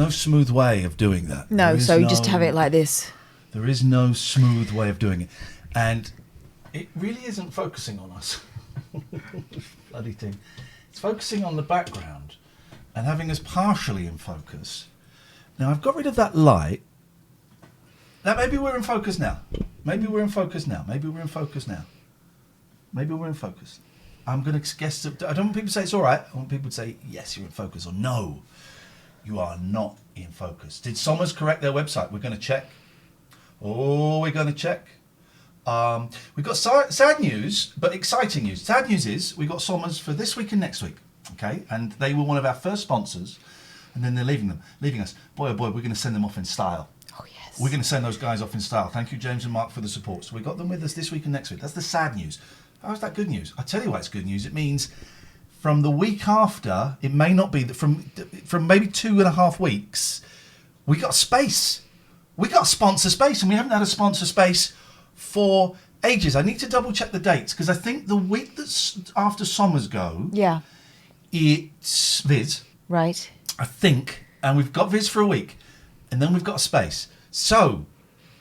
no smooth way of doing that. No, so you just have it like this. There is no smooth way of doing it. And it really isn't focusing on us. Bloody thing. It's focusing on the background and having us partially in focus. Now, I've got rid of that light. Now, maybe we're in focus now. Maybe we're in focus now. Maybe we're in focus now. Maybe we're in focus. I'm going to guess that I don't want people to say it's all right. I want people to say, yes, you're in focus, or no, you are not in focus. Did Sommers correct their website? We're going to check. Oh, we're going to check. We've got sad news, but exciting news. Sad news is we've got Sommers for this week and next week. Okay, and they were one of our first sponsors, and then they're leaving us. Boy, oh boy, we're going to send them off in style. Oh, yes. We're going to send those guys off in style. Thank you, James and Mark, for the support. So we got them with us this week and next week. That's the sad news. How is that good news? I tell you why it's good news. It means from the week after, it may not be, from maybe 2.5 weeks, we got space. We got sponsor space, and we haven't had a sponsor space for ages. I need to double check the dates, because I think the week that's after Sommers go, yeah, it's Viz. Right. I think, and we've got Viz for a week, and then we've got a space. So,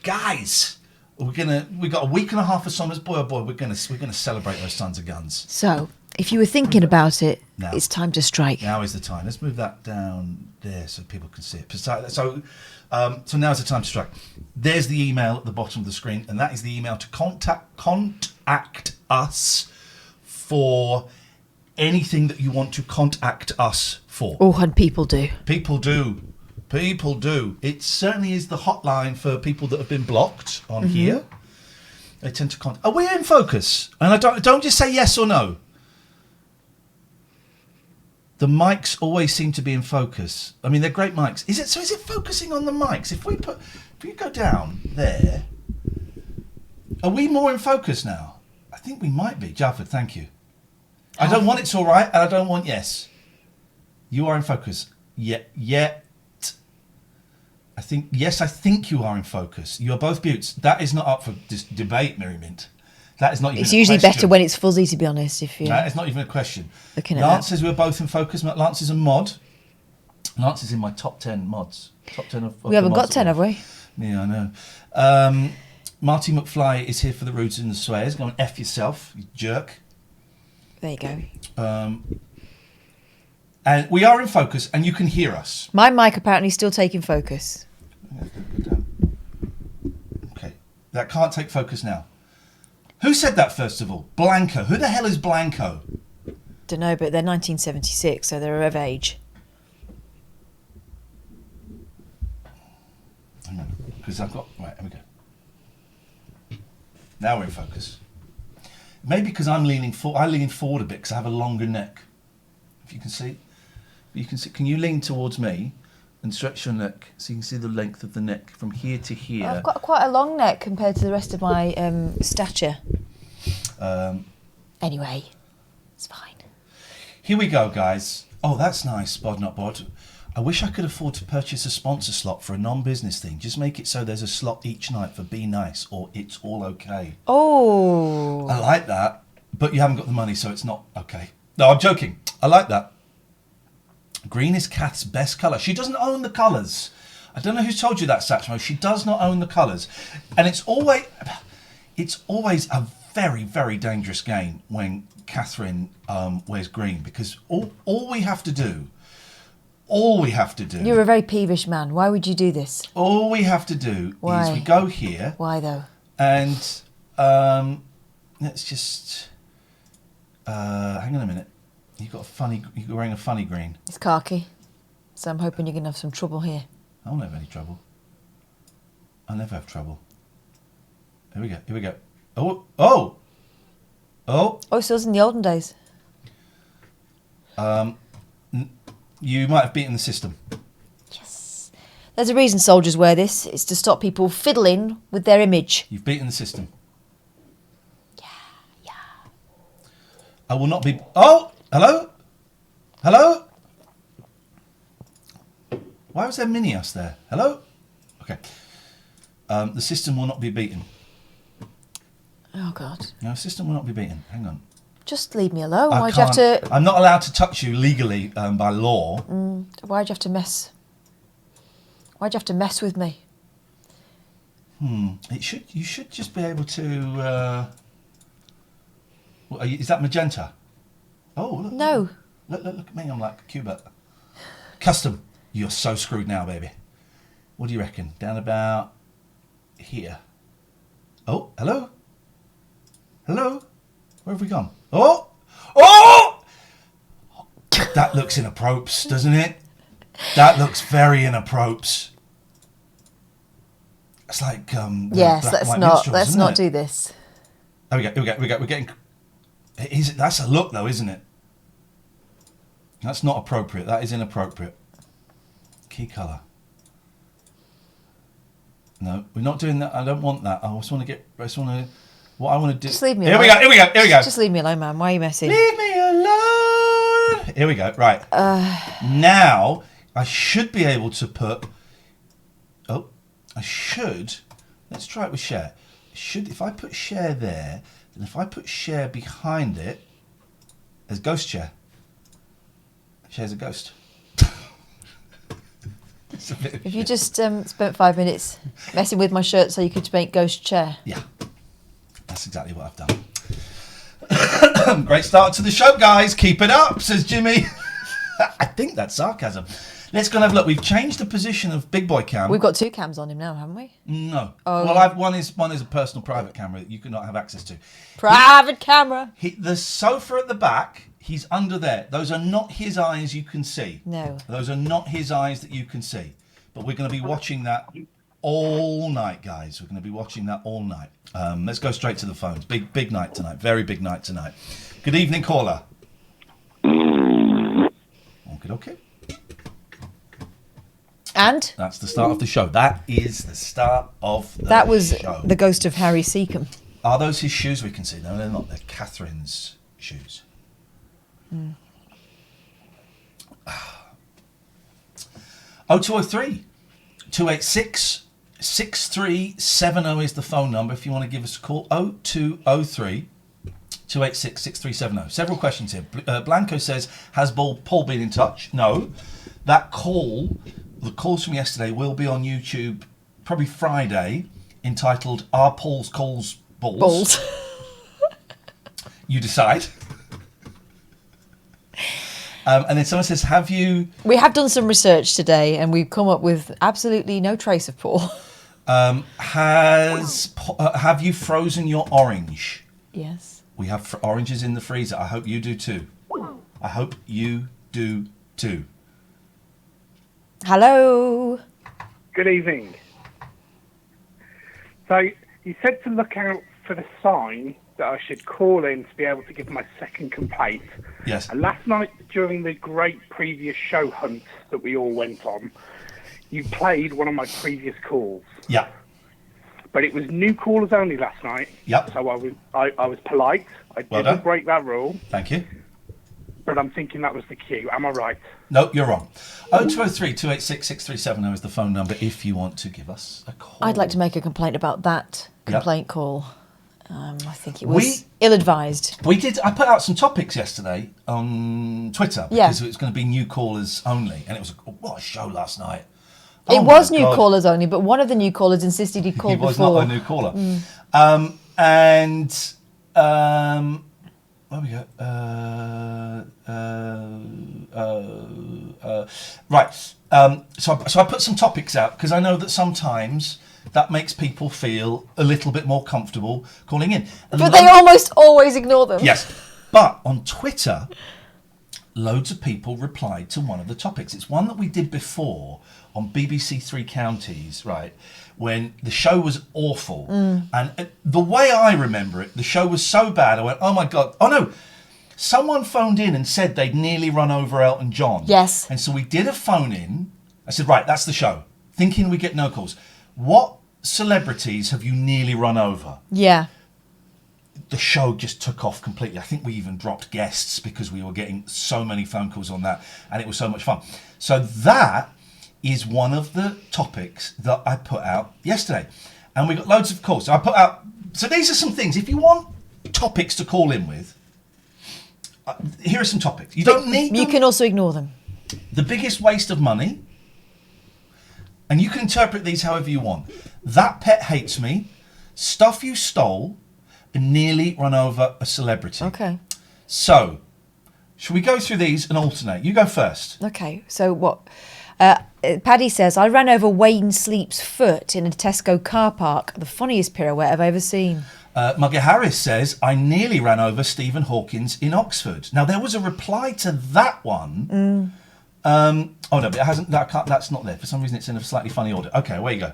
guys, we got a week and a half of Sommers. Boy, oh boy, we're gonna celebrate those sons of guns. So, if you were thinking about it, now, it's time to strike. Now is the time. Let's move that down there so people can see it. So now is the time to strike. There's the email at the bottom of the screen, and that is the email to contact us for anything that you want to contact us for. Oh, and people do. People do. It certainly is the hotline for people that have been blocked on here. They tend to contact. Are we in focus? And I don't just say yes or no. The mics always seem to be in focus. I mean, they're great mics. Is it focusing on the mics? If you go down there, are we more in focus now? I think we might be. Jalford, thank you. I don't want it's all right, and I don't want yes. You are in focus. Yet. I think you are in focus. You are both buttes. That is not up for debate, Mary Mint. That is not even. It's usually better when it's fuzzy, to be honest. That is not even a question. Lance says we're both in focus. Lance is a mod. Lance is in my top 10 mods. Top 10 of we haven't got 10, have we? Yeah, I know. Marty McFly is here for the roots and the swears. Go and F yourself, you jerk. There you go. And we are in focus, and you can hear us. My mic apparently still taking focus. Okay, that can't take focus now. Who said that, first of all? Blanco. Who the hell is Blanco? Don't know, but they're 1976, so they're of age. Hang on, because I've got... Right, here we go. Now we're in focus. Maybe because I lean forward a bit because I have a longer neck. If you can see. Can you lean towards me and stretch your neck so you can see the length of the neck from here to here? I've got quite a long neck compared to the rest of my stature. Anyway, it's fine. Here we go, guys. Oh, that's nice, Bod Not Bod. I wish I could afford to purchase a sponsor slot for a non-business thing. Just make it so there's a slot each night for Be Nice or It's All Okay. Oh. I like that, but you haven't got the money, so it's not okay. No, I'm joking. I like that. Green is Kath's best colour. She doesn't own the colours. I don't know who's told you that, Satchmo. She does not own the colours. And it's always a very, very dangerous game when Catherine wears green, because all we have to do... You're a very peevish man. Why would you do this? All we have to do is we go here. Why, though? And let's just... hang on a minute. You're wearing a funny green. It's khaki. So I'm hoping you're going to have some trouble here. I won't have any trouble. I'll never have trouble. Here we go. Oh, so it was in the olden days. You might have beaten the system. Yes. There's a reason soldiers wear this. It's to stop people fiddling with their image. You've beaten the system. Yeah. I will not be... Oh! Hello? Why was there mini us there? Hello? Okay. The system will not be beaten. Oh, God. No, the system will not be beaten. Hang on. Just leave me alone. Why'd you have to... I'm not allowed to touch you legally by law. Why'd you have to mess? Why'd you have to mess with me? You should just be able to. Is that magenta? Oh, look, No. Look at me. I'm like Cubert. Custom. You're so screwed now, baby. What do you reckon? Down about here. Oh, hello. Hello. Where have we gone? Oh. That looks inappropriate, doesn't it? That looks very inappropriate. It's like Yes, let's not do this. Oh, here we go. We're getting. That's a look, though, isn't it? That's not appropriate. That is inappropriate. Key colour. No, we're not doing that. I don't want that. I just want to get. What I want to do. Just leave me alone. Here we go. Just leave me alone, man. Why are you messing? Leave me alone. Here we go. Right. Now I should be able to put. Oh, I should. Let's try it with share. If I put share there, and if I put share behind it, there's ghost share. Share's a ghost. If you just spent 5 minutes messing with my shirt so you could make ghost chair. Yeah, that's exactly what I've done. Great start to the show, guys. Keep it up, says Jimmy. I think that's sarcasm. Let's go and have a look. We've changed the position of Big Boy Cam. We've got 2 cams on him now, haven't we? No. Oh. Well, one is a personal private camera that you cannot have access to. Private camera. The sofa at the back, he's under there. Those are not his eyes you can see. No. Those are not his eyes that you can see. But we're going to be watching that all night, guys. We're going to be watching that all night. Let's go straight to the phones. Big night tonight. Very big night tonight. Good evening, caller. Okay. And? That's the start of the show. That is the start of the show. That was the ghost of Harry Seacombe. Are those his shoes we can see? No, they're not. They're Catherine's shoes. 0203 286 6370 is the phone number if you want to give us a call. 0203 286 6370. Several questions here. Blanco says, has Paul been in touch? No. That call, the calls from yesterday, will be on YouTube probably Friday, entitled Are Paul's Calls Balls? Balls. You decide. And then someone says, have you... We have done some research today and we've come up with absolutely no trace of Paul. Have you frozen your orange? Yes. We have oranges in the freezer. I hope you do too. I hope you do too. Hello. Good evening. So you said to look out for the sign that I should call in to be able to give my second complaint. Yes. And last night, during the great previous show hunt that we all went on, you played one of my previous calls. Yeah. But it was new callers only last night. Yep. So I was polite. I didn't break that rule. Thank you. But I'm thinking that was the cue. Am I right? No, you're wrong. 0203 286 6370 is the phone number if you want to give us a call. I'd like to make a complaint about that complaint call. I think it was ill-advised. We did. I put out some topics yesterday on Twitter because it was going to be new callers only, and it was what a show last night. It was new callers only, but one of the new callers insisted he'd called before. He was not a new caller. Where we go? Right. So I put some topics out because I know that sometimes that makes people feel a little bit more comfortable calling in. But they almost always ignore them. Yes. But on Twitter, loads of people replied to one of the topics. It's one that we did before on BBC Three Counties, right, when the show was awful. And the way I remember it, the show was so bad, I went, oh my God. Oh no, someone phoned in and said they'd nearly run over Elton John. Yes. And so we did a phone in. I said, right, that's the show. Thinking we get no calls. What celebrities have you nearly run over? Yeah. The show just took off completely. I think we even dropped guests because we were getting so many phone calls on that, and it was so much fun. So that is one of the topics that I put out yesterday, and we got loads of calls. So I put out. So these are some things. If you want topics to call in with, here are some topics. You don't need them. You can also ignore them. The biggest waste of money. and you can interpret these however you want. That pet hates me, stuff you stole, and nearly run over a celebrity. Okay. So, shall we go through these and alternate? You go first. Okay, so what? Paddy says, I ran over Wayne Sleep's foot in a Tesco car park. The funniest pirouette I've ever seen. Mugger Harris says, I nearly ran over Stephen Hawkins in Oxford. Now, there was a reply to that one. Oh, no, but it hasn't. That's not there. For some reason, it's in a slightly funny order. Okay, away you go.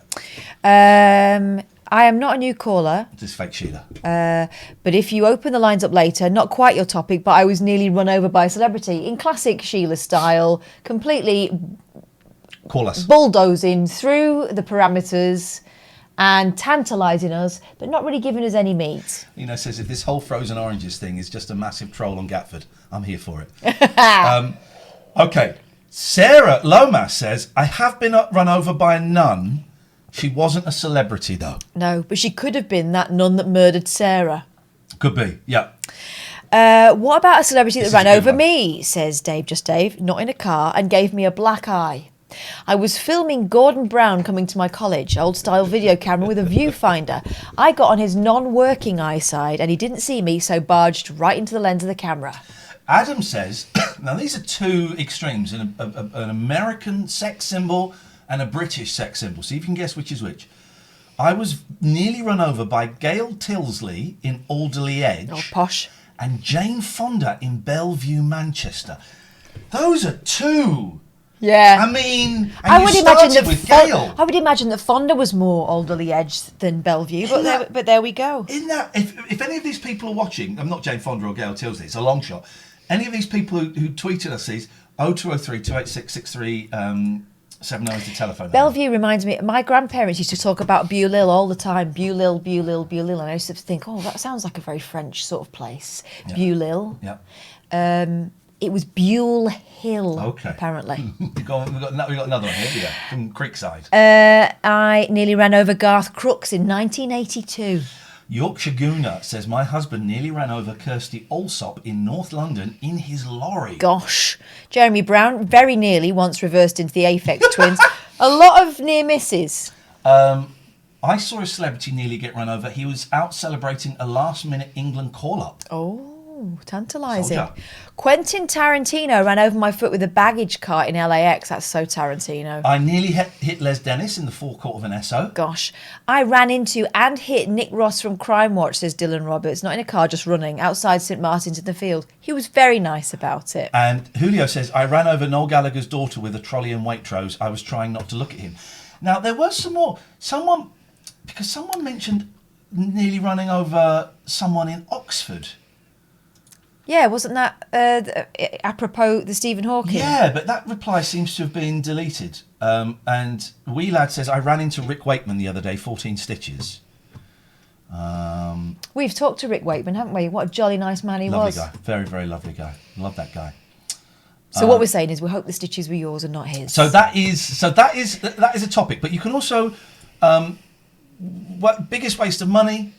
I am not a new caller. This is fake Sheila. But if you open the lines up later, not quite your topic, but I was nearly run over by a celebrity in classic Sheila style, completely Call us. bulldozing through the parameters and tantalising us, but not really giving us any meat. Says, if this whole frozen oranges thing is just a massive troll on Gatford, I'm here for it. Okay. Sarah Lomas says, I have been run over by a nun. She wasn't a celebrity, though. No, but she could have been that nun that murdered Sarah. Could be, yeah. What about a celebrity This that is ran a good over one. me, says Dave Just Dave, not in a car, and gave me a black eye. I was filming Gordon Brown coming to my college, old-style video camera with a viewfinder. I got on his non-working eyesight, and he didn't see me, so barged right into the lens of the camera. Adam says, now these are two extremes, an American sex symbol and a British sex symbol. See if you can guess which is which. I was nearly run over by Gail Tilsley in Alderley Edge. Oh, posh. And Jane Fonda in Bellevue, Manchester. Those are two. Yeah. I mean, and I you would started imagine with that Gail. I would imagine that Fonda was more Alderley Edge than Bellevue, but there we go. Isn't that, if any of these people are watching, I'm not Jane Fonda or Gail Tilsley, it's a long shot. Any of these people who tweeted us these, 0203 286 6370 is the telephone number. Bellevue reminds me, my grandparents used to talk about Beaulieu all the time. Beaulieu, Beaulieu, Beaulieu. And I used to think, oh, that sounds like a very French sort of place. Yeah. Beaulieu. Yeah. It was Buell Hill, Okay. apparently. We've got another one here, from Creekside. I nearly ran over Garth Crooks in 1982. Yorkshire Gooner says, my husband nearly ran over Kirsty Allsop in North London in his lorry. Gosh. Jeremy Brown very nearly once reversed into the Aphex Twins. A lot of near misses. I saw a celebrity nearly get run over. He was out celebrating a last-minute England call-up. Oh, tantalising. Soldier. Quentin Tarantino ran over my foot with a baggage cart in LAX. That's so Tarantino. I nearly hit Les Dennis in the forecourt of an Esso. Gosh. I ran into and hit Nick Ross from Crime Watch, says Dylan Roberts. Not in a car, just running, outside St Martin's in the field. He was very nice about it. And Julio says, I ran over Noel Gallagher's daughter with a trolley and Waitrose. I was trying not to look at him. Now, there was some more. Someone mentioned nearly running over someone in Oxford. Yeah, wasn't that apropos the Stephen Hawking? Yeah, but that reply seems to have been deleted. And Wee Lad says, I ran into Rick Wakeman the other day, 14 stitches. We've talked to Rick Wakeman, haven't we? What a jolly nice man he Lovely was. guy. Very, very lovely guy. Love that guy. So what we're saying is we hope the stitches were yours and not his. So that is a topic. But you can also, biggest waste of money,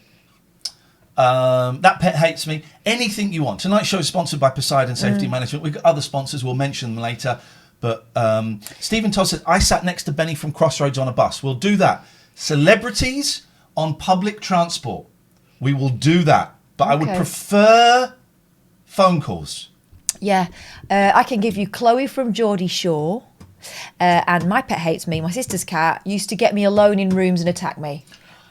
that pet hates me, anything you want. Tonight's show is sponsored by Poseidon Safety Management. We've got other sponsors, we'll mention them later. But Stephen Todd said, I sat next to Benny from Crossroads on a bus. We'll do that. Celebrities on public transport. We will do that. But I would prefer phone calls. Yeah, I can give you Chloe from Geordie Shore, and my pet hates me. My sister's cat used to get me alone in rooms and attack me,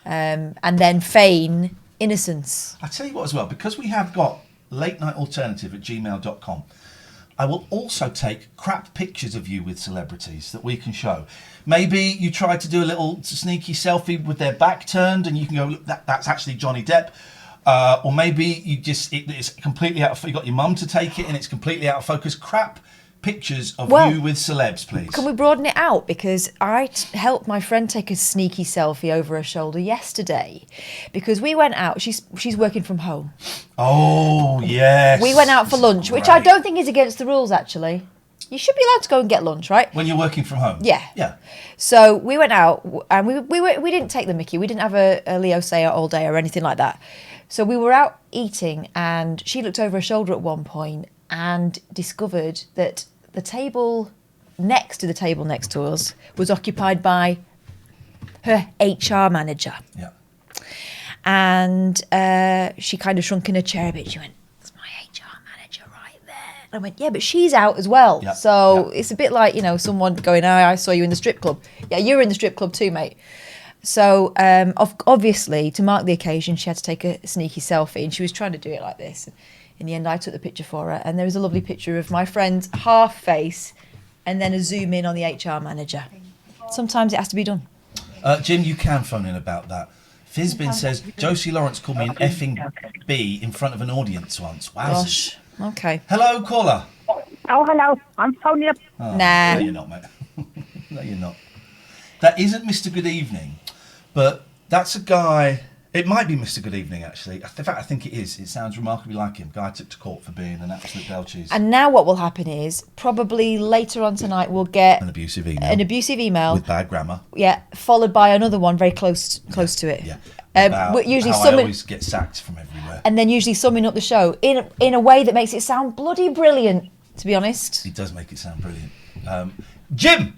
and then feign innocence. I tell you what as well, because we have got latenightalternative@gmail.com, I will also take crap pictures of you with celebrities that we can show. Maybe you try to do a little sneaky selfie with their back turned and you can go, look, that's actually Johnny Depp. Or maybe you just, it's completely out of, you got your mum to take it and it's completely out of focus. Crap pictures of you with celebs, please. Can we broaden it out? Because I helped my friend take a sneaky selfie over her shoulder yesterday. Because we went out, she's working from home. Oh, yes. We went out for lunch, which I don't think is against the rules, actually. You should be allowed to go and get lunch, right? When you're working from home? Yeah. Yeah. So we went out and we didn't take the mickey. We didn't have a Leo Sayer all day or anything like that. So we were out eating and she looked over her shoulder at one point and discovered that the table next to the table next to us was occupied by her HR manager. Yeah. And she kind of shrunk in her chair a bit. She went, "That's my HR manager right there." And I went, "Yeah, but she's out as well." Yeah. So Yeah. it's a bit like, someone going, "Oh, I saw you in the strip club." Yeah, you were in the strip club too, mate. So obviously, to mark the occasion, she had to take a sneaky selfie, and she was trying to do it like this. In the end, I took the picture for her, and there was a lovely picture of my friend's half face, and then a zoom in on the HR manager. Sometimes it has to be done. Jim, you can phone in about that. Fizbin says, Josie Lawrence called me an effing B in front of an audience once. Wowzers. Gosh. Okay. Hello, caller. Oh, hello. I'm phoning up. Oh, Nah. No, you're not, mate. No, you're not. That isn't Mr. Good Evening, but that's a guy... It might be Mr. Good Evening, actually. In fact, I think it is. It sounds remarkably like him. Guy took to court for being an absolute bell cheese. And now what will happen is, probably later on tonight, we'll get An abusive email. With bad grammar. Yeah, followed by another one very close to it. Yeah. Usually how I always get sacked from everywhere. and then usually summing up the show in a way that makes it sound bloody brilliant, to be honest. It does make it sound brilliant. Jim!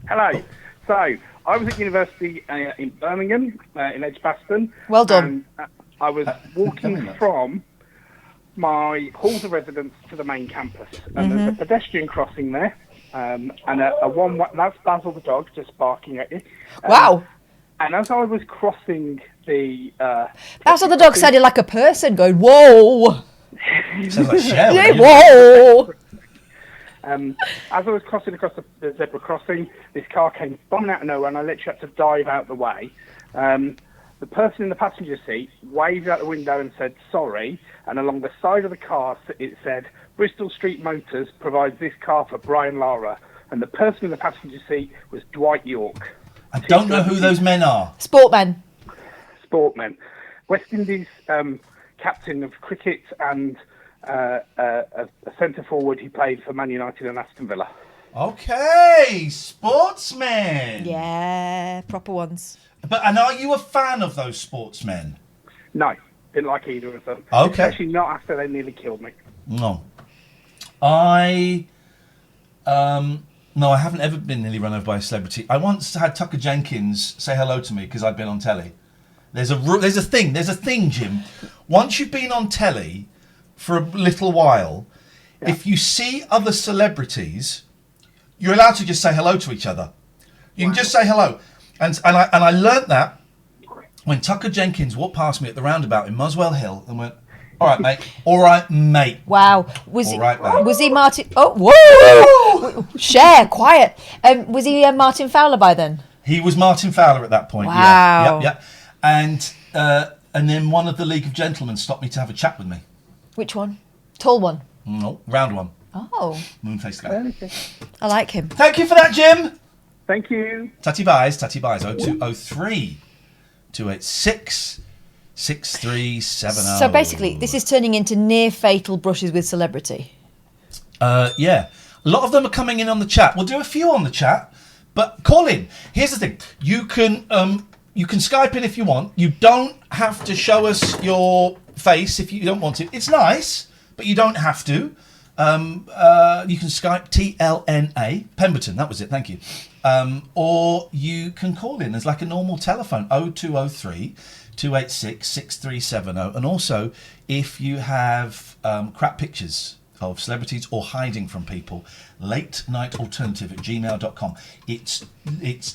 Hello. So, I was at university in Birmingham, in Edgbaston. Well done. And I was walking from my halls of residence to the main campus. And there's a pedestrian crossing there. And a one that's Basil the dog just barking at you. Wow. And as I was crossing the... That's what the dog sounded like a person going, "Whoa." Sounds like Cher. Yeah, whoa. As I was crossing across the zebra crossing, this car came bombing out of nowhere, and I literally had to dive out the way. The person in the passenger seat waved out the window and said sorry, and along the side of the car it said, "Bristol Street Motors provides this car for Brian Lara," and the person in the passenger seat was Dwight York. I don't know who those men are. Sportman. Sportmen. West Indies captain of cricket and a centre forward. He played for Man United and Aston Villa. Okay, sportsmen. Yeah, proper ones. And are you a fan of those sportsmen? No, didn't like either of them. Okay. Especially not after they nearly killed me. No. No, I haven't ever been nearly run over by a celebrity. I once had Tucker Jenkins say hello to me because I'd been on telly. There's a thing, Jim. Once you've been on telly for a little while, if you see other celebrities, you're allowed to just say hello to each other. You can just say hello. And I learnt that when Tucker Jenkins walked past me at the roundabout in Muswell Hill and went, "All right, mate. All right, mate." Wow. All right, mate. Was he Martin? Oh, whoa! Share, quiet. Was he Martin Fowler by then? He was Martin Fowler at that point. Wow. Yeah. And then one of the League of Gentlemen stopped me to have a chat with me. Which one? Tall one. No, round one. Oh, Moonface guy. I like him. Thank you for that, Jim. Thank you. Tatty buys. 0203 286 6370. So basically, this is turning into near fatal brushes with celebrity. Yeah. A lot of them are coming in on the chat. We'll do a few on the chat, but call in. Here's the thing. You can Skype in if you want. You don't have to show us your face if you don't want to. It's nice, but you don't have to. You can Skype TLNA, Pemberton, that was it, thank you. Or you can call in as like a normal telephone, 0203 286 6370. And also, if you have crap pictures of celebrities or hiding from people, latenightalternative@gmail.com. It's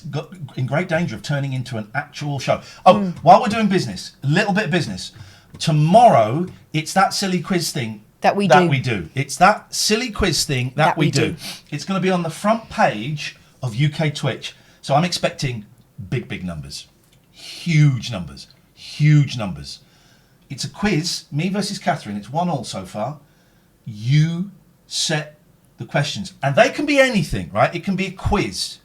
got in great danger of turning into an actual show. While we're doing business, a little bit of business. Tomorrow, it's that silly quiz thing That we do. It's that silly quiz thing that we do. It's going to be on the front page of UK Twitch. So I'm expecting big numbers. Huge numbers. It's a quiz, me versus Catherine. It's 1-1 so far. You set the questions. And they can be anything, right? It can be a quiz.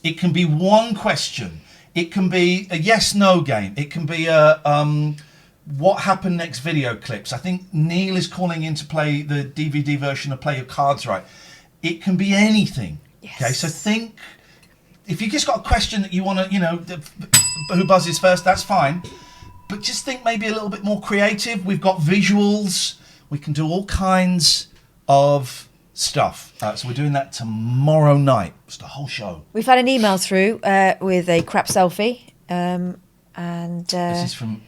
It can be one question. It can be a yes-no game. It can be a... what happened next video clips. I think Neil is calling in to play the DVD version of Play Your Cards Right. It can be anything. Yes. Okay, so think, if you just got a question that you want to, who buzzes first, that's fine. But just think maybe a little bit more creative. We've got visuals. We can do all kinds of stuff. So we're doing that tomorrow night. It's the whole show. We've had an email through with a crap selfie. This is from...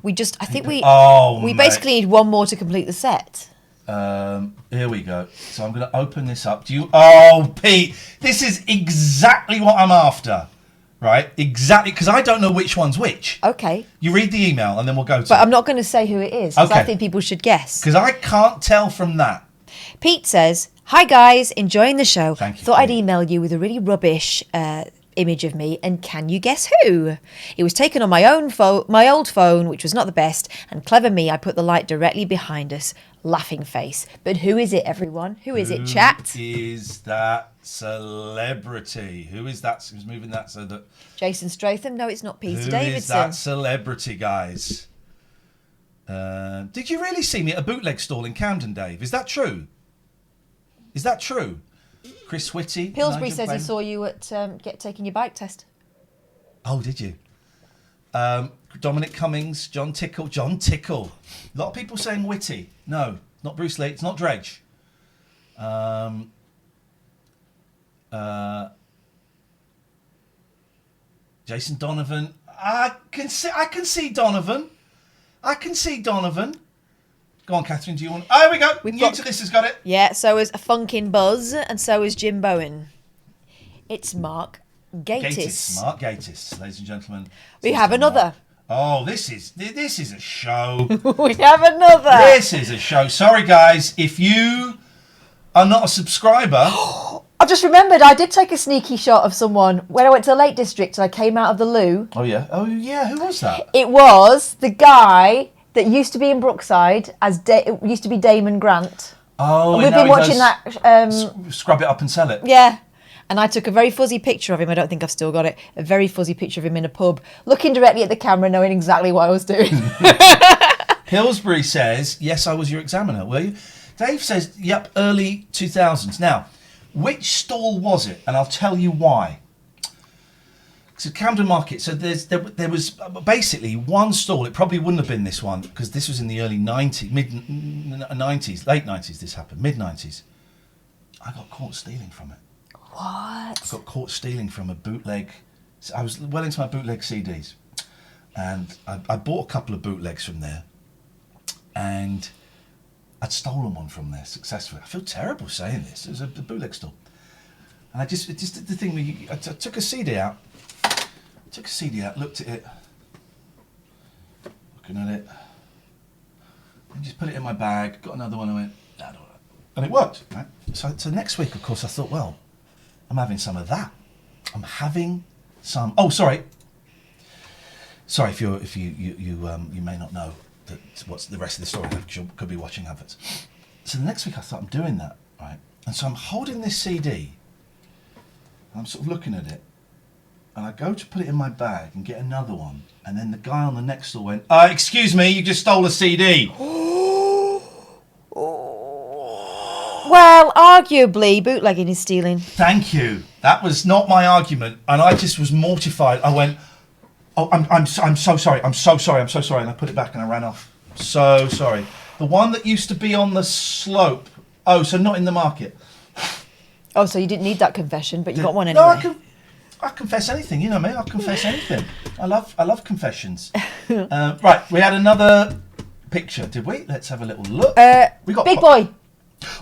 we mate. basically need one more to complete the set. Here we go. So I'm going to open this up. Oh, Pete, this is exactly what I'm after. Right? Exactly, because I don't know which one's which. Okay. You read the email and then we'll go to But it. I'm not going to say who it is, because Okay. I think people should guess. Because I can't tell from that. Pete says, "Hi guys, enjoying the show. Thank you, Thought I'd Pete. email you with a really rubbish image of me, and can you guess who? It was taken on my old phone, which was not the best, and clever me, I put the light directly behind us. Laughing face. But who is it, everyone? Who is it, chat? Who is that celebrity? Who is that? Who's moving that so that... Jason Stratham? No, it's not Peter Who Davidson. is that celebrity, guys? Did you really see me at a bootleg stall in Camden, Dave? Is that true? Is that true? Chris Whitty? Pillsbury Nigel says he Plain? saw you at taking your bike test. Oh, did you? Dominic Cummings, John Tickle. A lot of people saying Whitty. No, not Bruce Lee. It's not Dredge. Jason Donovan. I can see Donovan. Go on, Catherine. Do you want? Oh, here we go. New to this has got it. Yeah, so is Funkin' Buzz, and so is Jim Bowen. It's Mark Gatiss. Mark Gatiss, ladies and gentlemen. We have another. Oh, this is a show. We have another. This is a show. Sorry, guys, if you are not a subscriber. I just remembered I did take a sneaky shot of someone when I went to the Lake District and I came out of the loo. Oh yeah. Who was that? It was the guy that used to be in Brookside it used to be Damon Grant. Oh, We've been watching that. Scrub it up and sell it. Yeah. And I took a very fuzzy picture of him. I don't think I've still got it. A very fuzzy picture of him in a pub, looking directly at the camera, knowing exactly what I was doing. Pillsbury says, yes, I was your examiner, were you? Dave says, yep, early 2000s. Now, which stall was it? And I'll tell you why. So Camden Market, so there was basically one stall. It probably wouldn't have been this one, because this was in the early 90s, mid-90s, late 90s this happened, mid-90s. I got caught stealing from it. What? I got caught stealing from a bootleg. I was well into my bootleg CDs, and I bought a couple of bootlegs from there, and I'd stolen one from there successfully. I feel terrible saying this. It was a bootleg store, and I just did the thing where I took a CD out, looked at it, looking at it, and just put it in my bag. Got another one. I went, nah, don't worry. And it worked. Right? So next week, of course, I thought, well, I'm having some of that. I'm having some. Oh, sorry. Sorry if you may not know that what's the rest of the story. You could be watching adverts. So the next week I thought I'm doing that, right? And so I'm holding this CD. And I'm sort of looking at it, and I go to put it in my bag and get another one, and then the guy on the next store went, "Excuse me, you just stole a CD." Well, arguably, bootlegging is stealing. Thank you. That was not my argument, and I just was mortified. I went, "Oh, I'm so sorry. I'm so sorry. I'm so sorry." And I put it back and I ran off. So sorry. The one that used to be on the slope. Oh, so not in the market. Oh, so you didn't need that confession, but you got one anyway. No, I confess anything. You know me. I'll confess anything. I love confessions. Right, we had another picture, did we? Let's have a little look. We got Big Boy.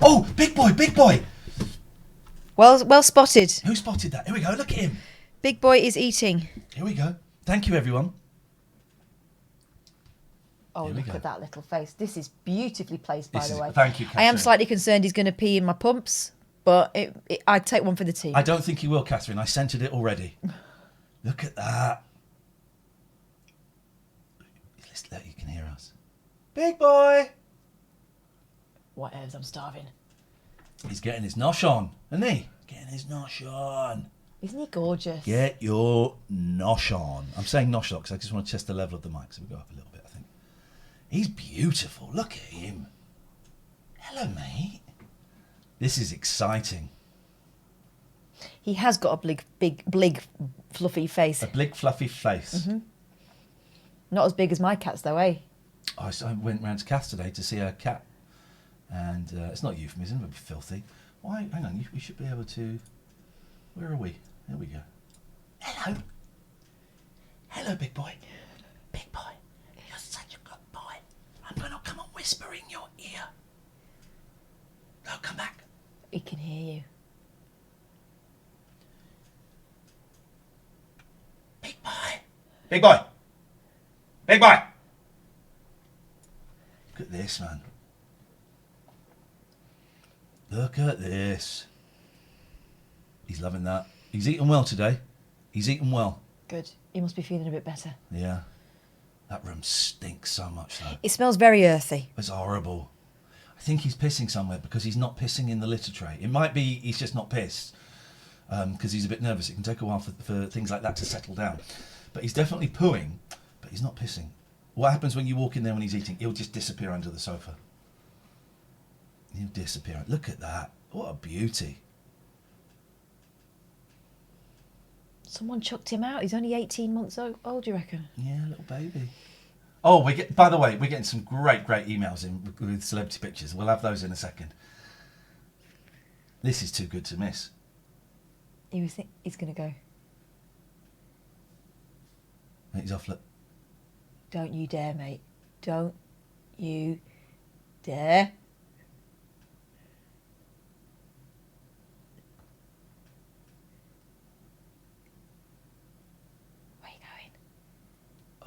Oh, Big Boy. Well spotted. Who spotted that? Here we go. Look at him. Big Boy is eating. Here we go. Thank you, everyone. Oh, Here we look go. at that little face. This is beautifully placed, by the way. Thank you, I Catherine. am slightly concerned he's going to pee in my pumps, but I'd take one for the team. I don't think he will, Catherine. I scented it already. Look at that. Listen, you can hear us. Big Boy. Whatevs, I'm starving. He's getting his nosh on, isn't he? Getting his nosh on. Isn't he gorgeous? Get your nosh on. I'm saying nosh because I just want to test the level of the mic, so we'll go up a little bit, I think. He's beautiful. Look at him. Hello, mate. This is exciting. He has got a big, fluffy face. A big, fluffy face. Mm-hmm. Not as big as my cat's, though, eh? I went round to Cath today to see her cat. And it's not a euphemism, it would be filthy. Why? Hang on, we should be able to... Where are we? There we go. Hello. Hello, big boy. Big boy, you're such a good boy. I'm going to come and whisper in your ear. No, come back. He can hear you. Big boy. Big boy. Big boy. Look at this, man. Look at this. He's loving that. He's eaten well today. He's eaten well. Good. You must be feeling a bit better. Yeah. That room stinks so much, though. It smells very earthy. It's horrible. I think he's pissing somewhere because he's not pissing in the litter tray. It might be he's just not pissed because he's a bit nervous. It can take a while for things like that to settle down. But he's definitely pooing, but he's not pissing. What happens when you walk in there when he's eating? He'll just disappear under the sofa. He'll disappear. Look at that. What a beauty. Someone chucked him out. He's only 18 months old, you reckon? Yeah, little baby. Oh, by the way, we're getting some great emails in with celebrity pictures. We'll have those in a second. This is too good to miss. He's going to go. He's off, look. Don't you dare, mate. Don't you dare. Where are you going?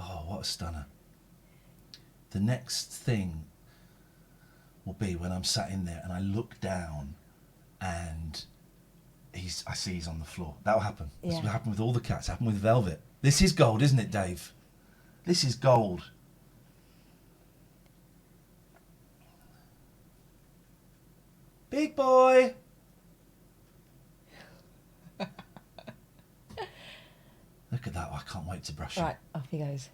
Oh, what a stunner. The next thing will be when I'm sat in there and I look down and I see he's on the floor. That'll happen. Yeah. This will happen with all the cats. Happen with Velvet. This is gold, isn't it, Dave? This is gold. Big boy. Look at that. I can't wait to brush him. Right, off he goes.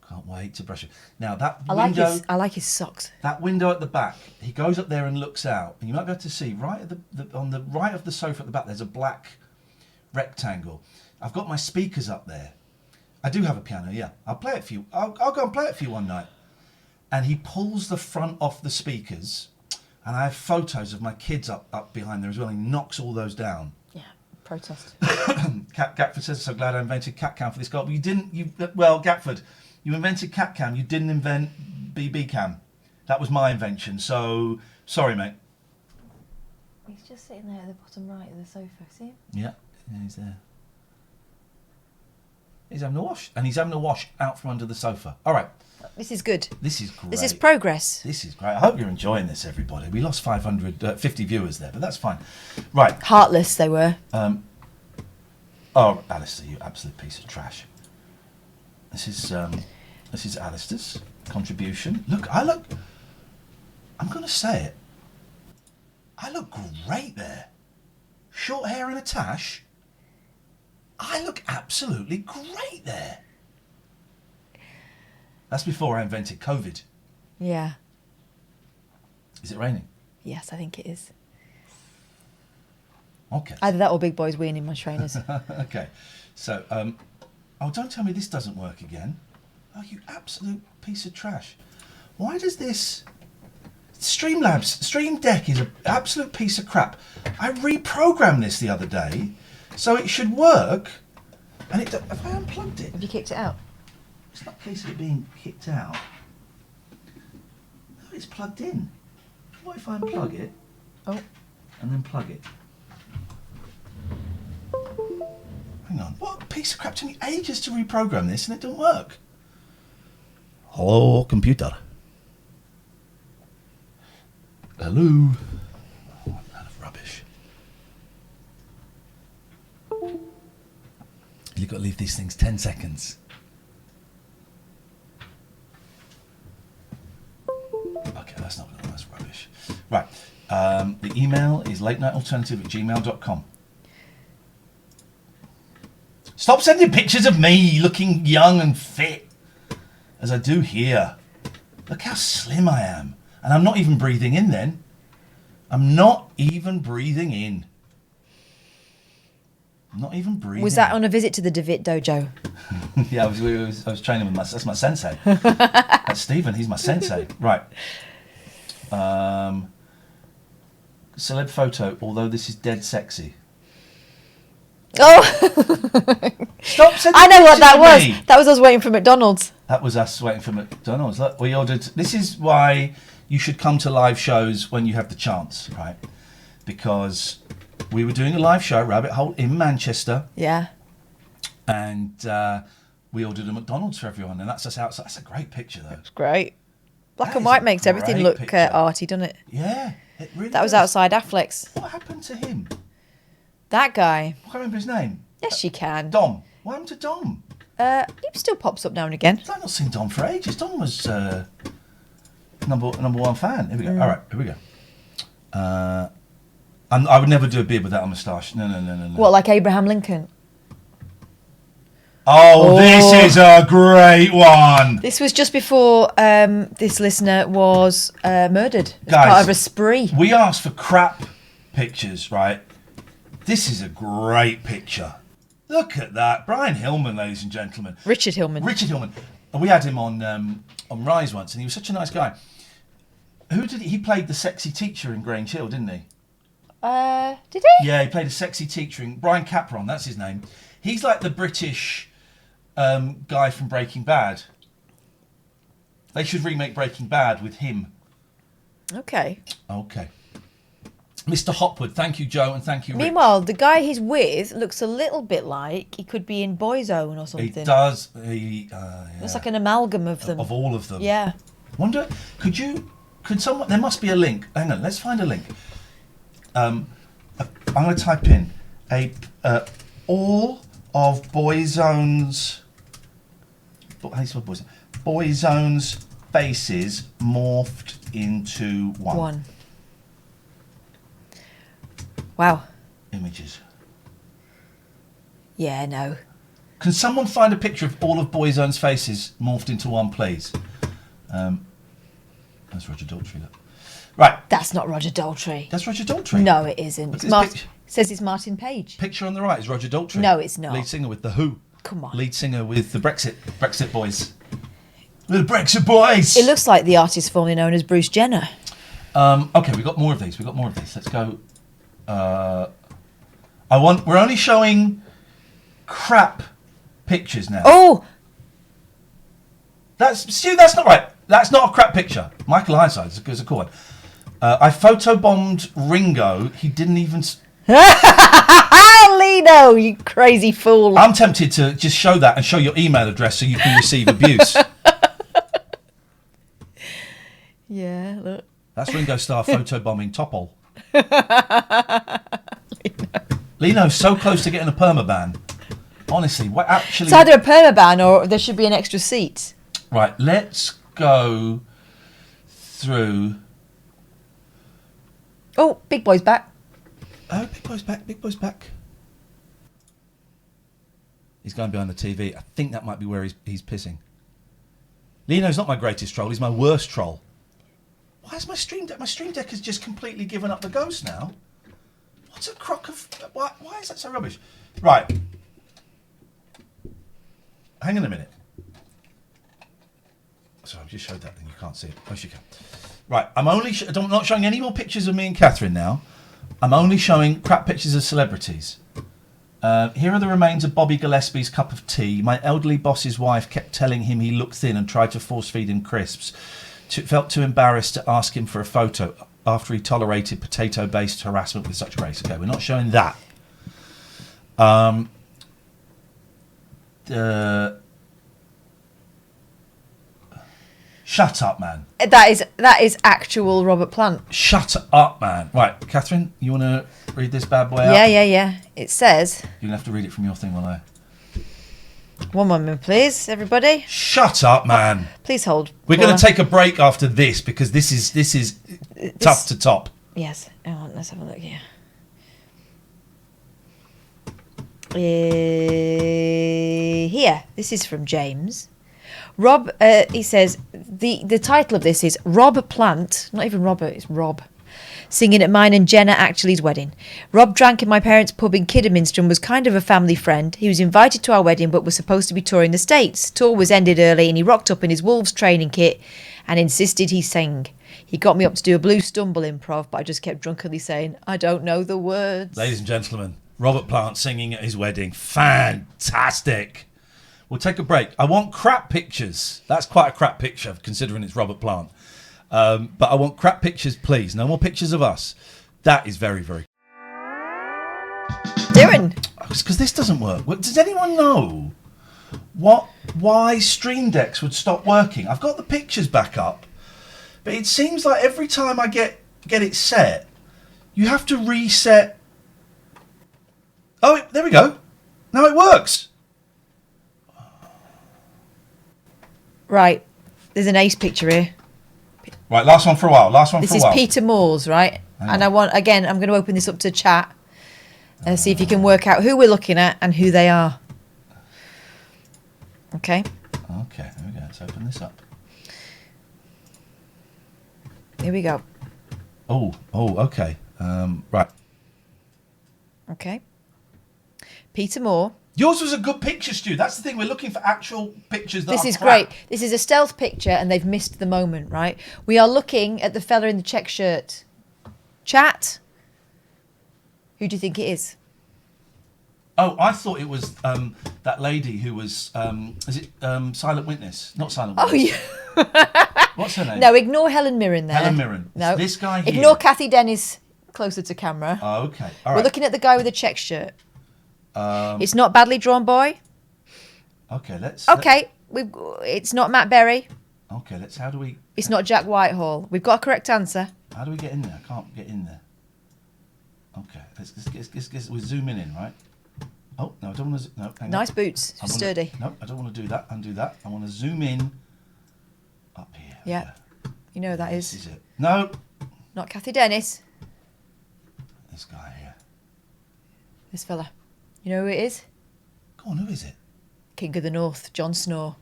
Can't wait to brush him. Now, that I window... I like his socks. That window at the back, he goes up there and looks out, and you might be able to see right at on the right of the sofa at the back. There's a black rectangle. I've got my speakers up there. I do have a piano, yeah. I'll play it for you. I'll go and play it for you one night. And he pulls the front off the speakers, and I have photos of my kids up behind there as well. He knocks all those down. Yeah, protest. Gatford says, "So glad I invented cat cam for this goal." But you didn't. Well, Gatford, you invented cat cam. You didn't invent BB cam. That was my invention. So sorry, mate. He's just sitting there at the bottom right of the sofa. See him? Yeah, he's there. He's having a wash, and he's having a wash out from under the sofa. All right. This is good. This is great. This is progress. This is great. I hope you're enjoying this, everybody. We lost 50 viewers there, but that's fine. Right. Heartless they were. Oh, Alistair, you absolute piece of trash. This is Alistair's contribution. Look, I'm going to say it. I look great there. Short hair and a tash. I look absolutely great there. That's before I invented COVID. Yeah. Is it raining? Yes, I think it is. Okay. Either that or Big Boy's weaning my trainers. Okay. So, oh, don't tell me this doesn't work again. Oh, you absolute piece of trash. Why does this... Stream Deck is an absolute piece of crap. I reprogrammed this the other day, so it should work. And it... Have I unplugged it? Have you kicked it out? It's not a case of it being kicked out. No, it's plugged in. What if I unplug it? Oh. And then plug it? Hang on. What a piece of crap. It took me ages to reprogram this and it didn't work. Hello, computer. Hello. Oh, I'm out of rubbish. You've got to leave these things 10 seconds. Okay, that's rubbish. Right. The email is latenightalternative@gmail.com. Stop sending pictures of me looking young and fit, as I do here. Look how slim I am. And I'm not even breathing in then. I'm not even breathing in. I'm not even breathing. Was that on a visit to the DeVitt dojo? Yeah, I was training with that's my sensei. That's Stephen, he's my sensei. Right. celeb photo, although this is dead sexy. Oh, Stop sending I know what pictures that to was. me. That was us waiting for McDonald's. That was us waiting for McDonald's. Look, we ordered. This is why you should come to live shows when you have the chance, right? Because we were doing a live show at Rabbit Hole in Manchester, Yeah. and we ordered a McDonald's for everyone, and that's us outside. That's a great picture, though. It's great. Black That and is white a makes everything great look picture. arty, doesn't it? Yeah, it really. That was does. outside Affleck's. What happened to him? That guy. I can't remember his name. Yes, you can. Dom. What happened to Dom? He still pops up now and again. I've not seen Dom for ages. Dom was number one fan. Here we go. All right, here we go. I would never do a beard without a moustache. No. What, like Abraham Lincoln? Oh, this is a great one. This was just before this listener was murdered as Guys, part of a spree. We asked for crap pictures, right? This is a great picture. Look at that. Brian Hillman, ladies and gentlemen. Richard Hillman. Richard Hillman. We had him on Rise once, and he was such a nice guy. Who did he played the sexy teacher in Grange Hill, didn't he? Did he? Yeah, he played a sexy teacher in Brian Capron, that's his name. He's like the British guy from Breaking Bad. They should remake Breaking Bad with him. Okay. Okay. Mr. Hopwood, thank you, Joe, and thank you, Rich. Meanwhile, the guy he's with looks a little bit like he could be in Boyzone or He something. does. Yeah. It's like an amalgam of them. Of all of them. Yeah. Wonder, could someone, there must be a link. Hang on, let's find a link. I'm going to type in all of Boyzone's, how do you spell Boyzone? Boyzone's faces morphed into one. Wow. Images. Yeah, no. Can someone find a picture of all of Boyzone's faces morphed into one, please? That's Roger Daltrey. Look. Right. That's not Roger Daltrey. That's Roger Daltrey. No, it isn't. Look It's at this it says it's Martin Page. Picture on the right is Roger Daltrey. No, it's not. Lead singer with The Who. Come on. Lead singer with the Brexit Boys. The Brexit Boys. It looks like the artist formerly known as Bruce Jenner. Okay, we got more of these. Let's go. We're only showing crap pictures now. Oh! Stu, that's not right. That's not a crap picture. Michael Ironside is a cool one. I photobombed Ringo. He didn't even... Lino, you crazy fool. I'm tempted to just show that and show your email address so you can receive abuse. Yeah, look. That's Ringo Starr photobombing Topol. Lino's so close to getting a permaban. Honestly, what actually... It's either a permaban or there should be an extra seat. Right, let's go through... Oh, Big Boy's back. Oh, Big Boy's back. He's going behind the TV. I think that might be where he's pissing. Lino's not my greatest troll, he's my worst troll. Why is my stream deck? My stream deck has just completely given up the ghost now. What's a crock of... Why is that so rubbish? Right. Hang on a minute. Sorry, I've just showed that and you can't see it. Oh, you can. Right, I'm not showing any more pictures of me and Catherine now. I'm only showing crap pictures of celebrities. Here are the remains of Bobby Gillespie's cup of tea. My elderly boss's wife kept telling him he looked thin and tried to force feed him crisps. Felt too embarrassed to ask him for a photo after he tolerated potato-based harassment with such grace. Okay, we're not showing that. Shut up, man. That is actual Robert Plant. Shut up, man. Right, Catherine, you want to read this bad boy out? Yeah. It says... You're going to have to read it from your thing while I... One moment, please, everybody. Shut up, man. Please hold. We're going to take a break after this because this is tough to top. Yes. Hang on, let's have a look here. Here. This is from James. Rob, he says, the title of this is Rob Plant, not even Robert, it's Rob, singing at mine and Jenna Actually's wedding. Rob drank in my parents' pub in Kidderminster and was kind of a family friend. He was invited to our wedding but was supposed to be touring the States. Tour was ended early and he rocked up in his Wolves training kit and insisted he sing. He got me up to do a Blue Stumble improv, but I just kept drunkenly saying, I don't know the words. Ladies and gentlemen, Robert Plant singing at his wedding. Fantastic. We'll take a break. I want crap pictures. That's quite a crap picture, considering it's Robert Plant. But I want crap pictures, please. No more pictures of us. That is very, very... Doing? Because this doesn't work. Does anyone know why Stream Decks would stop working? I've got the pictures back up, but it seems like every time I get it set, you have to reset. Oh, there we go. Now it works. Right. There's an ace picture here. Right, last one for a while. This is Peter Moore's, right? And I'm going to open this up to chat and see if you can work out who we're looking at and who they are. Okay. Okay, there we go. Let's open this up. Here we go. Oh, okay. Right. Okay. Peter Moore. Yours was a good picture, Stu. That's the thing. We're looking for actual pictures that This are is crap. great. This is a stealth picture and they've missed the moment, right? We are looking at the fella in the check shirt. Chat. Who do you think it is? Oh, I thought it was that lady who was... is it Silent Witness? Not Silent Witness. Oh, yeah. What's her name? No, ignore Helen Mirren there. Helen Mirren. No. It's this guy here. Ignore Kathy Dennis closer to camera. Oh, okay. All We're right. looking at the guy with the check shirt. It's not Badly Drawn Boy. Okay, let's... Okay. It's not Matt Berry. Okay, how do we... It's not Jack Whitehall. We've got a correct answer. How do we get in there? I can't get in there. Okay, let's we zoom in, right? Oh, no, I don't want to... No, hang Nice on. boots. Sturdy. No, I don't want to do that. Undo that. I want to zoom in up here. Yeah. You know who that This is. is it. No. Not Kathy Dennis. This guy here. This fella. You know who it is? Go on, who is it? King of the North, Jon Snow.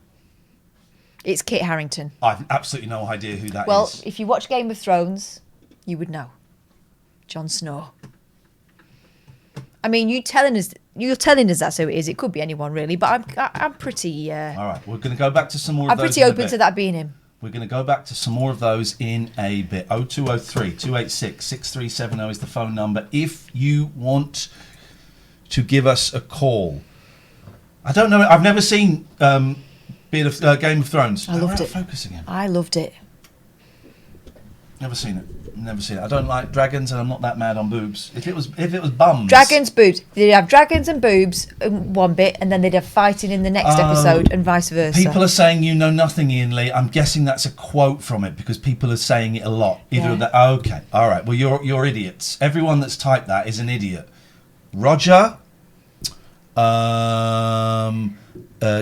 It's Kit Harington. I've absolutely no idea who that is. Well, if you watch Game of Thrones, you would know. Jon Snow. I mean, you're telling us that's who it is. It could be anyone really, but I'm pretty. All right, we're going to go back to some more. I'm of those pretty in a open bit. to that being him. We're going to go back to some more of those in a bit. 0203 286 6370 is the phone number. If you want to give us a call, I don't know. I've never seen Game of Thrones. I loved it. Focus again. I loved it. Never seen it. I don't like dragons, and I'm not that mad on boobs. If it was bums. Dragons, boobs. They'd have dragons and boobs in one bit, and then they'd have fighting in the next episode, and vice versa. People are saying you know nothing, Iain Lee. I'm guessing that's a quote from it because people are saying it a lot. Either of that. Okay, all right. Well, you're idiots. Everyone that's typed that is an idiot. Roger,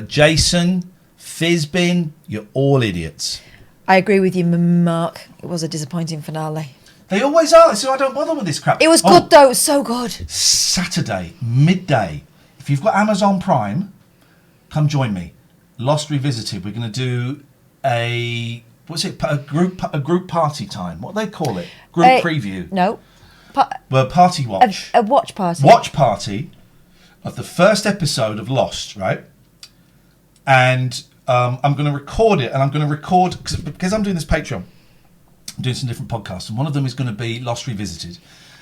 Jason, Fizbin, you're all idiots. I agree with you, Mark. It was a disappointing finale. They always are, so I don't bother with this crap. It was good though. It was so good. Saturday midday. If you've got Amazon Prime, come join me. Lost Revisited. We're going to do a group party time. What do they call it? Group preview. No. Well, party watch. A watch party. Watch party of the first episode of Lost, right? And I'm going to record it, and I'm going to record because I'm doing this Patreon. I'm doing some different podcasts, and one of them is going to be Lost Revisited.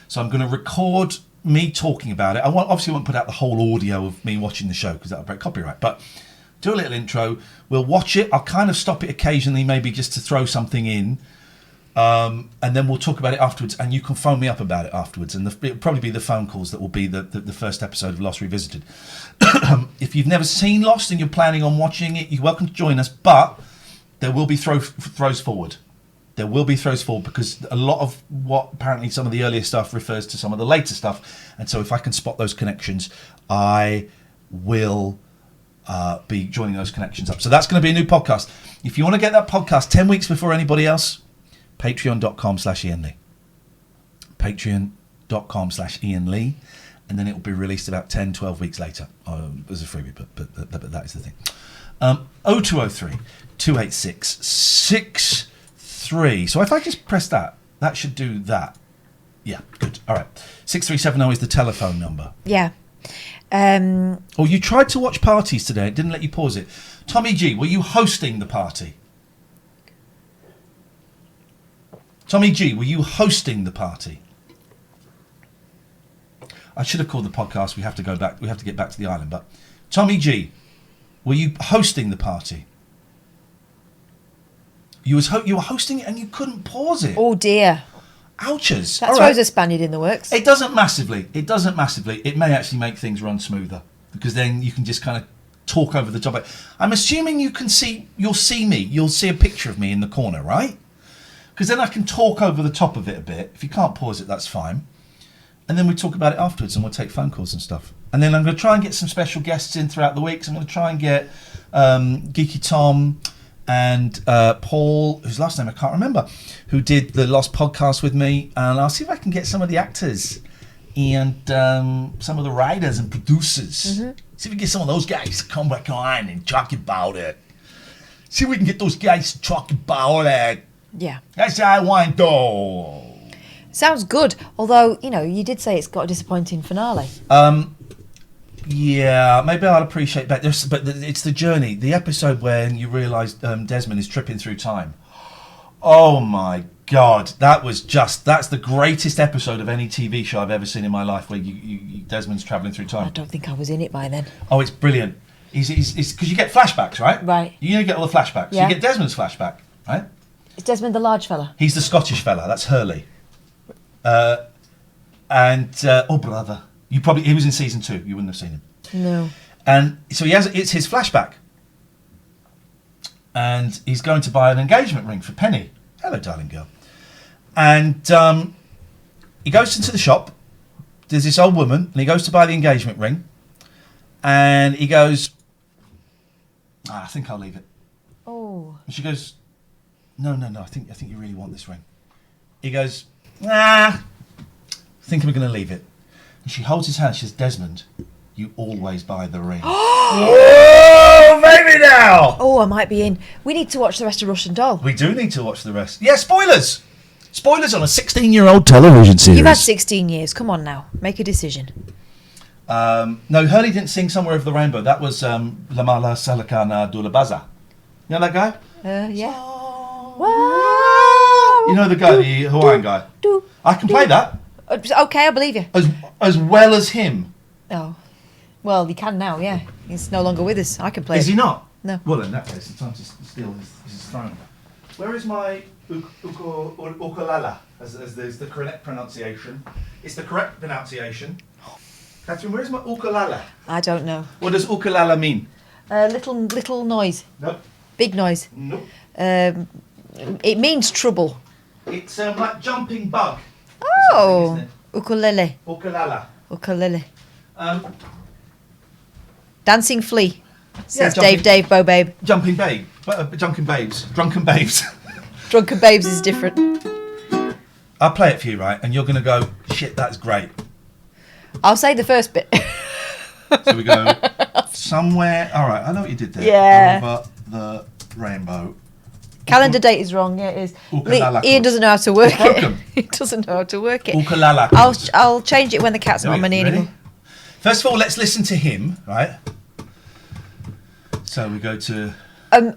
So I'm going to record me talking about it. Obviously won't put out the whole audio of me watching the show because that'll break copyright. But do a little intro. We'll watch it. I'll kind of stop it occasionally, maybe just to throw something in. And then we'll talk about it afterwards, and you can phone me up about it afterwards. And it'll probably be the phone calls that will be the first episode of Lost Revisited. If you've never seen Lost and you're planning on watching it, you're welcome to join us. But there will be throws forward. There will be throws forward because a lot of what apparently some of the earlier stuff refers to some of the later stuff. And so if I can spot those connections, I will be joining those connections up. So that's going to be a new podcast. If you want to get that podcast 10 weeks before anybody else, patreon.com/Iain Lee. Patreon.com/Iain Lee. And then it will be released about 10, 12 weeks later as a freebie, but that is the thing. 0203 286 63. So if I just press that should do that. Yeah, good. All right. 6370 is the telephone number. Yeah. Oh, you tried to watch parties today. It didn't let you pause it. Tommy G, were you hosting the party? Tommy G, were you hosting the party? I should have called the podcast. We have to go back. We have to get back to the island. But Tommy G, were you hosting the party? You were hosting it and you couldn't pause it. Oh dear. Ouches. That throws a Spaniard in the works. It doesn't massively. It may actually make things run smoother because then you can just kind of talk over the top. I'm assuming you'll see me. You'll see a picture of me in the corner, right? Because then I can talk over the top of it a bit. If you can't pause it, that's fine. And then we talk about it afterwards and we'll take phone calls and stuff. And then I'm going to try and get some special guests in throughout the week. So I'm going to try and get Geeky Tom and Paul, whose last name I can't remember, who did the Lost podcast with me. And I'll see if I can get some of the actors and some of the writers and producers. Mm-hmm. See if we can get some of those guys to come back on and talk about it. See if we can get those guys to talk about it. Yeah. That's how I want to do. Sounds good. Although, you did say it's got a disappointing finale. Yeah, maybe I'll appreciate that. But it's the journey. The episode when you realise Desmond is tripping through time. Oh my God, that's the greatest episode of any TV show I've ever seen in my life. Where Desmond's travelling through time. I don't think I was in it by then. Oh, it's brilliant. He's because you get flashbacks, right? Right. You get all the flashbacks. Yeah. You get Desmond's flashback, right? Is Desmond the large fella? He's the Scottish fella. That's Hurley. Oh brother, he was in season 2. You wouldn't have seen him. No. And so it's his flashback. And he's going to buy an engagement ring for Penny. Hello, darling girl. And he goes into the shop. There's this old woman, and he goes to buy the engagement ring. And he goes, I think I'll leave it. Oh. And she goes, No. I think you really want this ring. He goes, I think I'm going to leave it. And she holds his hand. She says, Desmond, you always buy the ring. Oh, maybe now. Oh, I might be in. We need to watch the rest of Russian Doll. We do need to watch the rest. Yeah, spoilers. Spoilers on a 16-year-old television series. You've had 16 years. Come on now. Make a decision. No, Hurley didn't sing Somewhere Over the Rainbow. That was La Mala Salakana Dulabaza. You know that guy? Yeah. You know the guy, the Hawaiian guy? I can play that. Okay, I believe you. As well as him. Oh. Well, you can now, yeah. He's no longer with us. I can play Is it. he not? No. Well, in that case, it's time to steal his throne. Where is my ukulele? As there's the correct pronunciation. It's the correct pronunciation. Catherine, where is my ukulele? I don't know. What does ukulele mean? Little noise. Nope. Big noise. Nope. It means trouble. It's like jumping bug. Oh. Isn't it? Ukulele. Ukulele. Ukulele. Dancing flea. Says jumping- Dave Bo Babe. Jumping babe. Drunken babes. Drunken Babes is different. I'll play it for you, right? And you're going to go, shit, that's great. I'll say the first bit. So we go somewhere. All right, I know what you did there. Yeah. Over the rainbow. Calendar date is wrong. Yeah, it is. Ukulele. Ian doesn't know how to work It's broken. it. He doesn't know how to work it. Ukulele. I'll change it when the cat's not on my knee Ready? anymore. First of all, let's listen to him, right? So we go to...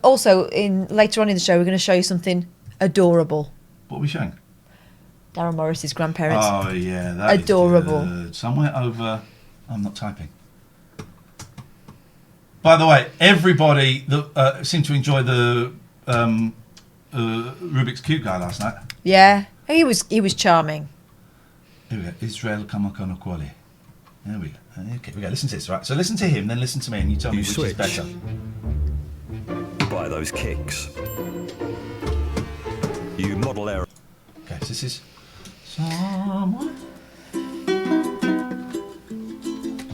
Also, later on in the show, we're going to show you something adorable. What are we showing? Darryl Morris's grandparents. Oh, yeah. That Adorable. is good. Somewhere over... I'm not typing. By the way, everybody that seemed to enjoy the Rubik's Cube guy last night. Yeah, he was charming. Here we go. Israel Kamakonokwali. There we go. Okay, we go. Listen to this, right? So listen to him, then listen to me, and you tell me which is switch. better. By those kicks. You model error. Okay, so this is someone.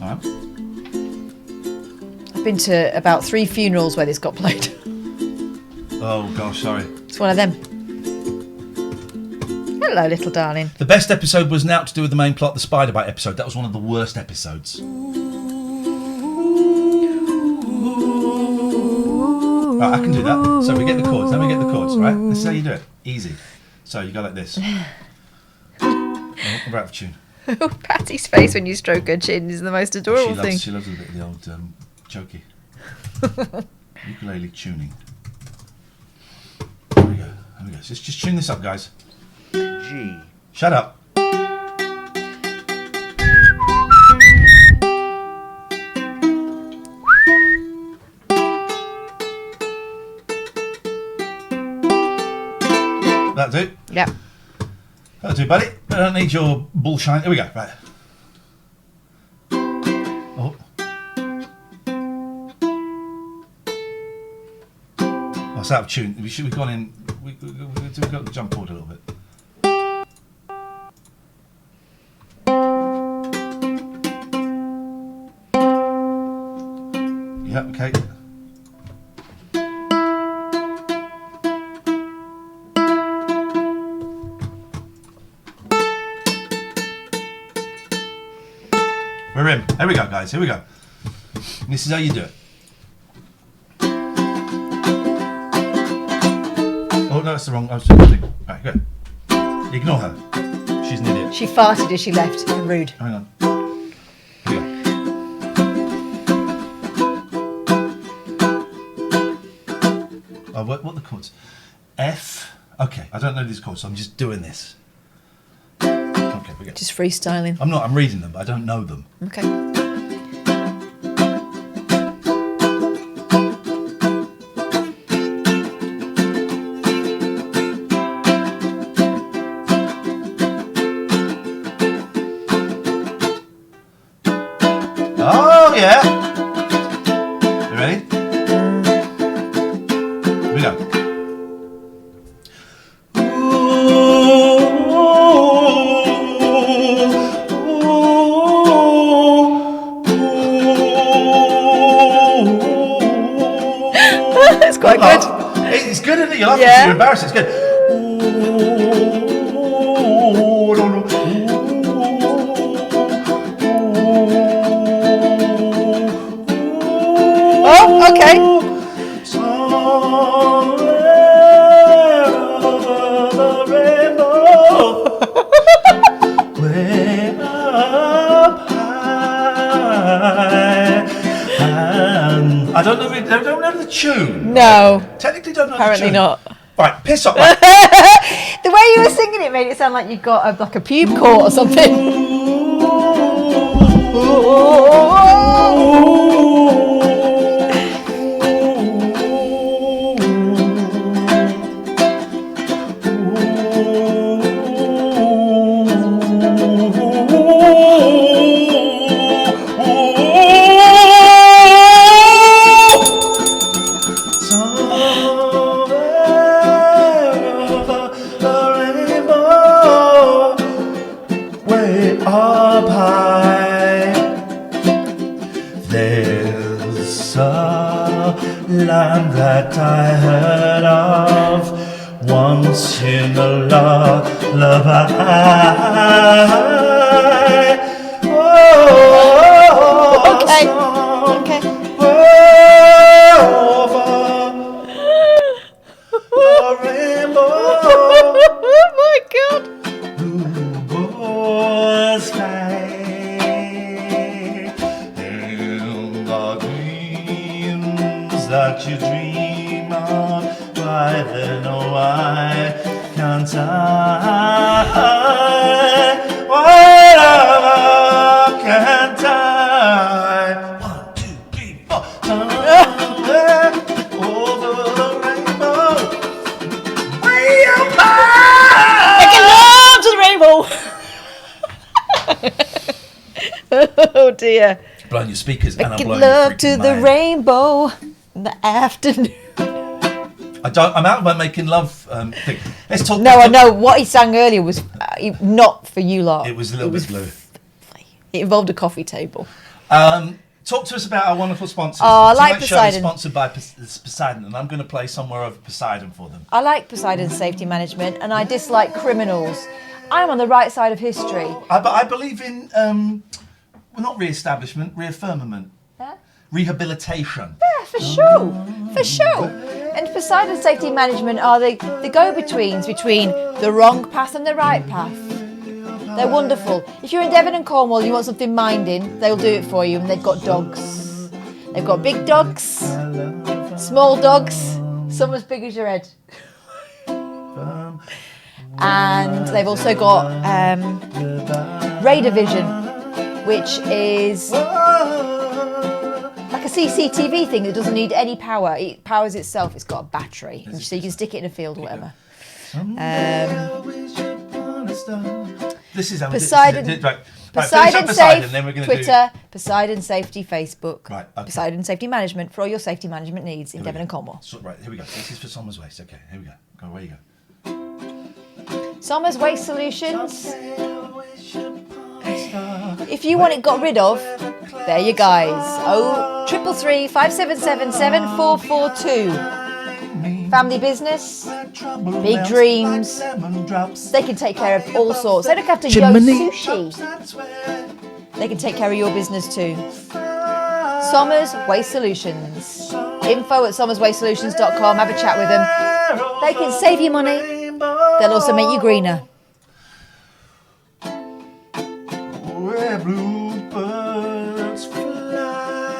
All right. I've been to about 3 funerals where this got played. Oh gosh, sorry. It's one of them. Hello, little darling. The best episode was now to do with the main plot, the Spider Bite episode. That was one of the worst episodes. Right, I can do that. So we get the chords. Then we get the chords, right? This is how you do it. Easy. So you go like this. Oh, we're out of tune. Patty's face when you stroke her chin is the most adorable thing. She loves a bit of the old chokey. Ukulele tuning. There we go. So let's just tune this up, guys. G. Shut up. That'll do. Yeah. That'll do, buddy. I don't need your bullshine. Here we go. Right. Oh. Oh, it's out of tune. We should have gone in. We've got to jump forward a little bit. Yeah, okay. We're in. Here we go, guys. Here we go. This is how you do it. Oh, no, that's the wrong. I was doing the thing. Right, good. Ignore her. She's an idiot. She farted as she left. Rude. Hang on. Here we go. Oh, what are the chords? F. Okay, I don't know these chords, so I'm just doing this. Okay, we go. Just freestyling. I'm not. I'm reading them, but I don't know them. Okay. Oh yeah. You ready? Here we go. That's quite good. It's good, isn't it? You laugh Yeah. you're embarrassed. It's good. Oh, okay. I don't know the tune. No, Technically don't know apparently the tune. not. Right, piss off. Right. The way you were singing it made it sound like you got like a pube court or something. Land that I heard of once in a lullaby. Oh, Okay. Okay. Over the rainbow. Oh my God. Blue sky and the dreams that you dream of. Why then, oh why can't I? Why can't I? 1, 2, 3, 4. Over the rainbow, way up high. Making love to the rainbow. Oh dear. Blowing your speakers and I'm Making blowing love your to freaking the mind. rainbow in the afternoon. I'm out of my making love thing. Let's talk. No, I know what he sang earlier was not for you lot. It was a little bit blue. It involved a coffee table. Talk to us about our wonderful sponsors. Oh, I like Tonight's show is Poseidon. sponsored by Poseidon, and I'm going to play somewhere of Poseidon for them. I like Poseidon Safety Management and I dislike criminals. I'm on the right side of history. But I believe in, well, not re-establishment, reaffirmament, Yeah? rehabilitation. Yeah, for sure. For sure. And Poseidon Safety Management are the go-betweens between the wrong path and the right path. They're wonderful. If you're in Devon and Cornwall and you want something minding, they'll do it for you. And they've got dogs. They've got big dogs, small dogs, some as big as your head. And they've also got Radar Vision, which is like a CCTV thing that doesn't need any power. It powers itself. It's got a battery, so you can stick it in a field or whatever. This is how Poseidon, Poseidon Safe, then we're going Twitter, Poseidon Safety, Facebook, Right, okay. Poseidon Safety Management for all your safety management needs in Devon and Cornwall. So, right, here we go. This is for Somers Waste. Okay, here we go. Go where you go. Somers Waste Solutions. If you want it got rid of, there you guys. 0333 577 7442. Family business, big dreams. They can take care of all sorts. They look after Yo Sushi. They can take care of your business too. Somers Waste Solutions. info@somerswastesolutions.com. Have a chat with them. They can save you money. They'll also make you greener.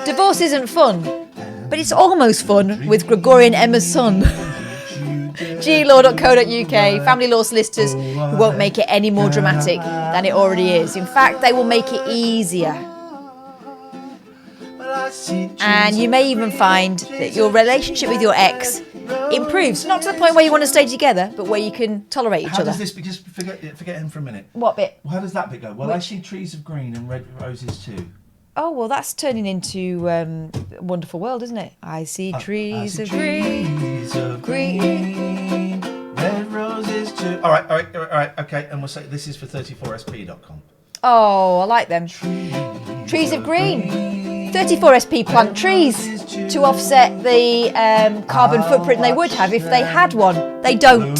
Divorce isn't fun, but it's almost fun with Gregorian Emma's son. glaw.co.uk, family law solicitors who won't make it any more dramatic than it already is. In fact, they will make it easier. And you may even find that your relationship with your ex improves. Not to the point where you want to stay together, but where you can tolerate each How other. does this, just forget him for a minute. What bit? Well, how does that bit go? Well, I see trees of green and red roses too. Oh, well, that's turning into a wonderful world, isn't it? I see trees of green. Red roses too. All right, okay. And we'll say this is for 34sp.com. Oh, I like them. Trees of green. 34SP plant trees to offset the carbon footprint they would have if they had one. They don't.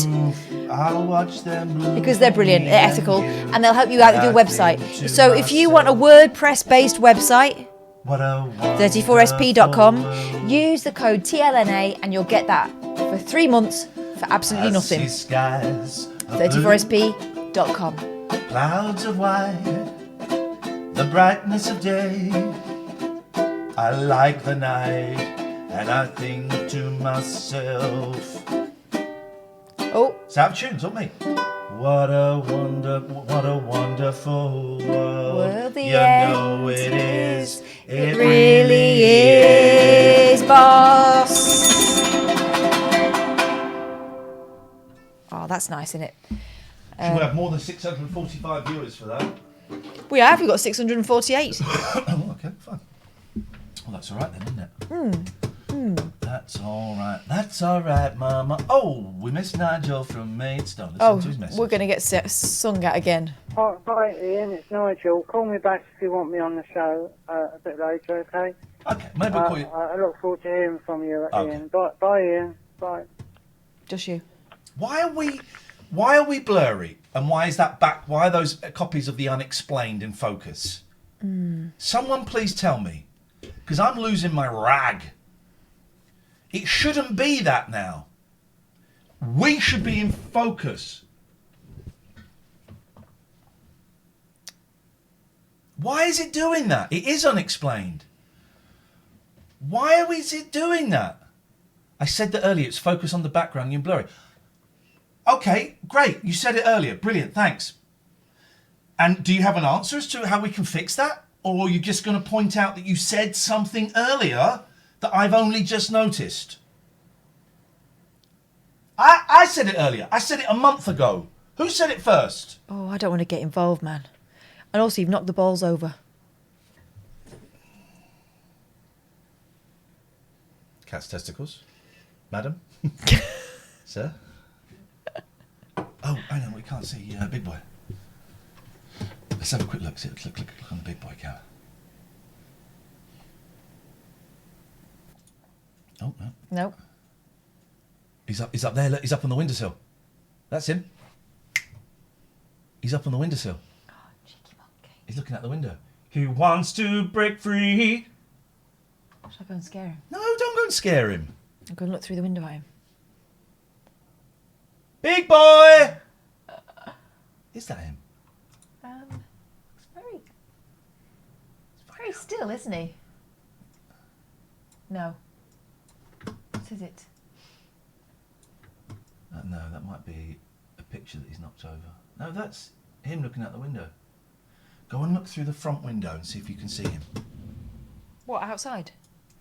I'll watch them because they're brilliant, they're ethical, and they'll help you out with your website. So if you want a WordPress-based website, 34sp.com, use the code TLNA and you'll get that for 3 months for absolutely nothing. 34sp.com. Clouds of white, the brightness of day. I like the night, and I think to myself. Oh, it's out of tune, it's not me. What a wonderful world. The you know it is. It really is, boss. Oh, that's nice, isn't it? Should we have more than 645 viewers for that? We have. We've got 648. Oh, okay, fine. Well, that's all right then, isn't it? That's all right. That's all right, Mama. Oh, we missed Nigel from Maidstone. Listen to his message. We're going to get sung at again. Hi, Iain. It's Nigel. Call me back if you want me on the show a bit later, okay? Okay, maybe we'll call you. I look forward to hearing from you, Okay. Iain. Bye, Iain. Bye. Just you. Why are we blurry? And why is that back? Why are those copies of The Unexplained in focus? Someone please tell me, because I'm losing my rag. It shouldn't be that now. We should be in focus. Why is it doing that? It is unexplained. Why is it doing that? I said that earlier. It's focus on the background. You're blurry. Okay, great. You said it earlier. Brilliant. Thanks. And do you have an answer as to how we can fix that? Or are you just going to point out that you said something earlier that I've only just noticed? I said it earlier. I said it a month ago. Who said it first? Oh, I don't want to get involved, man. And also, you've knocked the balls over. Cat's testicles. Madam? Sir? Oh, hang on. We can't see Big Boy. Let's have a quick look. Look on the Big Boy camera. Oh, no. Nope. He's up there. Look, he's up on the windowsill. That's him. He's up on the windowsill. Oh, cheeky monkey. He's looking out the window. He wants to break free. Should I go and scare him? No, don't go and scare him. I'm going to look through the window at him. Big Boy! Is that him? It's very still, isn't he? No. What is it? No, that might be a picture that he's knocked over. No, that's him looking out the window. Go and look through the front window and see if you can see him. What, outside?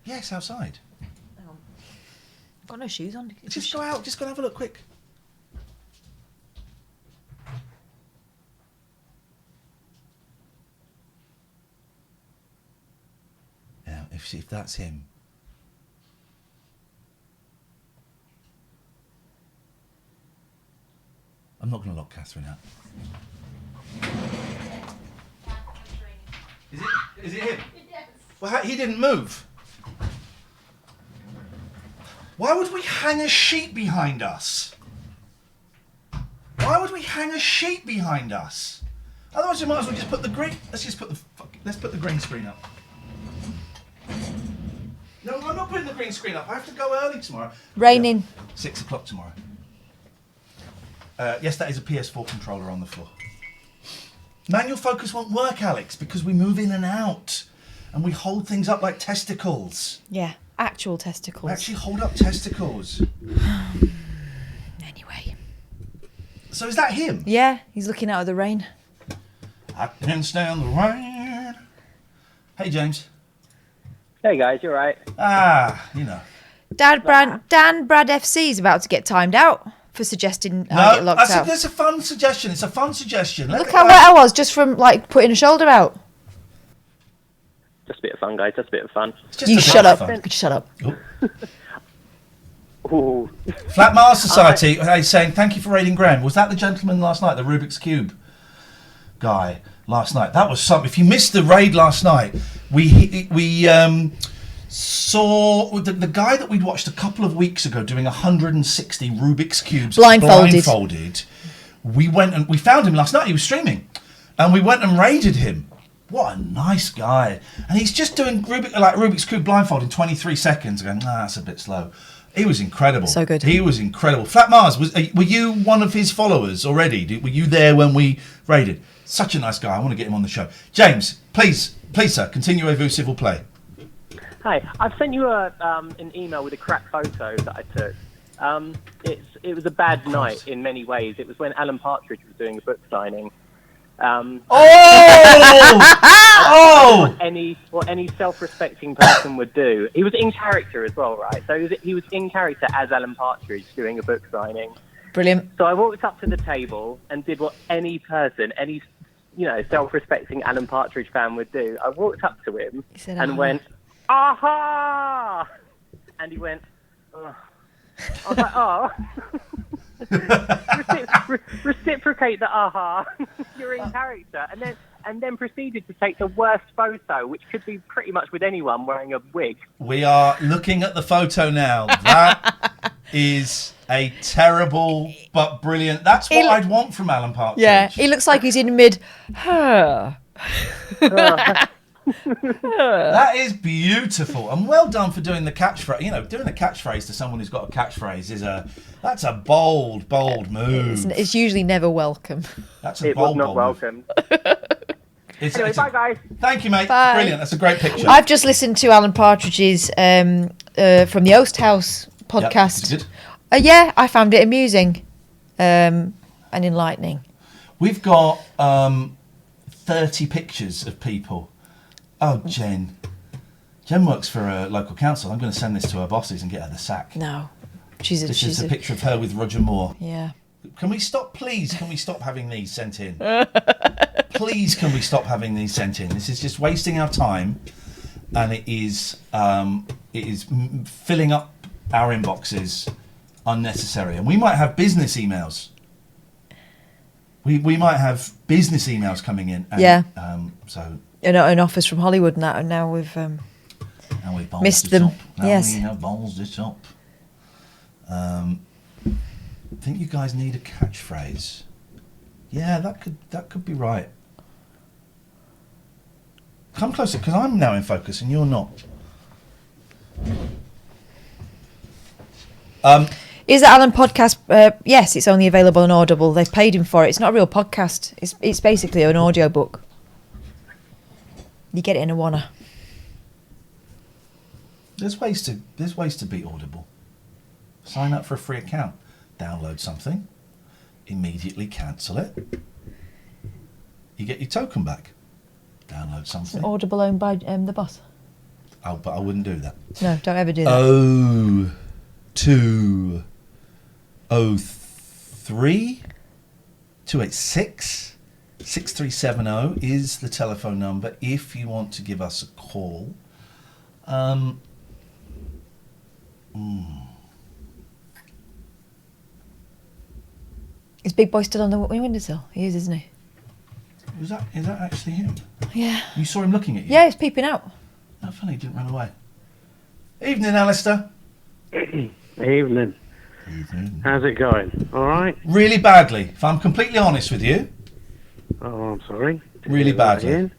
Yes, outside. Oh. Got no shoes on. Just go out. Just go and have a look, quick. Now, if that's him. I'm not going to lock Catherine out. Is it him? Yes. Well, he didn't move. Why would we hang a sheet behind us? Why would we hang a sheet behind us? Otherwise, we might as well just put the green. Let's put the green screen up. No, I'm not putting the green screen up. I have to go early tomorrow. Raining. 6 o'clock tomorrow. Yes, that is a PS4 controller on the floor. Manual focus won't work, Alex, because we move in and out. And we hold things up like testicles. Yeah, actual testicles. We actually hold up testicles. Anyway. So is that him? Yeah, he's looking out of the rain. I can stand the rain. Hey, James. Hey guys, you alright? You know. Dan Brad FC is about to get timed out for suggesting I get locked out. That's a fun suggestion. It's a fun suggestion. Look how wet I was just from putting a shoulder out. Just a bit of fun, guys. Just a bit of fun. You shut up. Shut up. Ooh. Flat Mars Society saying thank you for raiding Graham. Was that the gentleman last night, the Rubik's Cube guy last night? That was something. If you missed the raid last night, we saw the guy that we'd watched a couple of weeks ago doing 160 Rubik's Cubes blindfolded. We went and we found him last night. He was streaming, and we went and raided him. What a nice guy! And he's just doing Rubik's Cube blindfold in 23 seconds. Going, that's a bit slow. He was incredible. So good. He was incredible. Flat Mars, were you one of his followers already? Were you there when we raided? Such a nice guy. I want to get him on the show. James, please, sir, continuez-vous, s'il vous plaît. Hi, I've sent you an email with a crap photo that I took. It was a bad night in many ways. It was when Alan Partridge was doing a book signing. What any self-respecting person would do. He was in character as well, right? So he was in character as Alan Partridge doing a book signing. Brilliant. So I walked up to the table and did what any person, any self-respecting Alan Partridge fan would do. I walked up to him and went, "Aha!" And he went, "Oh." I was like, "Oh." Reciprocate the aha. You're in character, and then proceeded to take the worst photo, which could be pretty much with anyone wearing a wig. We are looking at the photo now. That is a terrible but brilliant. That's what I'd want from Alan Partridge. Yeah, he looks like he's in mid. That is beautiful, and well done for doing the catchphrase. Doing a catchphrase to someone who's got a catchphrase that's a bold move. It's usually never welcome. It was not welcome. Anyway, bye guys. Thank you, mate. Bye. Brilliant. That's a great picture. I've just listened to Alan Partridge's from the Oast House podcast. Yep, is it good? Yeah, I found it amusing and enlightening. We've got 30 pictures of people. Oh, Jen works for a local council. I'm going to send this to her bosses and get her the sack. No, This is a picture of her with Roger Moore. Yeah. Can we stop, please? Can we stop having these sent in? Please, can we stop having these sent in? This is just wasting our time, and it is filling up our inboxes unnecessary. And we might have business emails. We might have business emails coming in. And, yeah. So. An offers from Hollywood now, and now we've missed them. Yes. We have balls this up. I think you guys need a catchphrase. Yeah, that could be right. Come closer, because I'm now in focus and you're not. Is the Alan podcast? Yes, it's only available on Audible. They've paid him for it. It's not a real podcast. It's basically an audio book. You get it in a wanna. There's ways to beat Audible. Sign up for a free account. Download something. immediately cancel it. You get your token back. Download something. Audible owned by the boss. Oh, but I wouldn't do that. No, don't ever do that. 02 03 286 6370 is the telephone number if you want to give us a call. Is Big Boy still on the windowsill? He is, isn't he? Is that actually him? Yeah. You saw him looking at you? Yeah, he's peeping out. Oh, funny, he didn't run away. Evening, Alistair. Evening. Evening. How's it going? All right? Really badly, if I'm completely honest with you. Oh, I'm sorry. Really badly.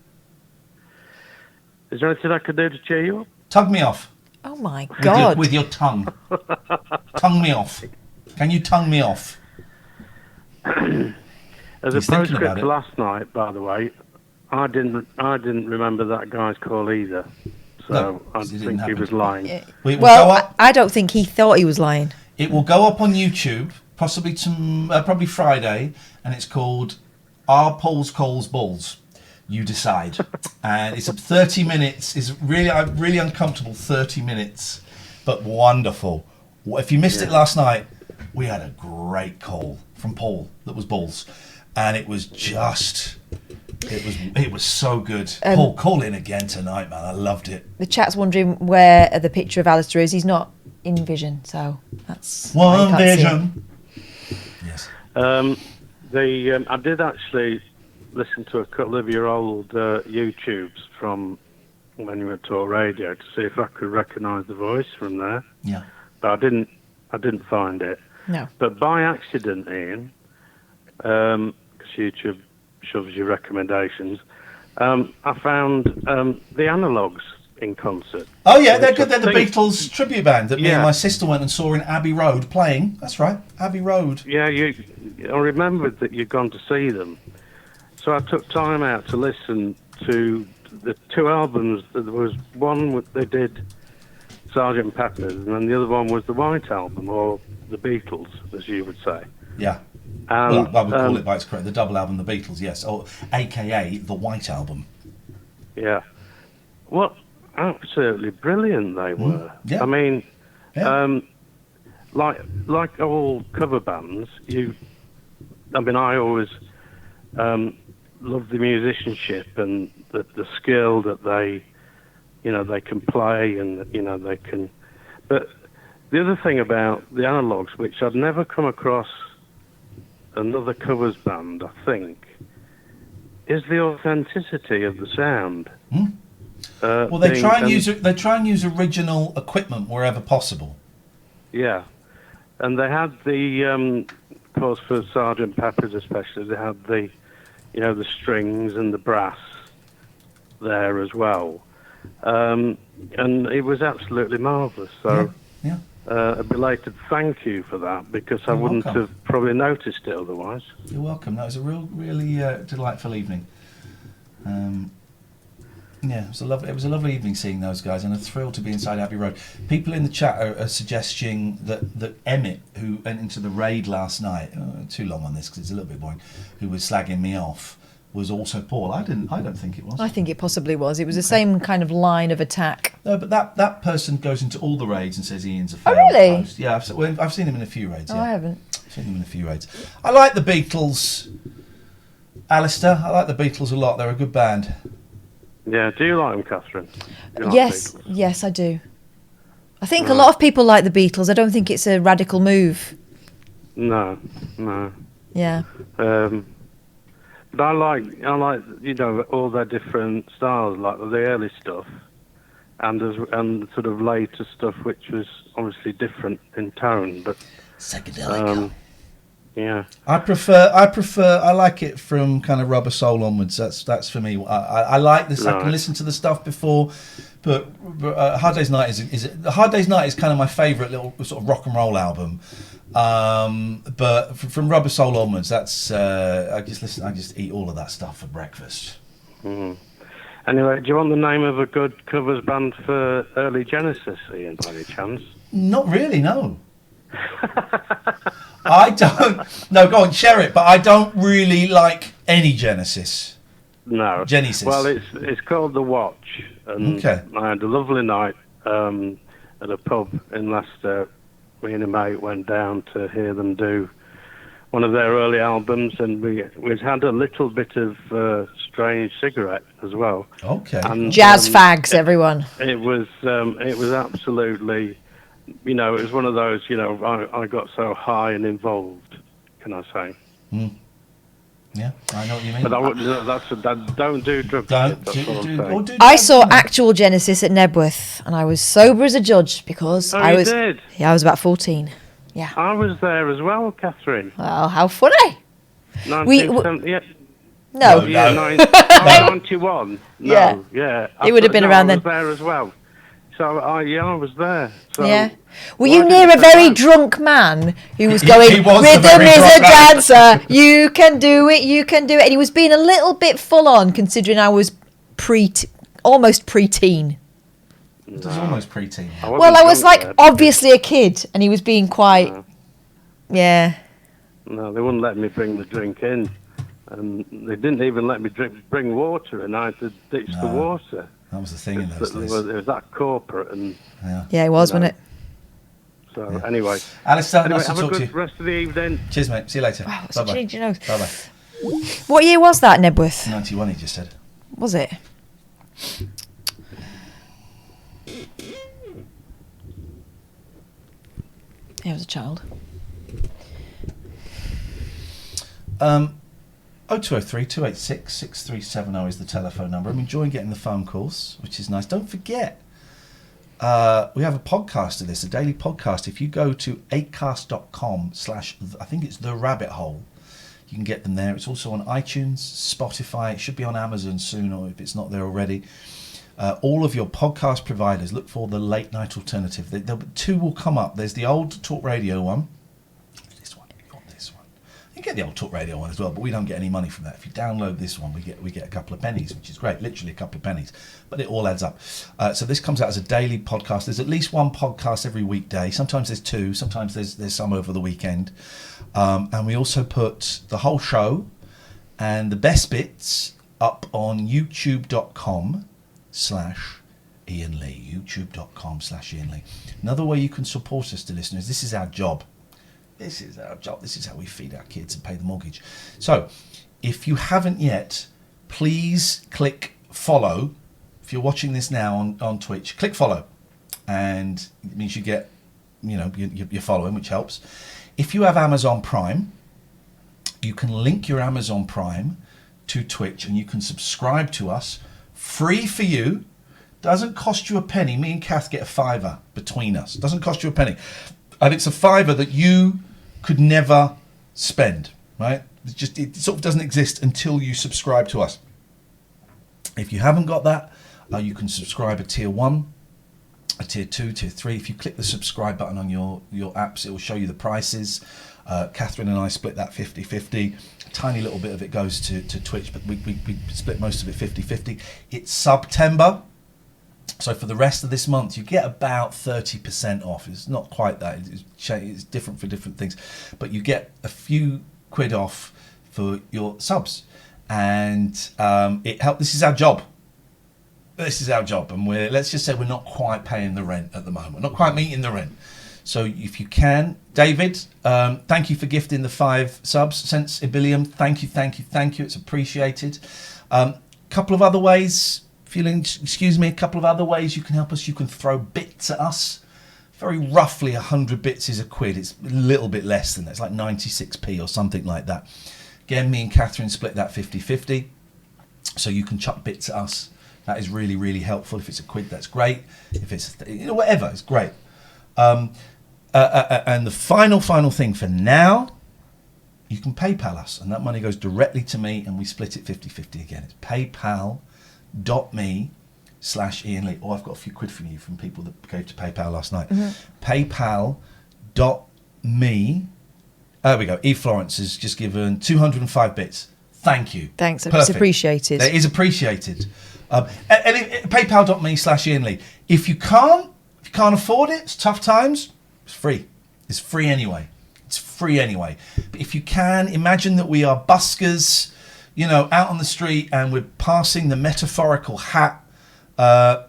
Is there anything I could do to cheer you up? Tug me off. Oh my God. With your tongue. Tongue me off. Can you tongue me off? As He's a thinking postscript about to it. last night, by the way, I didn't remember that guy's call either. So No, I it didn't think he happen. was lying. It will go Well, up. I don't think he thought he was lying. It will go up on YouTube, possibly probably Friday, and it's called "Are Paul's Calls Balls?" You decide. And it's 30 minutes. It's really uncomfortable 30 minutes, but wonderful. If you missed it last night, we had a great call from Paul that was balls, and it was just. It was so good. Paul, call in again tonight, man. I loved it. The chat's wondering where the picture of Alistair is. He's not in vision, so that's why you One can't see vision. Yes. I did actually listen to a couple of your old YouTubes from when you were at Talk Radio to see if I could recognise the voice from there. Yeah. But I didn't find it. No. But by accident, Ian, because YouTube shoves you recommendations, I found the Analogues in concert. Oh yeah, they're good. Which I They're the think- Beatles tribute band that me and Yeah. my sister went and saw in Abbey Road playing. That's right, Abbey Road. Yeah, I remembered that you'd gone to see them. So I took time out to listen to the two albums. There was one they did Sgt. Pepper's, and then the other one was the White Album, or the Beatles, as you would say. Yeah. And, Well, I would call it by its correct. The double album, the Beatles, yes, or AKA the White Album. Yeah. What absolutely brilliant they were. Yeah. I mean, Yeah. like all cover bands, I always love the musicianship and the skill that they can play and they can. But the other thing about the Analogues, which I'd never come across another covers band, I think, is the authenticity of the sound. Well, they try and use original equipment wherever possible. Yeah, and they had the, of course, for Sgt. Pepper's especially, they had the strings and the brass there as well, and it was absolutely marvellous. So, Yeah. a belated thank you for that, because I You're wouldn't welcome. have probably noticed it otherwise. You're welcome. That was a really delightful evening. Yeah, it was a lovely evening seeing those guys, and a thrill to be inside Abbey Road. People in the chat are suggesting that Emmett, who went into the raid last night, too long on this because it's a little bit boring, who was slagging me off, was also Paul. I don't think it was. I think it possibly was. It was the same kind of line of attack. No, but that person goes into all the raids and says Ian's a Oh, failed really? host. Yeah, I've seen him in a few raids. Oh, Yeah. I haven't. I've seen him in a few raids. I like the Beatles, Alistair. I like the Beatles a lot. They're a good band. Yeah, do you like them, Catherine? Do you like Yes, Beatles? yes, I do. I think a lot of people like the Beatles. I don't think it's a radical move. No. Yeah. But I like all their different styles, like the early stuff, and sort of later stuff, which was obviously different in tone, but psychedelic. Yeah. I like it from kind of Rubber Soul onwards. That's for me. I like this. I can Right. listen to the stuff before, but Hard Day's Night Hard Day's Night is kind of my favourite little sort of rock and roll album. But from Rubber Soul onwards, that's I just eat all of that stuff for breakfast. Mm. Anyway, do you want the name of a good covers band for early Genesis, Ian, by any chance? Not really, no. I don't. No, go on, share it. But I don't really like any Genesis. No. Genesis. Well, it's called The Watch, and I had a lovely night at a pub in Leicester. Me and a mate went down to hear them do one of their early albums, and we had a little bit of Strange Cigarette as well. Okay. And, Jazz fags, everyone. It was absolutely, it was one of those, I got so high and involved, can I say? Mm. Yeah, I know what you mean. But don't do drugs. I saw actual Genesis at Nebworth, and I was sober as a judge because I was. Did? Yeah, I was about 14. Yeah. I was there as well, Catherine. Well, how funny. 1970. No. Yeah, 91. No, yeah. It would have been around then. I was there as well. So, I was there. So, yeah. Were you near a very drunk man who was going, he was rhythm is a dancer, you can do it, you can do it. And he was being a little bit full on considering I was almost pre-teen. It was almost pre-teen. Well, I was like obviously a kid and he was being quite, yeah. No, they wouldn't let me bring the drink in. And they didn't even let me bring water, and I had to ditch the water. That was the thing in those days. It was that corporate, and yeah, it was, wasn't it? So anyway, Alistair, nice to have a talk to good you. rest of the evening. Cheers, mate. See you later. Wow, Bye bye. Bye bye. What year was that, Nebworth? 91. He just said. Was it? Yeah, I was a child. 0203 286 6370 is the telephone number. I'm enjoying getting the phone calls, which is nice. Don't forget, we have a podcast of this, a daily podcast. If you go to 8cast.com/ I think it's The Rabbit Hole, you can get them there. It's also on iTunes, Spotify. It should be on Amazon soon, or if it's not there already. All of your podcast providers, look for the Late Night Alternative. Two will come up. There's the old Talk Radio one. This one, you got this one. You get the old Talk Radio one as well, but we don't get any money from that. If you download this one, we get a couple of pennies, which is great. Literally a couple of pennies, but it all adds up. So this comes out as a daily podcast. There's at least one podcast every weekday. Sometimes there's two. Sometimes there's some over the weekend. And we also put the whole show and the best bits up on youtube.com/Iain Lee, youtube.com/Iain Lee. Another way you can support us, to listeners, this is our job. This is our job. This is how we feed our kids and pay the mortgage. So, if you haven't yet, please click follow. If you're watching this now on Twitch, click follow, and it means you get, you're following, which helps. If you have Amazon Prime, you can link your Amazon Prime to Twitch, and you can subscribe to us free for you. Doesn't cost you a penny. Me and Kath get a £5 between us. Doesn't cost you a penny, and it's a £5 that you could never spend. Right? It sort of doesn't exist until you subscribe to us. If you haven't got that, you can subscribe at tier 1, a tier 2, tier 3. If you click the subscribe button on your apps, it will show you the prices. Catherine and I split that 50-50. A tiny little bit of it goes to Twitch, but we split most of it 50-50. It's September, so for the rest of this month you get about 30% off. It's not quite that, it's different for different things, but you get a few quid off for your subs, and it helps. This is our job. This is our job, and let's just say we're not quite paying the rent at the moment. We're not quite meeting the rent. So if you can, David, thank you for gifting the 5 subs. Sense Ibilium, thank you. It's appreciated. Couple of other ways, a couple of other ways you can help us. You can throw bits at us. Very roughly 100 bits is a quid. It's a little bit less than that. It's like 96p or something like that. Again, me and Catherine split that 50-50. So you can chuck bits at us. That is really, really helpful. If it's a quid, that's great. If it's whatever, it's great. And the final thing for now, you can PayPal us, and that money goes directly to me, and we split it 50-50 again. It's paypal.me/Iain Lee. Oh, I've got a few quid from you from people that gave to PayPal last night. Mm-hmm. Paypal.me. There we go. Eve Florence has just given 205 bits. Thank you. Thanks. It's appreciated. It is appreciated. And paypal.me/Iain Lee. If you can't afford it, it's tough times, it's free. It's free anyway. It's free anyway. But if you can, imagine that we are buskers, you know, out on the street and we're passing the metaphorical hat. Of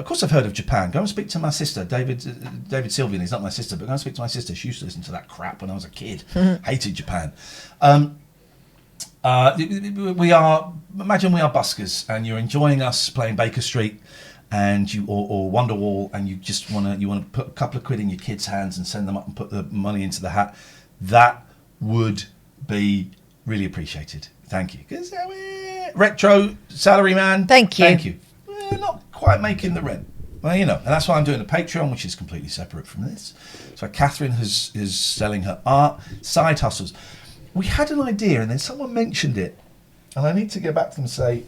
course, I've heard of Japan. Go and speak to my sister, David Sylvian. He's not my sister, but go and speak to my sister. She used to listen to that crap when I was a kid. Hated Japan. Imagine we are buskers and you're enjoying us playing Baker Street and or Wonderwall, and you just want to put a couple of quid in your kids' hands and send them up and put the money into the hat. That would be really appreciated. Thank you. Because retro salary man. Thank you. Thank you. We're not quite making the rent. Well, you know, and that's why I'm doing a Patreon, which is completely separate from this. So Catherine is selling her art, side hustles. We had an idea, and then someone mentioned it, and I need to get back to them and say,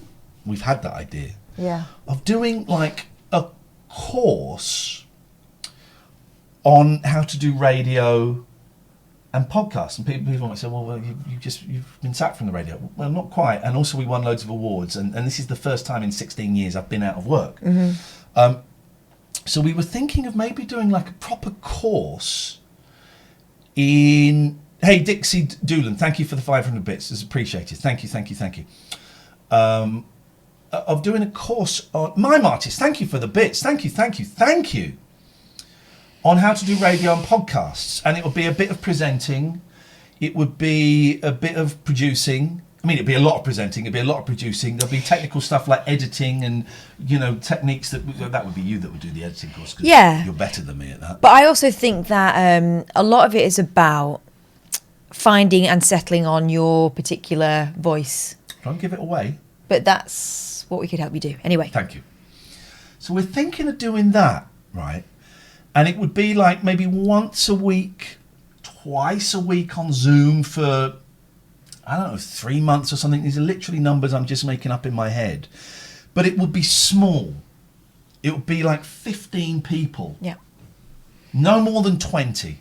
we've had that idea. Yeah. Of doing like a course on how to do radio and podcasts. And people might say, well, you've been sacked from the radio. Well, not quite. And also we won loads of awards, and this is the first time in 16 years I've been out of work. Mm-hmm. So we were thinking of maybe doing like a proper course in... Hey, Dixie Doolan, thank you for the 500 bits. It's appreciated. Thank you. Of doing a course on... Mime Artist, thank you for the bits. Thank you. On how to do radio and podcasts. And it would be a bit of presenting. It would be a bit of producing. I mean, it'd be a lot of presenting. It'd be a lot of producing. There'll be technical stuff like editing and, you know, techniques that would be you that would do the editing course. 'Cause you're better than me at that. But I also think that a lot of it is about finding and settling on your particular voice. Don't give it away. But that's what we could help you do. Anyway. Thank you. So we're thinking of doing that, right? And it would be like maybe once a week, twice a week on Zoom for, I don't know, 3 months or something. These are literally numbers I'm just making up in my head. But it would be small. It would be like 15 people. Yeah. No more than 20.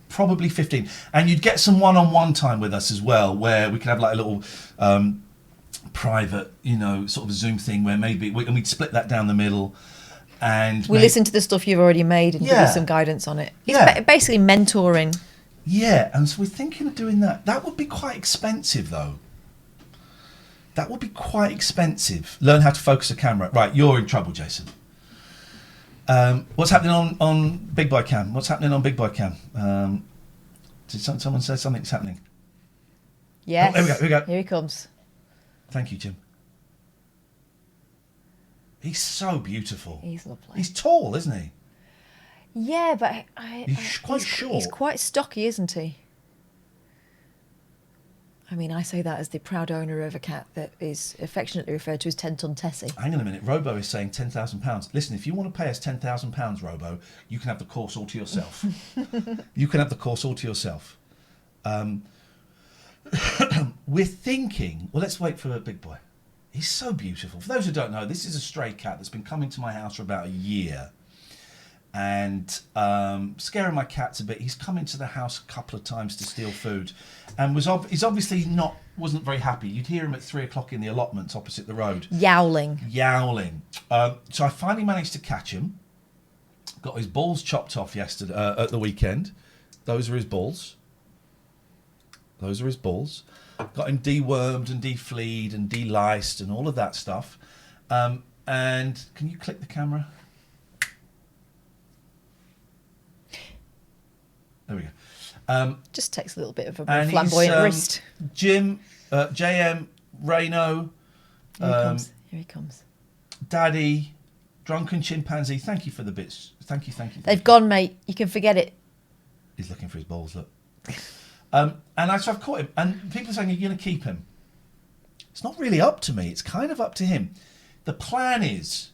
Probably 15. And you'd get some one-on-one time with us as well, where we could have like a little private, you know, sort of a Zoom thing where maybe and we'd split that down the middle. And we listen to the stuff you've already made and give you some guidance on it. It's basically mentoring. Yeah, and so we're thinking of doing that. That would be quite expensive, though. That would be quite expensive. Learn how to focus a camera. Right, you're in trouble, Jason. What's happening on Big Boy Cam? Did someone say something's happening? Yes. Oh, here we go. Here he comes. Thank you, Jim. He's so beautiful. He's lovely. He's tall, isn't he? Yeah, but he's quite short. He's quite stocky, isn't he? I mean, I say that as the proud owner of a cat that is affectionately referred to as 10-ton Tessie. Hang on a minute. Robo is saying £10,000. Listen, if you want to pay us £10,000, Robo, you can have the course all to yourself. We're thinking... Well, let's wait for a Big Boy. He's so beautiful. For those who don't know, this is a stray cat that's been coming to my house for about a year. And scaring my cats a bit. He's come into the house a couple of times to steal food, and he's obviously wasn't very happy. You'd hear him at 3 o'clock in the allotments opposite the road, yowling. So I finally managed to catch him. Got his balls chopped off yesterday at the weekend. Those are his balls. Got him dewormed and defleed and deliced and all of that stuff. And can you click the camera? There we go. Just takes a little bit of a flamboyant wrist. Jim, JM, Reno. Here he comes. Daddy, Drunken Chimpanzee. Thank you for the bits. Thank you. They've gone, mate. You can forget it. He's looking for his balls, look. And I've caught him. And people are saying, you're going to keep him. It's not really up to me. It's kind of up to him. The plan is...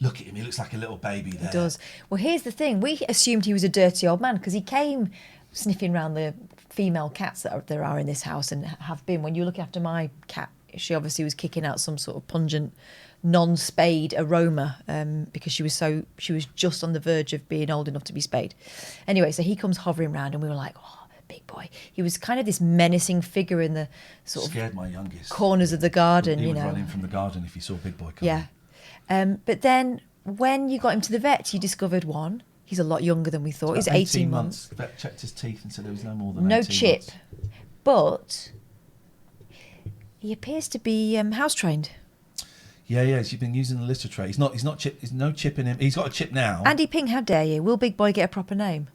Look at him, he looks like a little baby there. He does. Well, here's the thing. We assumed he was a dirty old man because he came sniffing around the female cats that there are in this house and have been. When you look after my cat, she obviously was kicking out some sort of pungent, non-spayed aroma because she was just on the verge of being old enough to be spayed. Anyway, so he comes hovering around and we were like, oh, Big Boy. He was kind of this menacing figure in the scared my youngest. Corners of the garden, he would run in from the garden if he saw Big Boy coming. Yeah. But then when you got him to the vet, you discovered one, He's a lot younger than we thought. He's 18 months. The vet checked his teeth and said there was no more than 18 No months. chip. But he appears to be house trained. Yeah, he's been using the litter tray. He's not chip. There's no chip in him. He's got a chip now. Andy Ping, how dare you? Will Big Boy get a proper name?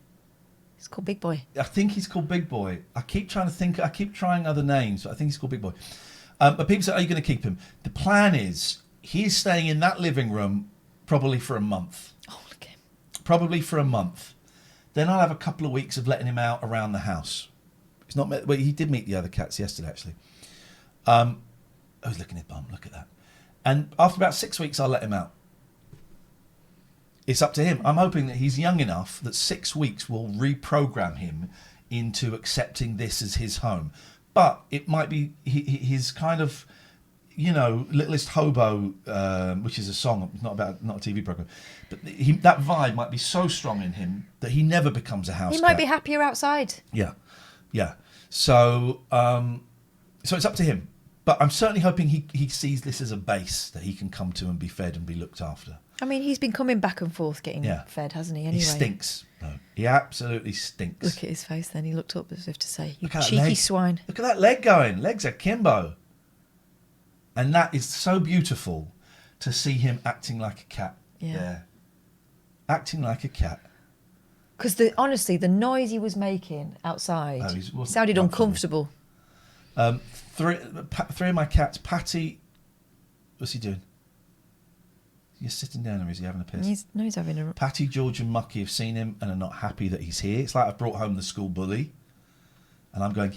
He's called Big Boy. I think he's called Big Boy. I keep trying other names, but I think he's called Big Boy. But people say, are you going to keep him? The plan is he's staying in that living room probably for a month. Oh, okay. Probably for a month. Then I'll have a couple of weeks of letting him out around the house. He's not. Well, he did meet the other cats yesterday, actually. Oh, he's licking his bum. Look at that. And after about 6 weeks, I'll let him out. It's up to him. I'm hoping that he's young enough that 6 weeks will reprogram him into accepting this as his home. But it might be his kind of, Littlest Hobo, which is a song, not a TV program. But that vibe might be so strong in him that he never becomes a house cat. He might be happier outside. Yeah. So it's up to him. But I'm certainly hoping he sees this as a base that he can come to and be fed and be looked after. I mean, he's been coming back and forth getting fed, hasn't he? Anyway, he stinks. No, he absolutely stinks. Look at his face then. He looked up as if to say, you Look at that cheeky leg. swine. Look at that leg going. Legs akimbo. And that is so beautiful to see him acting like a cat. Yeah. There. Acting like a cat. Because honestly, the noise he was making outside sounded uncomfortable. Three of my cats, Patty, what's he doing? He's sitting down or is he having a piss? He's having a... Patty, George and Mucky have seen him and are not happy that he's here. It's like I've brought home the school bully. And I'm going,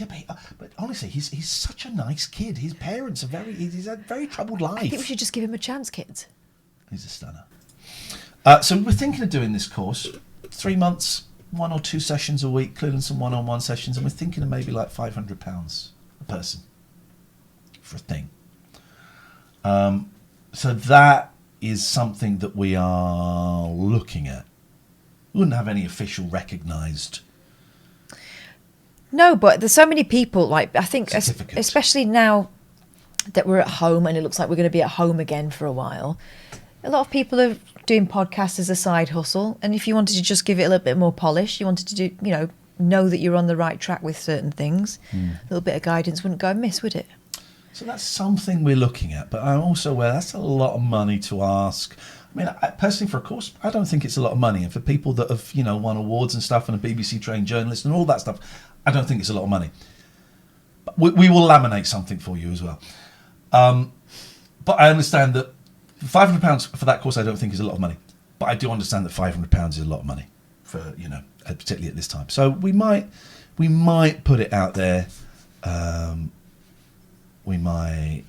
but honestly, he's such a nice kid. His parents are he's had a very troubled life. I think we should just give him a chance, kids. He's a stunner. So we're thinking of doing this course, 3 months, 1 or 2 sessions a week, including some one-on-one sessions, and we're thinking of maybe like £500 a person for a thing. So that is something that we are looking at. We wouldn't have any official recognised. No, but there's so many people, I think, especially now that we're at home and it looks like we're going to be at home again for a while, a lot of people are doing podcasts as a side hustle. And if you wanted to just give it a little bit more polish, you wanted to do, know that you're on the right track with certain things, a little bit of guidance wouldn't go amiss, would it? So that's something we're looking at, but I'm also aware that's a lot of money to ask. I mean, personally, for a course, I don't think it's a lot of money. And for people that have, won awards and stuff and a BBC-trained journalist and all that stuff, I don't think it's a lot of money. But we will laminate something for you as well. But I understand that £500 for that course I don't think is a lot of money. But I do understand that £500 is a lot of money for, particularly at this time. So we might put it out there. We might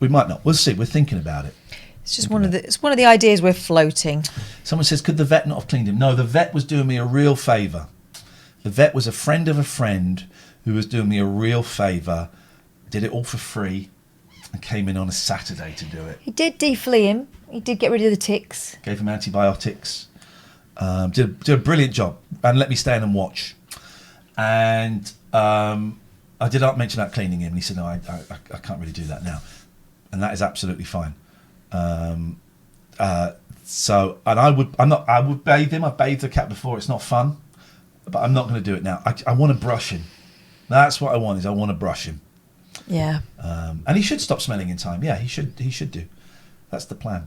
not. We'll see. We're thinking about it. It's just one of the ideas we're floating. Someone says, could the vet not have cleaned him? No, the vet was doing me a real favour. The vet was a friend of a friend who was doing me a real favour, did it all for free, and came in on a Saturday to do it. He did deflea him. He did get rid of the ticks. Gave him antibiotics. Did a brilliant job and let me stay in and watch. And I did not mention about cleaning him. And he said, no, I can't really do that now. And that is absolutely fine. So, and I would bathe him. I've bathed the cat before. It's not fun, but I'm not going to do it now. I want to brush him. That's what I want. I want to brush him. Yeah. And he should stop smelling in time. Yeah, he should do. That's the plan.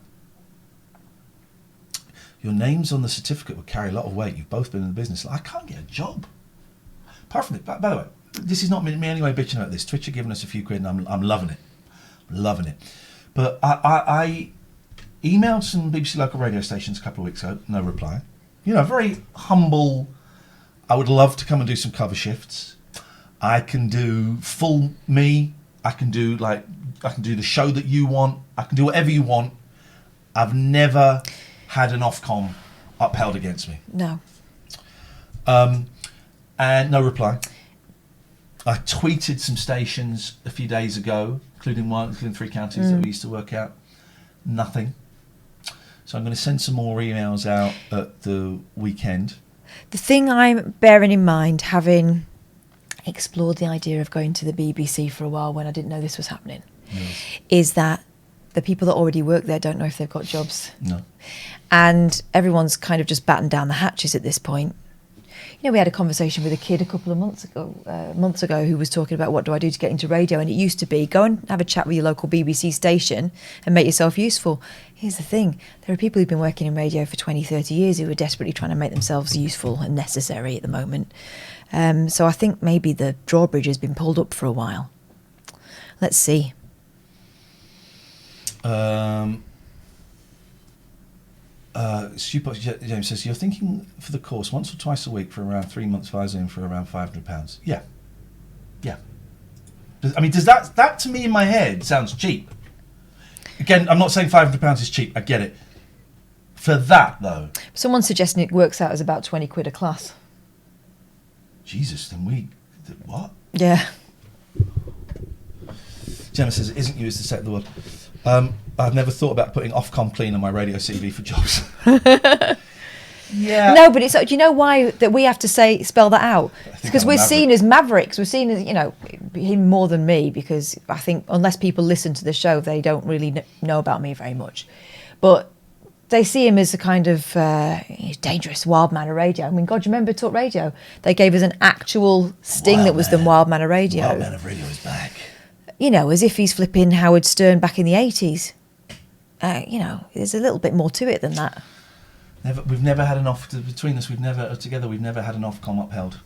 Your names on the certificate would carry a lot of weight. You've both been in the business. I can't get a job. Apart from it, by the way, this is not me anyway bitching about this. Twitch are giving us a few quid and I'm loving it. Loving it. But I emailed some BBC local radio stations a couple of weeks ago. No reply. Very humble. I would love to come and do some cover shifts. I can do full me. I can do the show that you want. I can do whatever you want. I've never had an Ofcom upheld against me. No. And no reply. I tweeted some stations a few days ago, including 3 counties that we used to work out. Nothing. So I'm going to send some more emails out at the weekend. The thing I'm bearing in mind, having explored the idea of going to the BBC for a while when I didn't know this was happening, is that the people that already work there don't know if they've got jobs. No. And everyone's kind of just battened down the hatches at this point. You know, we had a conversation with a kid a couple of months ago who was talking about what do I do to get into radio, and it used to be go and have a chat with your local BBC station and make yourself useful. Here's the thing, there are people who've been working in radio for 20, 30 years who are desperately trying to make themselves useful and necessary at the moment. So I think maybe the drawbridge has been pulled up for a while. Let's see. James says, you're thinking for the course once or twice a week for around 3 months via Zoom for around £500. Yeah. I mean, does that to me in my head sounds cheap? Again, I'm not saying £500 is cheap. I get it. For that, though. Someone's suggesting it works out as about 20 quid a class. Jesus, then what? Yeah. Gemma says, it isn't you, it's the set of the world. I've never thought about putting Ofcom clean on my radio CV for jobs. Yeah. No, but it's, do you know why that we have to spell that out? It's because we're seen as mavericks. We're seen as, you know, him more than me, because I think unless people listen to the show, they don't really know about me very much. But they see him as a kind of dangerous wild man of radio. I mean, God, do you remember Talk Radio? They gave us an actual sting Wild that was Man. the Wild Man of Radio. Wild Man of Radio is back. You know, as if he's flipping Howard Stern back in the 80s. You know, there's a little bit more to it than that. We've never had an between us. We've never had an Ofcom upheld.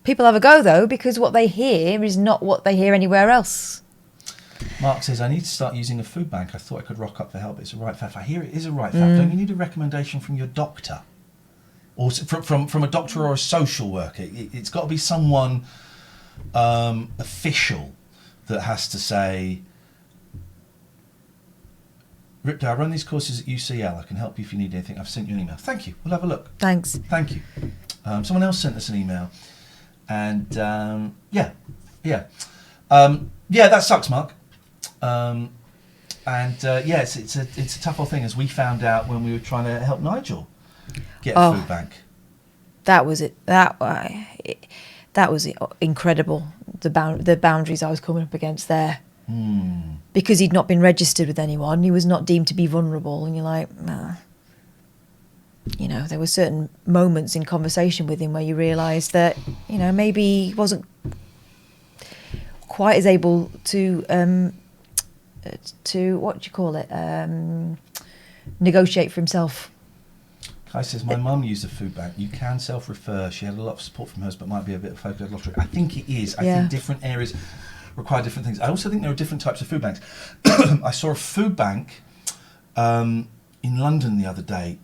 People have a go though, because what they hear is not what they hear anywhere else. Mark says, I need to start using a food bank. I thought I could rock up for help. It's a right faff. I hear it is a right faff. Don't you need a recommendation from your doctor? Or from a doctor or a social worker? It's got to be someone official that has to say, Ripta, I run these courses at UCL. I can help you if you need anything. I've sent you an email. Thank you. We'll have a look. Thanks. Thank you. Someone else sent us an email. And yeah, that sucks, Mark. It's a tough old thing, as we found out when we were trying to help Nigel get a food bank. That was it. That was incredible. The boundaries I was coming up against there, because he'd not been registered with anyone. He was not deemed to be vulnerable, and you're like, nah. You know, there were certain moments in conversation with him where you realised that, you know, maybe he wasn't quite as able to what do you call it, negotiate for himself. Kai says, my mum used a food bank. You can self-refer. She had a lot of support from hers, but might be a bit of focus lottery. I think it is. I think different areas require different things. I also think there are different types of food banks. I saw a food bank in London the other day.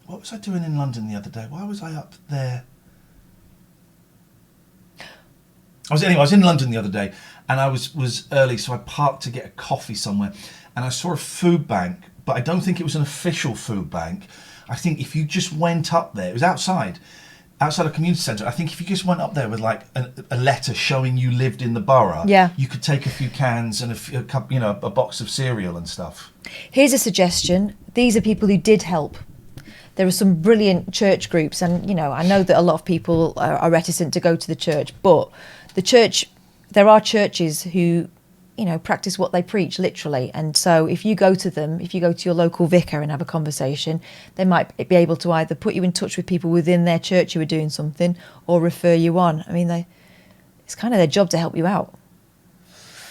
What was I doing in London the other day? Why was I up there? I was in London the other day, and I was early, so I parked to get a coffee somewhere, and I saw a food bank, but I don't think it was an official food bank. I think if you just went up there, it was outside a community centre. I think if you just went up there with like a letter showing you lived in the borough, you could take a few cans and a box of cereal and stuff. Here's a suggestion. These are people who did help. There are some brilliant church groups, and, you know, I know that a lot of people are reticent to go to the church, but there are churches who, you know, practice what they preach, literally. And so if you go to them, if you go to your local vicar and have a conversation, they might be able to either put you in touch with people within their church who are doing something, or refer you on. I mean, it's kind of their job to help you out.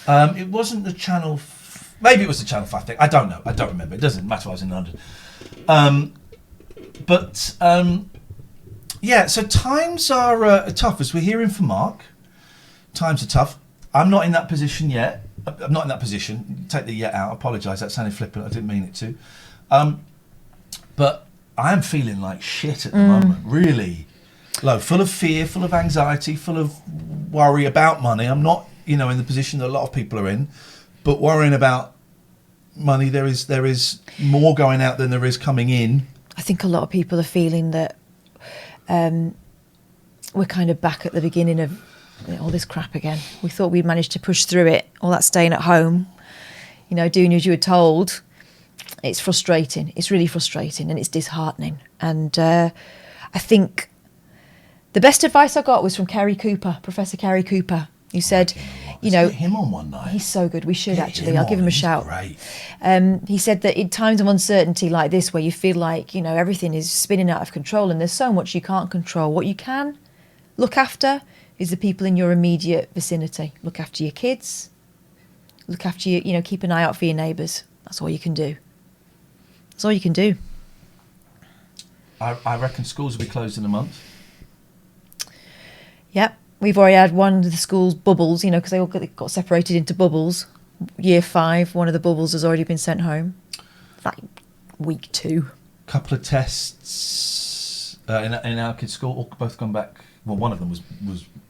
It wasn't the Channel... Maybe it was the Channel 5 thing. I don't know. I don't remember. It doesn't matter. I was in London. So times are tough, as we're hearing from Mark. Times are tough. I'm not in that position yet. I'm not in that position. Take the yet out. I apologise. That sounded flippant. I didn't mean it to. But I am feeling like shit at the moment. Really low. Full of fear, full of anxiety, full of worry about money. I'm not, in the position that a lot of people are in. But worrying about money, there is more going out than there is coming in. I think a lot of people are feeling that we're kind of back at the beginning of all this crap again. We thought we'd managed to push through it, all that staying at home, doing as you were told. It's frustrating. It's really frustrating, and it's disheartening. And I think the best advice I got was from Professor Kerry Cooper, who said, you know, get him on one night. He's so good. We should Get actually. him I'll give on. him a He's shout. Great. He said that in times of uncertainty like this, where you feel like, you know, everything is spinning out of control and there's so much you can't control, what you can look after is the people in your immediate vicinity. Look after your kids. Look after you know, keep an eye out for your neighbours. That's all you can do. That's all you can do. I reckon schools will be closed in a month. Yep. We've already had one of the school's bubbles, you know, because they all got separated into bubbles. Year 5, one of the bubbles has already been sent home. Like week 2. Couple of tests in our kids' school, all both gone back. Well, one of them was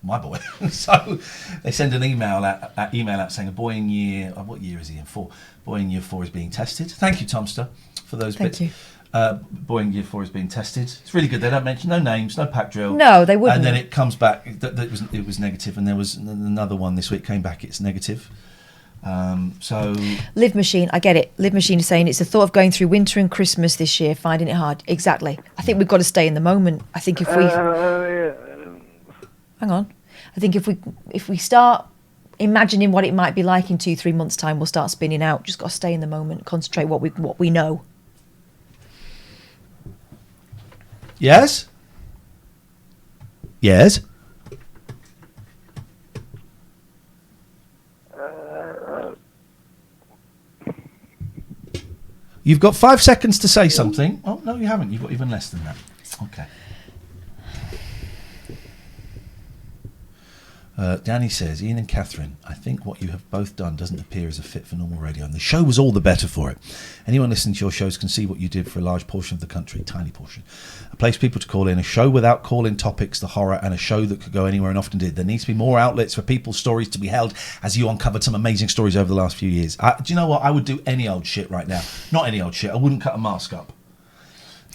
my boy. So they send an email out saying a boy in year, what year is he in? 4. Boy in year 4 is being tested. Thank you, Tomster, for those bits. Thank you. Boy in year 4 is being tested. It's really good. They don't mention no names, no pack drill. No, they wouldn't. And then it comes back that it was negative, and there was another one this week came back. It's negative. So Live Machine, I get it. Live Machine is saying it's the thought of going through winter and Christmas this year, finding it hard. Exactly. I think we've got to stay in the moment. I think if we hang on, I think if we start imagining what it might be like in 2-3 months' time, we'll start spinning out. Just got to stay in the moment, concentrate what we know. yes. You've got 5 seconds to say something. Oh, no, you haven't. You've got even less than that. Okay. Danny says, Ian and Catherine, I think what you have both done doesn't appear as a fit for normal radio, and the show was all the better for it. Anyone listening to your shows can see what you did for a large portion of the country, tiny portion. A place for people to call in, a show without call-in topics, the horror, and a show that could go anywhere and often did. There needs to be more outlets for people's stories to be held, as you uncovered some amazing stories over the last few years. Do you know what? I would do any old shit right now. Not any old shit. I wouldn't cut a mask up.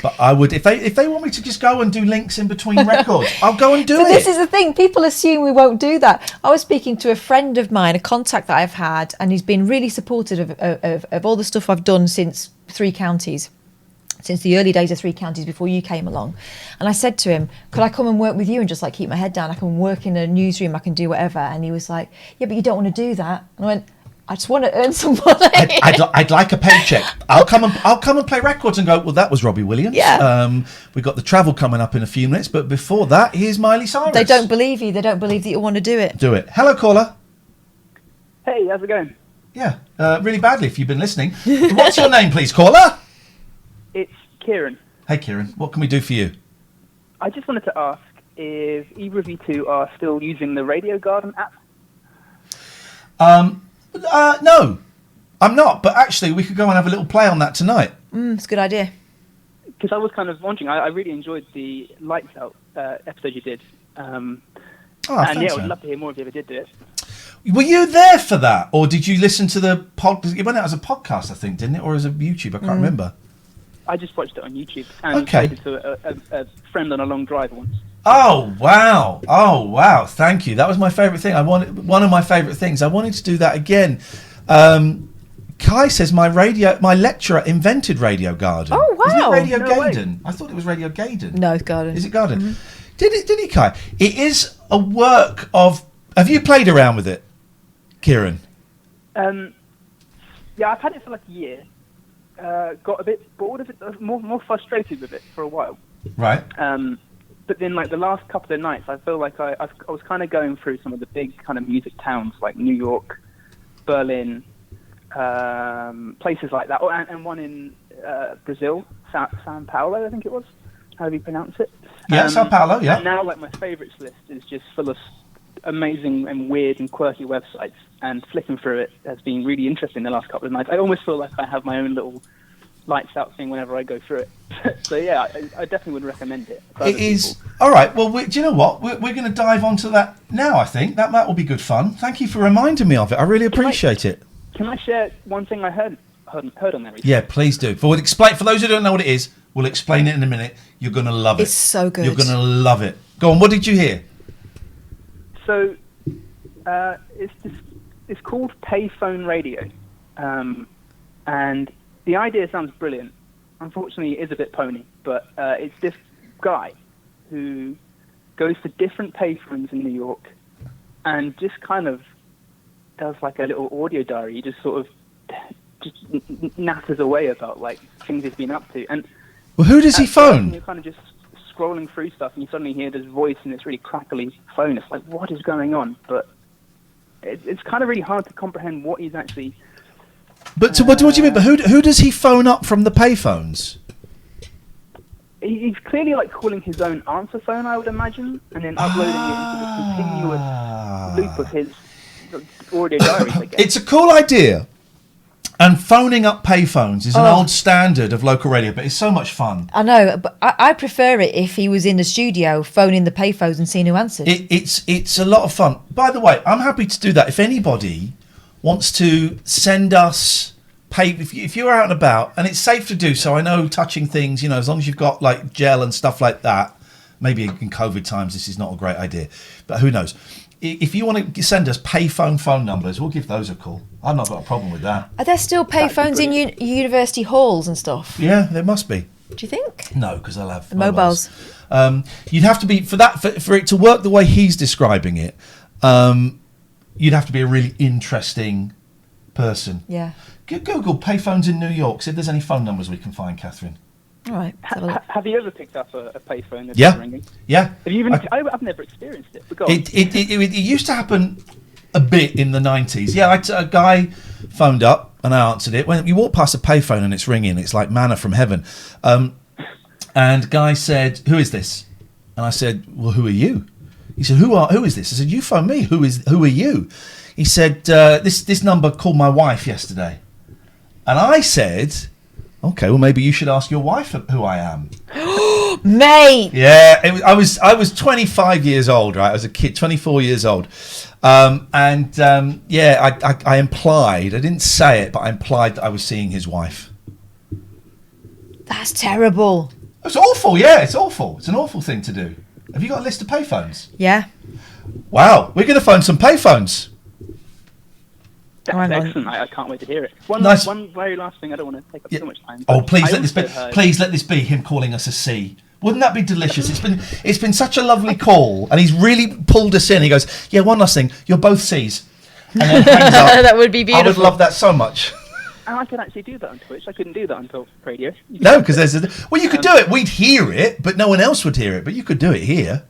But I would, if they want me to just go and do links in between records, I'll go and do it. This is the thing. People assume we won't do that. I was speaking to a friend of mine, a contact that I've had, and he's been really supportive of all the stuff I've done since 3 Counties, since the early days of 3 Counties before you came along. And I said to him, could I come and work with you and just like keep my head down? I can work in a newsroom, I can do whatever. And he was like, yeah, but you don't want to do that. And I went, I just want to earn some money. I'd like a paycheck. I'll come and play records and go, well, that was Robbie Williams. Yeah. We've got the travel coming up in a few minutes, but before that, here's Miley Cyrus. They don't believe you. They don't believe that you want to do it. Do it. Hello, caller. Hey, how's it going? Yeah, really badly if you've been listening. What's your name, please, caller? It's Kieran. Hey, Kieran. What can we do for you? I just wanted to ask if either of you two are still using the Radio Garden app. No, I'm not. But actually, we could go and have a little play on that tonight. It's a good idea. Because I was kind of wondering, I really enjoyed the Lights Out episode you did. And thanks, yeah, I would man. love to hear more if you ever did do it. Were you there for that, or did you listen to the podcast? It went out as a podcast, I think, didn't it, or as a YouTube? I can't remember. I just watched it on YouTube and Okay. played it to a friend on a long drive once. Oh wow! Thank you. That was my favourite thing. One of my favourite things. I wanted to do that again. Kai says my lecturer invented Radio Garden. Oh, wow. Isn't it Radio No way. Gaydon? I thought it was Radio Gaydon. No, it's Garden. Is it Garden? Did he, Kai? It is a work of. Have you played around with it, Kieran? Yeah, I've had it for like a year. Got a bit bored of it, more frustrated with it for a while. Right. But then, like the last couple of nights, I feel like I was kind of going through some of the big kind of music towns like New York, Berlin, places like that, and one in Brazil, São Paulo, I think it was. How do you pronounce it? Yeah, São Paulo. Yeah. And now, like my favourites list is just full of amazing and weird and quirky websites, and flicking through it has been really interesting the last couple of nights. I almost feel like I have my own little Lights Out thing whenever I go through it. So yeah, I definitely would recommend it. It is all right. Well, do you know what? We're going to dive onto that now. I think that will be good fun. Thank you for reminding me of it. I really appreciate it. Can I share one thing I heard on there recently? Yeah, please do. For those who don't know what it is, we'll explain it in a minute. You're going to love it. It's so good. You're going to love it. Go on. What did you hear? So it's called payphone radio, and the idea sounds brilliant. Unfortunately, it is a bit pony, but it's this guy who goes to different payphones in New York and just kind of does like a little audio diary. He just sort of natters away about like things he's been up to. And well, who does he phone? You're kind of just scrolling through stuff, and you suddenly hear this voice in this really crackly phone. It's like, what is going on? But it's kind of really hard to comprehend what he's actually. But so what do you mean? But who does he phone up from the payphones? He's clearly like calling his own answer phone, I would imagine, and then uploading it into the continuous loop of his audio diaries, I guess. It's a cool idea. And phoning up payphones is an old standard of local radio, but it's so much fun. I know, but I prefer it if he was in the studio phoning the payphones and seeing who answered. It's a lot of fun. By the way, I'm happy to do that. If anybody wants to send us if you're out and about, and it's safe to do so. I know touching things, as long as you've got like gel and stuff like that. Maybe in COVID times this is not a great idea, but who knows? If you want to send us payphone phone numbers, we'll give those a call. I've not got a problem with that. Are there still payphones in university halls and stuff? Yeah, there must be. Do you think? No, because they'll have the mobiles. You'd have to be for it to work the way he's describing it. You'd have to be a really interesting person. Yeah. Google payphones in New York. See if there's any phone numbers we can find, Catherine. All right. Have you ever picked up a payphone that's Yeah. ringing? Yeah. Have you even? I've never experienced it. But go on. It used to happen a bit in the 90s. Yeah, a guy phoned up and I answered it. When you walk past a payphone and it's ringing, it's like manna from heaven. And guy said, "Who is this?" And I said, "Well, who are you?" He said, "Who is this?" I said, "You phone me. Who are you?" He said, "This number called my wife yesterday." And I said, "Okay, well maybe you should ask your wife who I am." Mate. Yeah, I was 25 years old, right? I was a kid, 24 years old, I implied, I didn't say it, but I implied that I was seeing his wife. That's terrible. It's awful. Yeah, it's awful. It's an awful thing to do. Have you got a list of payphones? Yeah. Wow, we're going to phone some payphones. That's excellent. I can't wait to hear it. One very last thing. I don't want to take up too much time. Oh, please let this be him calling us a C. Wouldn't that be delicious? It's been such a lovely call, and he's really pulled us in. He goes, "Yeah, one last thing. You're both C's." And then hangs up. That would be beautiful. I would love that so much. And I could actually do that on Twitch. I couldn't do that on radio. No, because you could do it. We'd hear it, but no one else would hear it. But you could do it here.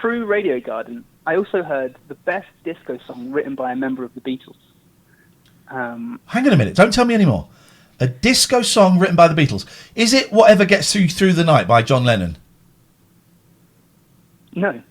Through Radio Garden, I also heard the best disco song written by a member of the Beatles. Hang on a minute. Don't tell me anymore. A disco song written by the Beatles. Is it Whatever Gets You Through the Night by John Lennon? No.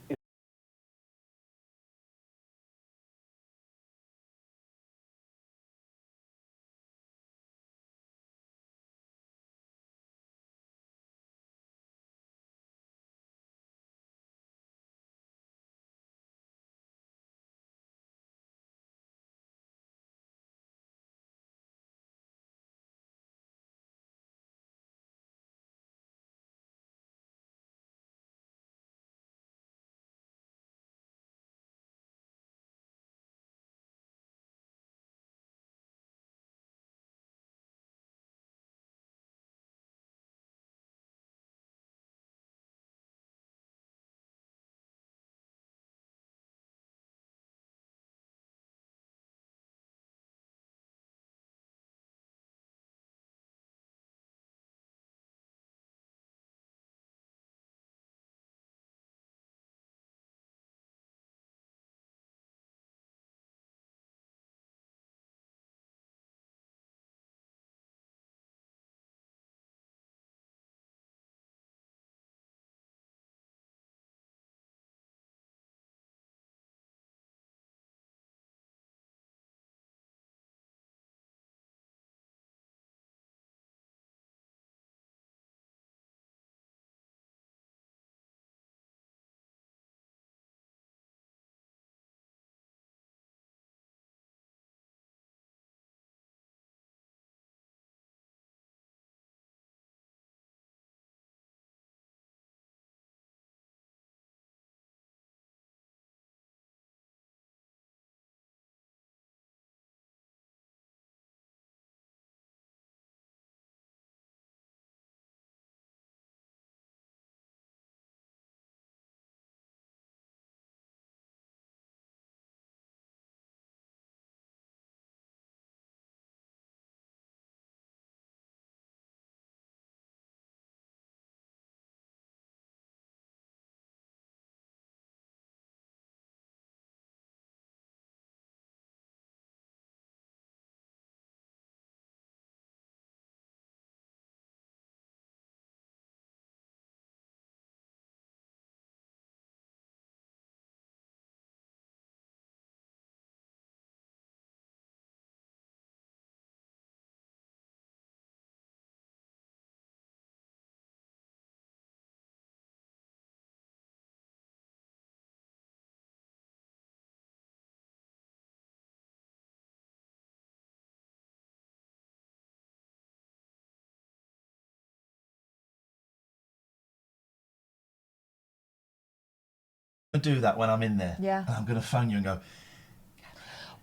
do that when I'm in there. Yeah. And I'm going to phone you and go,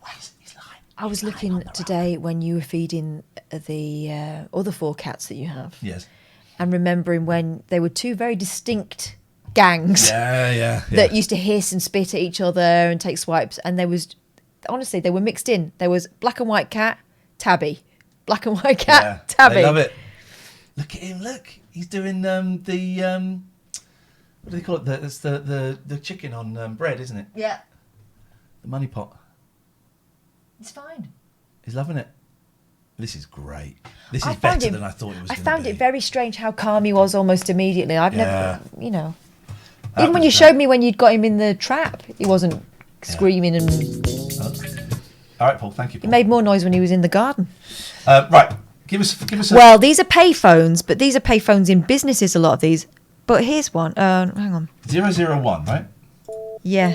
where's his line? I was looking today when you were feeding the other 4 cats that you have. Yes. And remembering when they were 2 very distinct gangs that used to hiss and spit at each other and take swipes. And there was, honestly, they were mixed in. There was black and white cat, Tabby. Black and white cat, Tabby. They love it. Look at him, look. He's doing what do they call it? It's the chicken on bread, isn't it? Yeah. The money pot. It's fine. He's loving it. This is great. This is better than I thought it was going to be. I found it very strange how calm he was almost immediately. I've never, you know. That even when you showed me when you'd got him in the trap, he wasn't screaming and... All right, Paul, thank you, Paul. He made more noise when he was in the garden. Right, give us a... Well, these are payphones, but these are payphones in businesses, a lot of these. But here's one. Hang on. 001, right? Yeah.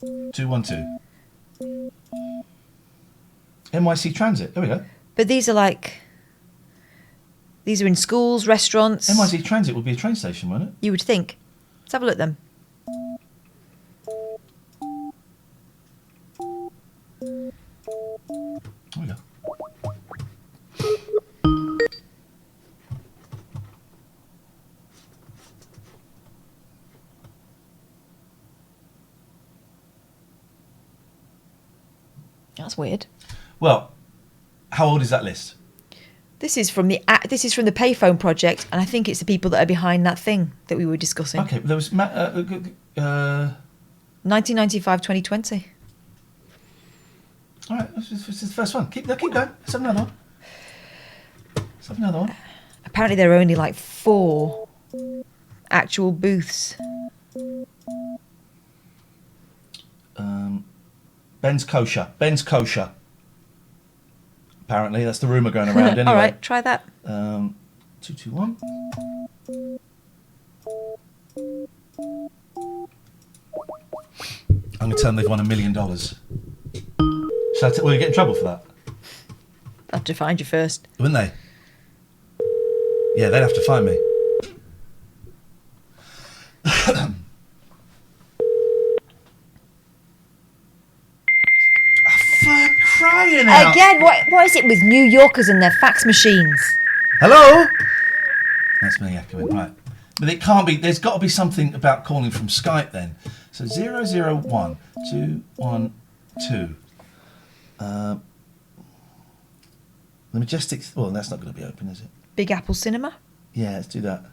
212. NYC Transit, there we go. But these are like... These are in schools, restaurants. NYC Transit would be a train station, wouldn't it? You would think. Let's have a look at them. There we go. That's weird. Well, how old is that list? This is from the payphone project, and I think it's the people that are behind that thing that we were discussing. Okay, there was 1995, 2020. All right, this is the first one. Keep going. Let's have another one. Apparently, there are only like 4 actual booths. Ben's kosher. Apparently, that's the rumour going around anyway. All right, try that. 221. I'm going to tell them they've won $1 million. Will you get in trouble for that? I'll have to find you first. Wouldn't they? Yeah, they'd have to find me. For crying out! Again, what is it with New Yorkers and their fax machines? Hello? That's me echoing, right. But it can't be, there's got to be something about calling from Skype then. So 001 212. The Majestic, well, that's not going to be open, is it? Big Apple Cinema? Yeah, let's do that.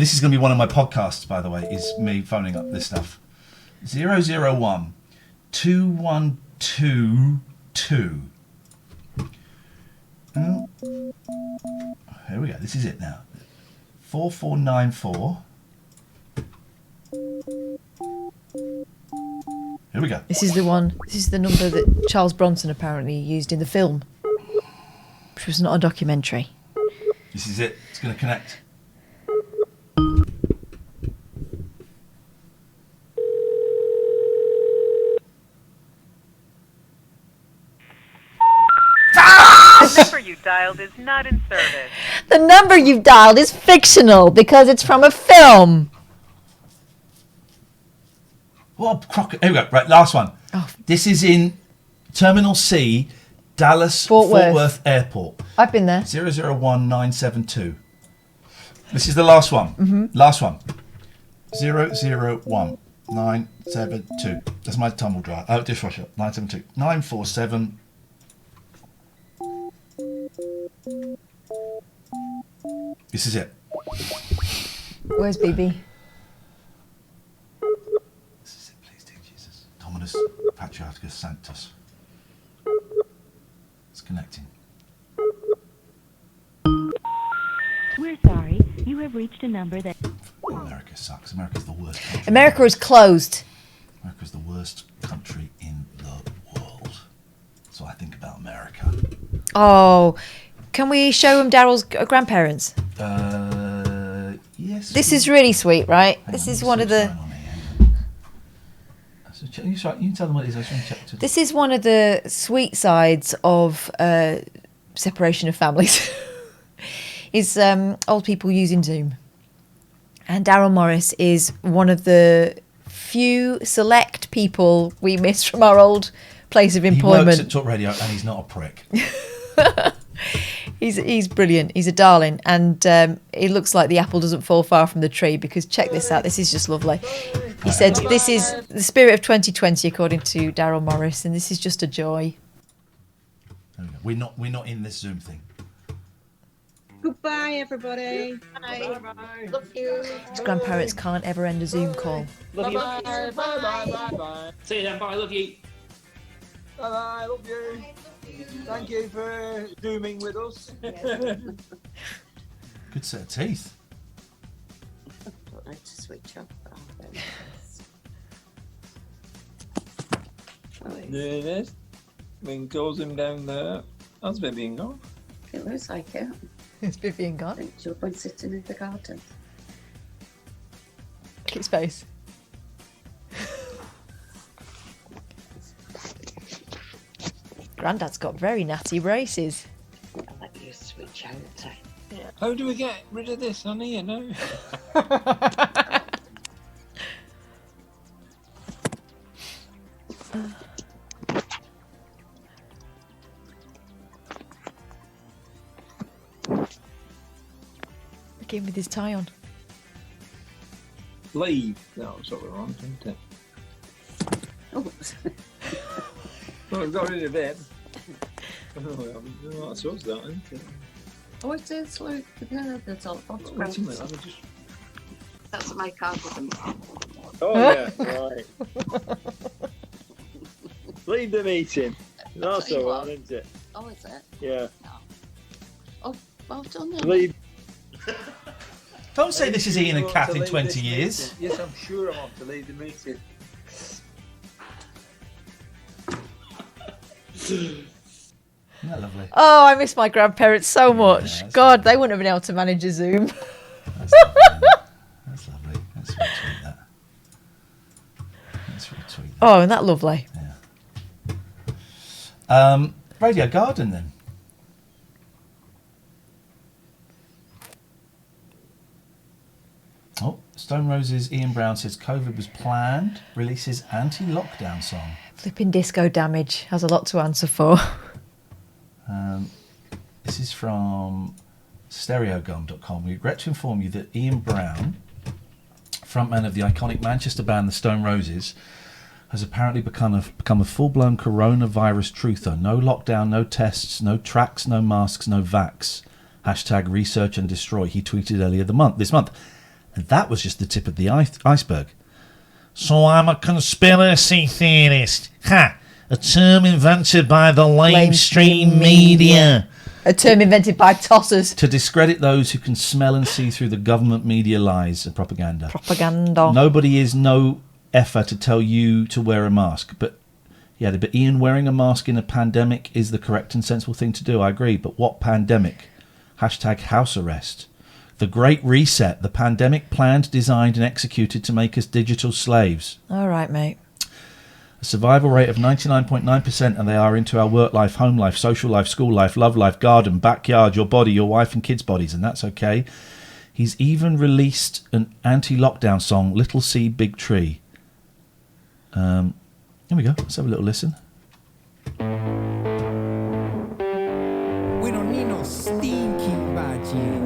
this is going to be one of my podcasts, by the way, is me phoning up this stuff. 001 2122. Oh. Here we go. This is it now. 4494. Here we go. This is the one. This is the number that Charles Bronson apparently used in the film, which was not a documentary. This is it. It's going to connect. The number you dialed is not in service. The number you've dialed is fictional because it's from a film. What crocker? Here we go. Right, last one. Oh. This is in Terminal C, Dallas Fort Worth Airport. I've been there. 001972. This is the last one. Mm-hmm. Last one. 001972. That's my tumble dryer. Oh, dishwasher. 972. 947. This is it. Where's BB? This is it, please, dear Jesus. Dominus Patriarchus Sanctus. It's connecting. We're sorry. You have reached a number that... America sucks. America's the worst country. America is closed. America's the worst country in the world. That's what I think about America. Oh, can we show him Darryl's grandparents? Yes. This is really sweet, right? This is one of the... You can tell them what it is. I was trying to check. This is one of the sweet sides of separation of families. Is old people using Zoom. And Darryl Morris is one of the few select people we miss from our old place of employment. He works at Talk Radio and he's not a prick. He's brilliant. He's a darling. And it looks like the apple doesn't fall far from the tree because check this out. This is just lovely. He said this is the spirit of 2020 according to Darryl Morris, and this is just a joy. We're not in this Zoom thing. Goodbye, everybody. Bye. Bye. Love you. His grandparents can't ever end a Zoom call. Love you. Bye. Bye. Bye. Bye. Bye. See you then. Bye. Love you. Bye. Bye. Love you. Thank you for Zooming with us. Good set of teeth. Don't like to switch off. There it is. We can close him down there. That's Vivian gone. It looks like it. It's Vivian gone. I think she'll be sitting in the garden. Look at his face. Grandad's got very natty braces. I'll let you switch out. Yeah. How do we get rid of this on here now? Look at him with his tie on. Leave. That's what we're on, isn't it? Oh. Well, we've got rid of it. Oh, that's what's that, isn't it? Oh, it is, look. Yeah, that's all photographs. Wait a minute, just... That's my card with them. Oh, yeah, right. Leave the meeting. That's all right, isn't it? Oh, is it? Yeah. No. Oh, well done then. Leave. Don't say this is Iain and Kath in 20 years. Meeting. Yes, I'm sure I want to leave the meeting. Isn't that lovely? Oh, I miss my grandparents so much. Yeah, God, they wouldn't have been able to manage a Zoom. That's lovely. That's lovely. That's really sweet, that. That's really sweet. Oh, isn't that lovely? Yeah. Radio Garden, then. Oh, Stone Roses Ian Brown says COVID was planned. Releases anti-lockdown song. Flipping disco damage has a lot to answer for. This is from stereogum.com. We regret to inform you that Ian Brown, frontman of the iconic Manchester band The Stone Roses, has apparently become a full-blown coronavirus truther. No lockdown, no tests, no tracks, no masks, no vax. #research and destroy, he tweeted earlier this month. And that was just the tip of the iceberg. So I'm a conspiracy theorist. Ha! A term invented by the lamestream media. A term invented by tossers. To discredit those who can smell and see through the government media lies and propaganda. Propaganda. Nobody is no effer to tell you to wear a mask. But Iain, wearing a mask in a pandemic is the correct and sensible thing to do. I agree. But what pandemic? Hashtag house arrest. The Great Reset. The pandemic planned, designed and executed to make us digital slaves. All right, mate. A survival rate of 99.9%, and they are into our work life, home life, social life, school life, love life, garden, backyard, your body, your wife and kids' bodies, and that's okay. He's even released an anti-lockdown song, Little Sea, Big Tree. Here we go. Let's have a little listen. We don't need no stinking badges.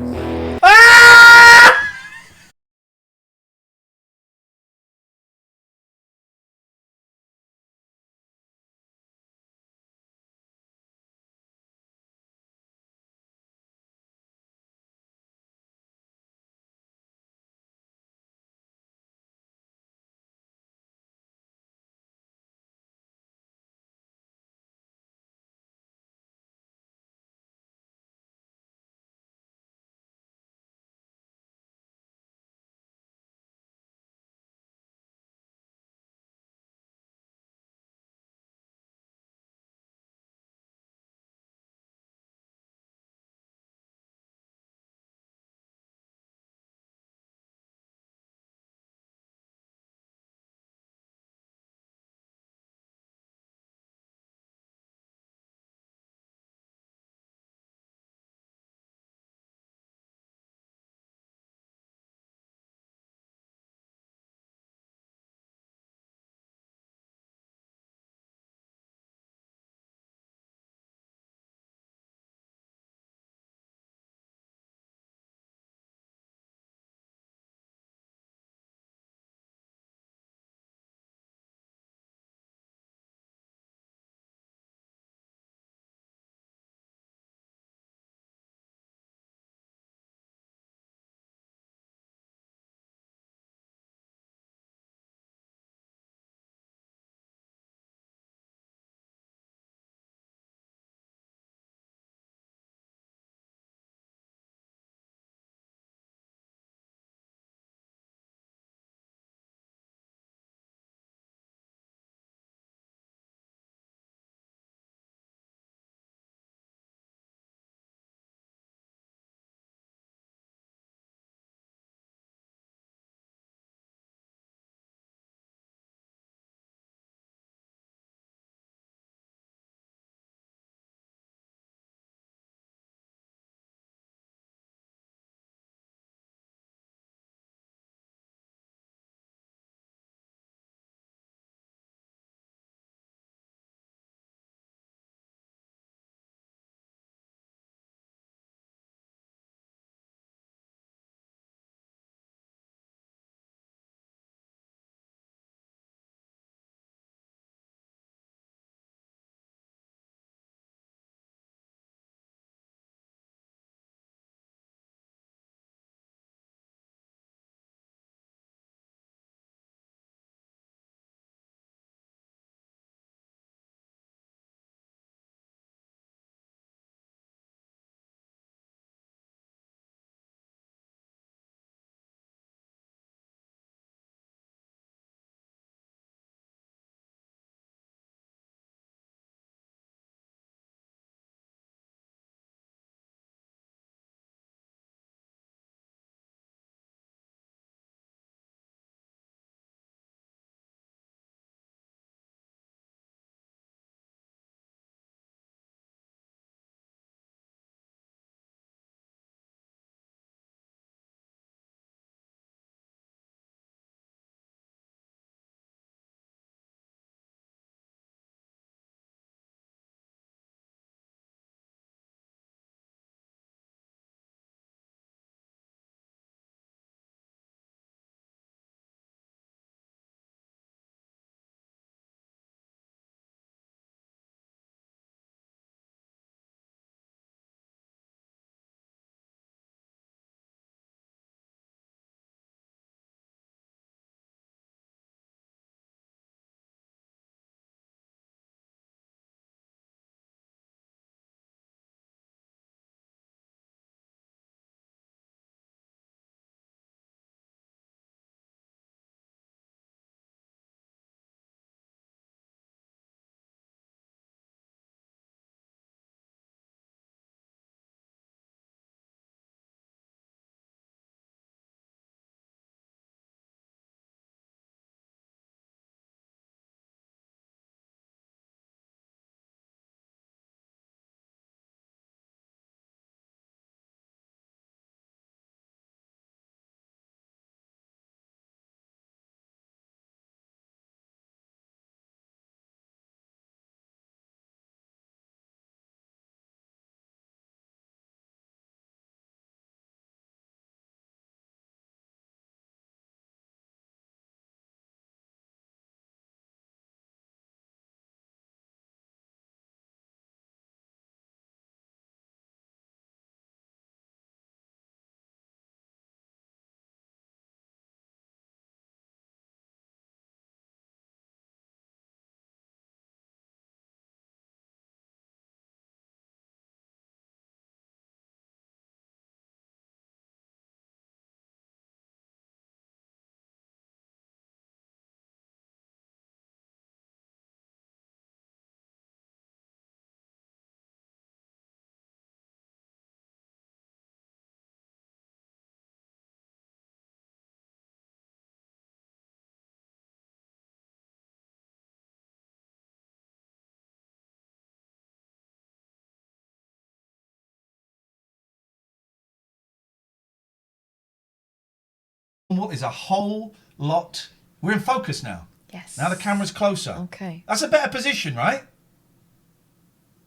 Cornwall is a whole lot. We're in focus now. Yes. Now the camera's closer. Okay. That's a better position, right?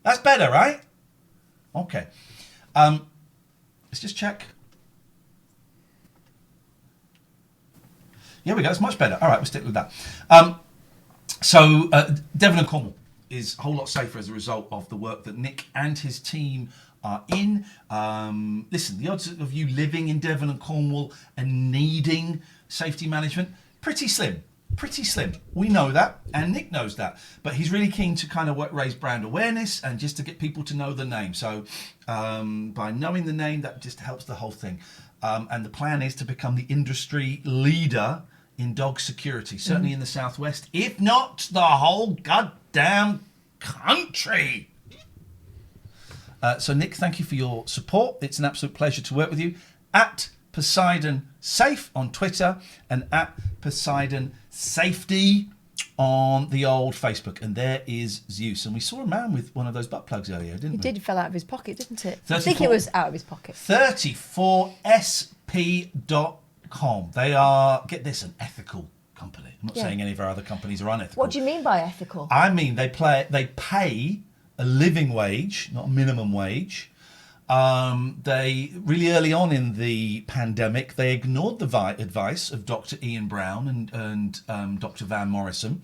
That's better, right? Okay. Let's just check. Yeah, we go. It's much better. All right, we'll stick with that. So Devon and Cornwall is a whole lot safer as a result of the work that Nick and his team are in. Listen, the odds of you living in Devon and Cornwall and needing safety management, pretty slim. Pretty slim. We know that, and Nick knows that. But he's really keen to kind of raise brand awareness and just to get people to know the name. So by knowing the name, that just helps the whole thing. And the plan is to become the industry leader in dog security, certainly in the southwest, if not the whole goddamn country. So Nick, thank you for your support. It's an absolute pleasure to work with you. At Poseidon Safe on Twitter and at Poseidon Safety on the old Facebook. And there is Zeus. And we saw a man with one of those butt plugs earlier, didn't we? It did fell out of his pocket, didn't it? 34, I think it was out of his pocket. 34sp.com. They are, get this, an ethical company. I'm not saying any of our other companies are unethical. What do you mean by ethical? I mean they pay a living wage, not a minimum wage. They really early on in the pandemic, they ignored the advice of Dr. Iain Brown and Dr. Van Morrison.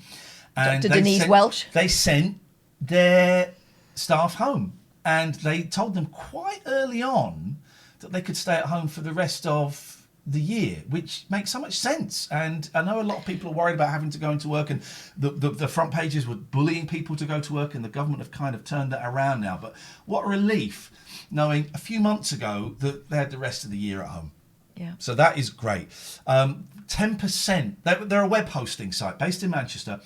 And Dr. Denise Welch. They sent their staff home, and they told them quite early on that they could stay at home for the rest of the year, which makes so much sense. And I know a lot of people are worried about having to go into work, and the front pages were bullying people to go to work, and the government have kind of turned that around now. But what a relief knowing a few months ago that they had the rest of the year at home. Yeah. So that is great. 10%, they're a web hosting site based in Manchester.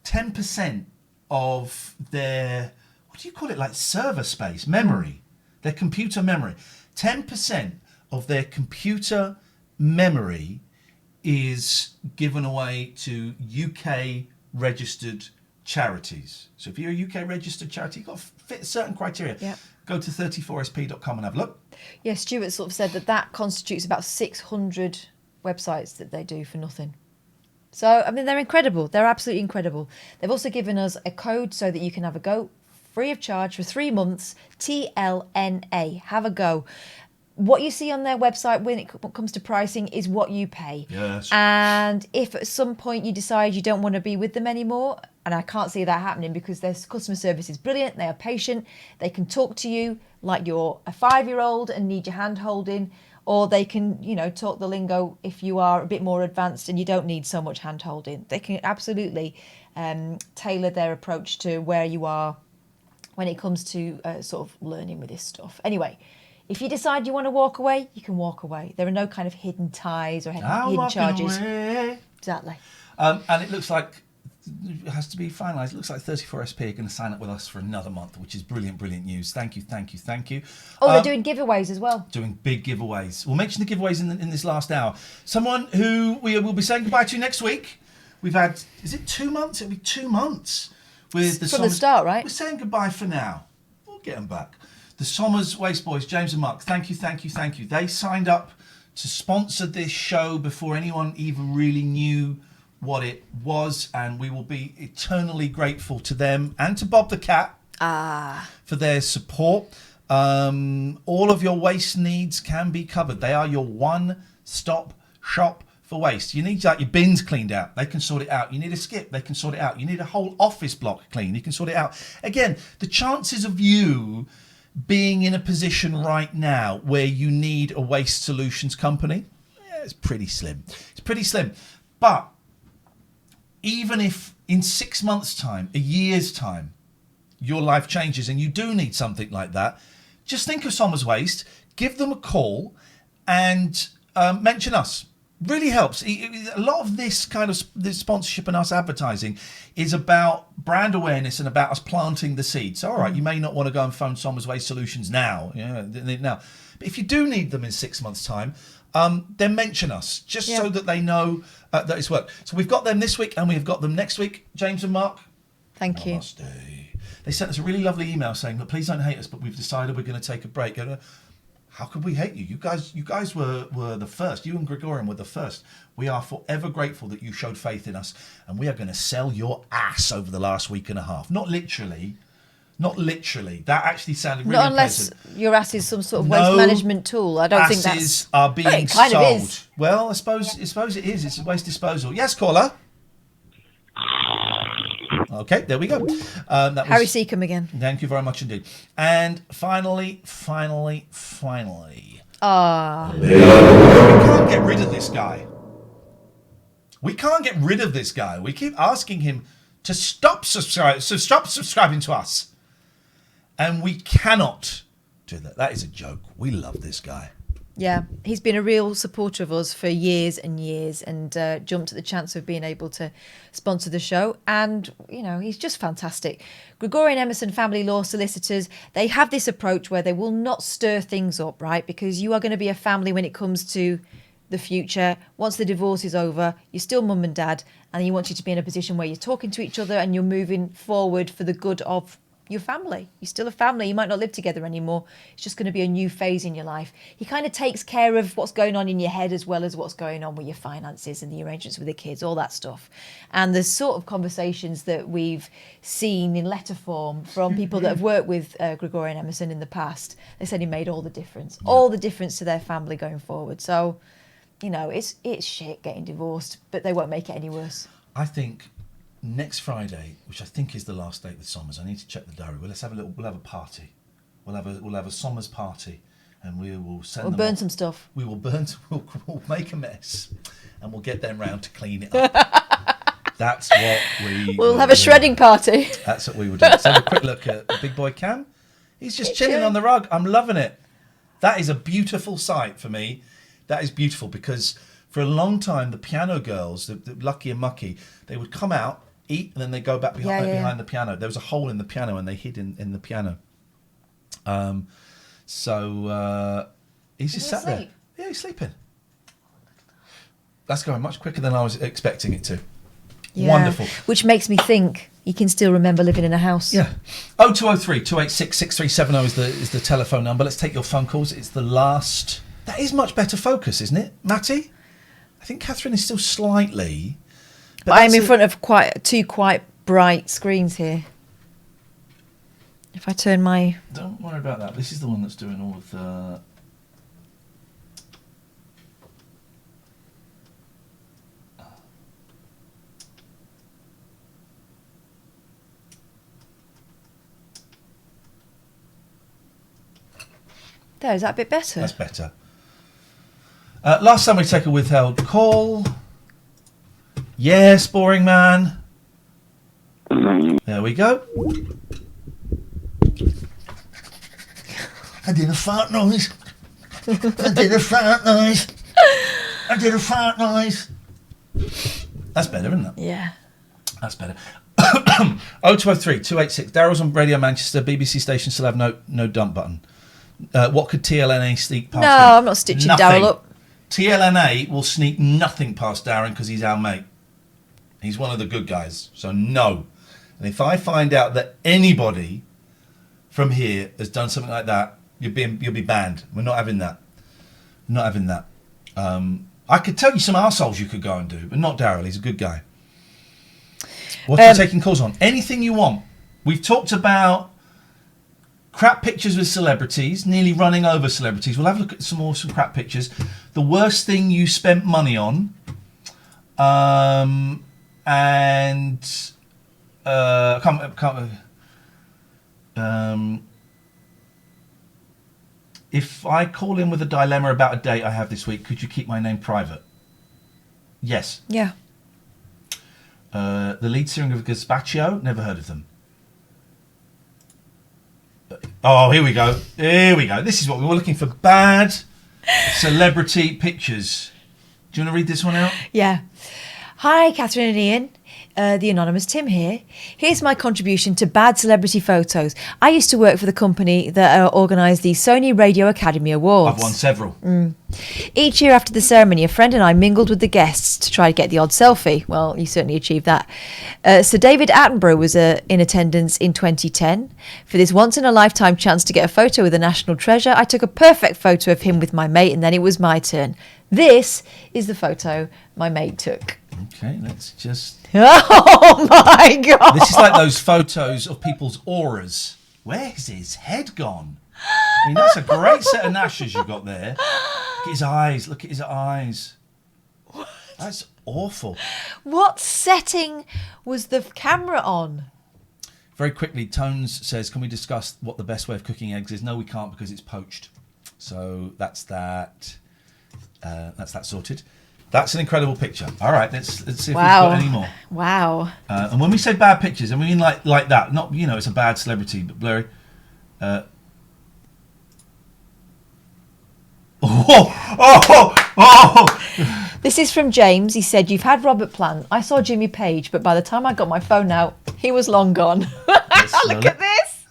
10% of their, what do you call it, like server space, memory, their computer memory. 10% of their computer memory is given away to UK registered charities. So if you're a UK registered charity, you've got to fit certain criteria. Yeah. Go to 34sp.com and have a look. Yeah, Stuart sort of said that constitutes about 600 websites that they do for nothing. So, I mean, they're incredible. They're absolutely incredible. They've also given us a code so that you can have a go free of charge for 3 months, TLNA. Have a go. What you see on their website when it comes to pricing is what you pay. Yes. And if at some point you decide you don't want to be with them anymore, and I can't see that happening because their customer service is brilliant, they are patient, they can talk to you like you're a 5-year-old and need your hand holding, or they can, talk the lingo if you are a bit more advanced and you don't need so much hand holding. They can absolutely tailor their approach to where you are when it comes to sort of learning with this stuff. Anyway, if you decide you want to walk away, you can walk away. There are no kind of hidden ties or hidden charges. Away. Exactly. And it looks like it has to be finalised. It looks like 34SP are going to sign up with us for another month, which is brilliant, brilliant news. Thank you. Oh, they're doing giveaways as well. Doing big giveaways. We'll mention the giveaways in this last hour. Someone who we will be saying goodbye to next week. We've had, is it 2 months? It'll be 2 months. With the From the start, right? We're saying goodbye for now. We'll get them back. The Somers Waste Boys, James and Mark, thank you. They signed up to sponsor this show before anyone even really knew what it was, and we will be eternally grateful to them and to Bob the Cat for their support. All of your waste needs can be covered. They are your one-stop shop for waste. You need your bins cleaned out, they can sort it out. You need a skip, they can sort it out. You need a whole office block clean, you can sort it out. Again, the chances of you being in a position right now where you need a waste solutions company, it's pretty slim. But even if in 6 months' time, a year's time, your life changes and you do need something like that, just think of Somers Waste, give them a call and mention us. Really helps. A lot of this kind of this sponsorship and us advertising is about brand awareness and about us planting the seeds. So, all right, you may not want to go and phone Somers Waste Solutions now. But if you do need them in 6 months' time, then mention us just so that they know that it's worked. So we've got them this week and we've got them next week. James and Mark. Thank you. They sent us a really lovely email saying that please don't hate us, but we've decided we're going to take a break. How could we hate you? You guys were the first. You and Gregorian were the first. We are forever grateful that you showed faith in us, and we are going to sell your ass over the last week and a half. Not literally. That actually sounded really Not unless unpleasant. your ass is some sort of waste management tool. I don't think that's... Asses are being it kind sold. of is. Well, I suppose it is. It's a waste disposal. Yes, caller. Okay, there we go. That was Harry Seacombe again. Thank you very much indeed. And finally. Ah. We can't get rid of this guy. We keep asking him to stop subscribing to us. And we cannot do that. That is a joke. We love this guy. Yeah, he's been a real supporter of us for years and years, and jumped at the chance of being able to sponsor the show. And, you know, he's just fantastic. Gregorian Emerson Family Law Solicitors, they have this approach where they will not stir things up, right? Because you are going to be a family when it comes to the future. Once the divorce is over, you're still mum and dad, and you want you to be in a position where you're talking to each other and you're moving forward for the good of your family. You're still a family. You might not live together anymore. It's just going to be a new phase in your life. He kind of takes care of what's going on in your head as well as what's going on with your finances and the arrangements with the kids, all that stuff. And the sort of conversations that we've seen in letter form from people that have worked with Gregorian Emerson in the past, they said he made all the difference, all the difference to their family going forward. So, you know, it's shit getting divorced, but they won't make it any worse. I think next Friday, which I think is the last date with Somers, I need to check the diary. We'll have a party. We'll have a Somers party, and we will send them. We'll burn off. some stuff. We will burn. We'll make a mess, and we'll get them round to clean it up. That's what we. We'll have a shredding party. That's what we will do. Let's have a quick look at Big Boy Cam. He's just chilling on the rug. I'm loving it. That is a beautiful sight for me. That is beautiful because for a long time the piano girls, the Lucky and Mucky, they would come out, eat, and then they go back behind the piano. There was a hole in the piano and they hid in the piano. So he's just sat there. Yeah, he's sleeping. That's going much quicker than I was expecting it to. Yeah. Wonderful. Which makes me think he can still remember living in a house. Yeah. 0203 286 6370 is the telephone number. Let's take your phone calls. It's the last. That is much better focus, isn't it, Matty? I think Catherine is still slightly. But I'm in front of two quite bright screens here. If I turn my... Don't worry about that. This is the one that's doing all of the... There, is that a bit better? That's better. Last time we take a withheld call. Yes, boring man. There we go. I did a fart noise. I did a fart noise. I did a fart noise. That's better, isn't it? Yeah. That's better. 0203 286. Darryl's on Radio Manchester. BBC station still have no dump button. What could TLNA sneak past? No, him? I'm not stitching Nothing. Darryl up. TLNA will sneak nothing past Darren because he's our mate. He's one of the good guys. So no. And if I find out that anybody from here has done something like that, you'll be banned. We're not having that. Not having that. I could tell you some arseholes you could go and do, but not Darryl. He's a good guy. What are you taking calls on? Anything you want. We've talked about crap pictures with celebrities, nearly running over celebrities. We'll have a look at some crap pictures. The worst thing you spent money on. If I call in with a dilemma about a date I have this week, could you keep my name private? Yes. Yeah. The lead singer of Gazpacho, never heard of them. Oh, here we go. Here we go. This is what we were looking for. Bad celebrity pictures. Do you want to read this one out? Yeah. Hi, Catherine and Iain. The anonymous Tim here. Here's my contribution to bad celebrity photos. I used to work for the company that organised the Sony Radio Academy Awards. I've won several. Each year after the ceremony, a friend and I mingled with the guests to try to get the odd selfie. Well, you certainly achieved that. Sir David Attenborough was in attendance in 2010. For this once-in-a-lifetime chance to get a photo with a national treasure, I took a perfect photo of him with my mate, and then it was my turn. This is the photo my mate took. Okay, let's just... Oh my God! This is like those photos of people's auras. Where's his head gone? I mean, that's a great set of gnashes you've got there. Look at his eyes. Look at his eyes. What? That's awful. What setting was the camera on? Very quickly, Tones says, can we discuss what the best way of cooking eggs is? No, we can't because it's poached. So that's that. That's that sorted. That's an incredible picture. All right, let's see if we've got any more. Wow. And when we say bad pictures, I mean like that. Not, you know, it's a bad celebrity, but blurry. This is from James. He said, you've had Robert Plant. I saw Jimmy Page, but by the time I got my phone out, he was long gone. Look at this.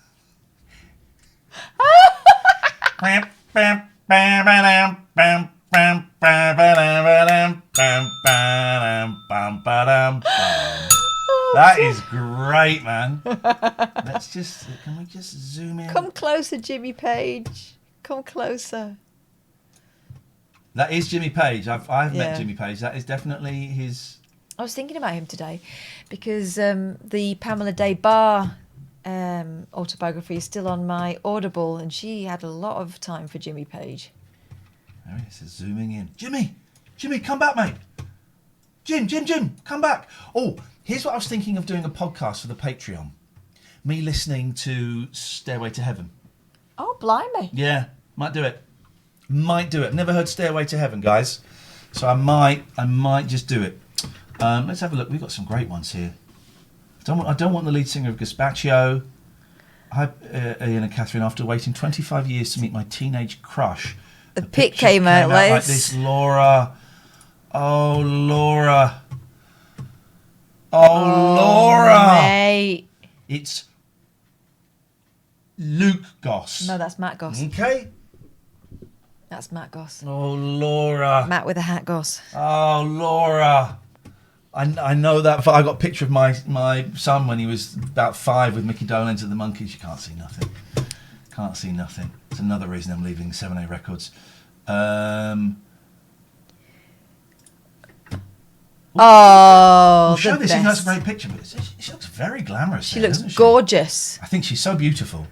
That is great, man. Can we just zoom in? Come closer, Jimmy Page. Come closer. That is Jimmy Page. I've met Jimmy Page. That is definitely his... I was thinking about him today because the Pamela Day Barr autobiography is still on my Audible, and she had a lot of time for Jimmy Page. There he is, zooming in. Jimmy, come back, mate. Jim, come back. Oh, here's what I was thinking of doing, a podcast for the Patreon. Me listening to Stairway to Heaven. Oh, blimey. Yeah, might do it. Never heard Stairway to Heaven, guys. So I might just do it. Let's have a look. We've got some great ones here. I don't want the lead singer of Gazpacho. Hi, Iain and Catherine. After waiting 25 years to meet my teenage crush, the pic came out like this. Laura. Oh, Laura. Oh, Laura. Mate. It's Luke Goss. No, that's Matt Goss. Okay. That's Matt Goss. Oh, Laura. Matt with a hat Goss. Oh, Laura. I know that. I got a picture of my son when he was about 5 with Mickey Dolenz and the Monkeys. You can't see nothing. Can't see nothing. It's another reason I'm leaving 7A Records. Oh, show the this. best. That's a great picture. But she looks very glamorous. She looks gorgeous. I think she's so beautiful.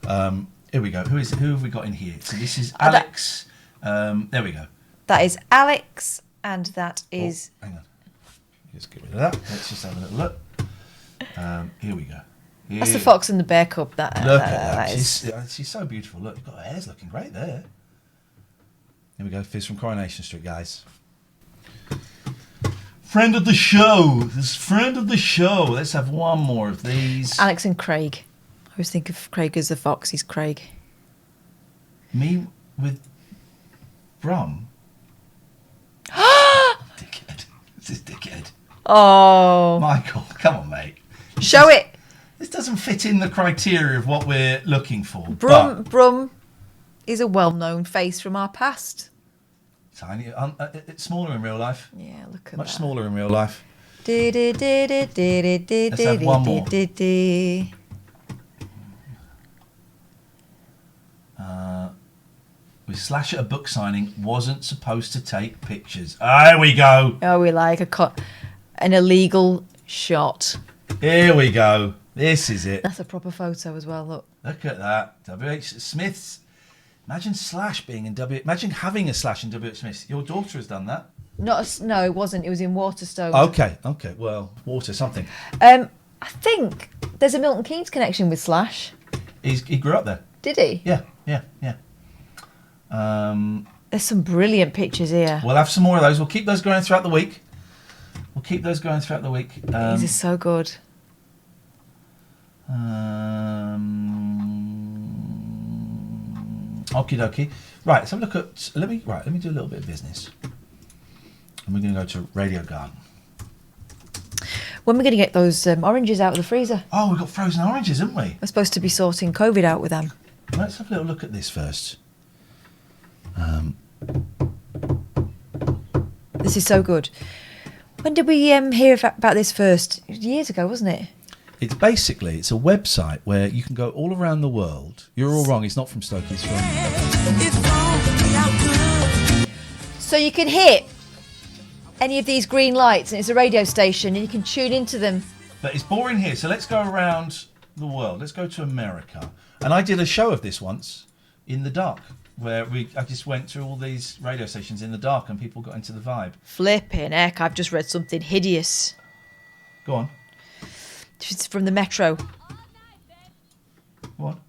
Here we go. Who have we got in here? So this is Alex. There we go. That is Alex, and that is... Oh, hang on. Let's get rid of that. Let's just have a little look. Here we go. That's the Fox and the Bear Cub. Look at that. She's so beautiful. Look, her hair's looking great there. Here we go. Fizz from Coronation Street, guys. Friend of the show. This friend of the show. Let's have one more of these. Alex and Craig. I always think of Craig as the fox. He's Craig. Me with Brum. Dickhead. This is dickhead. Oh. Michael, come on, mate. Show it. This doesn't fit in the criteria of what we're looking for. Brum is a well-known face from our past. Tiny. It's smaller in real life. Yeah, look at Much that. smaller in real life. Let's have one more. With Slash at a book signing, wasn't supposed to take pictures. There we go. Oh, we like an illegal shot. Here we go. This is it. That's a proper photo as well, look. Look at that. W.H. Smith's. Imagine Slash being in Imagine having a Slash in W.H. Smith's. Your daughter has done that. No, it wasn't. It was in Waterstone. Okay. Well, water something. I think there's a Milton Keynes connection with Slash. He grew up there. Did he? Yeah. There's some brilliant pictures here. We'll have some more of those. We'll keep those going throughout the week. These are so good. Okie dokie. Right, let's have a look at. Let me do a little bit of business. And we're going to go to Radio Garden. When are we going to get those oranges out of the freezer? Oh, we've got frozen oranges, haven't we? We're supposed to be sorting COVID out with them. Let's have a little look at this first. This is so good. When did we hear about this first? It was years ago, wasn't it? It's a website where you can go all around the world. You're all wrong. It's not from Stoke. It's from... So you can hit any of these green lights, and it's a radio station, and you can tune into them. But it's boring here, so let's go around the world. Let's go to America. And I did a show of this once in the dark, where I just went through all these radio stations in the dark, and people got into the vibe. Flipping heck, I've just read something hideous. Go on. It's from the Metro. What?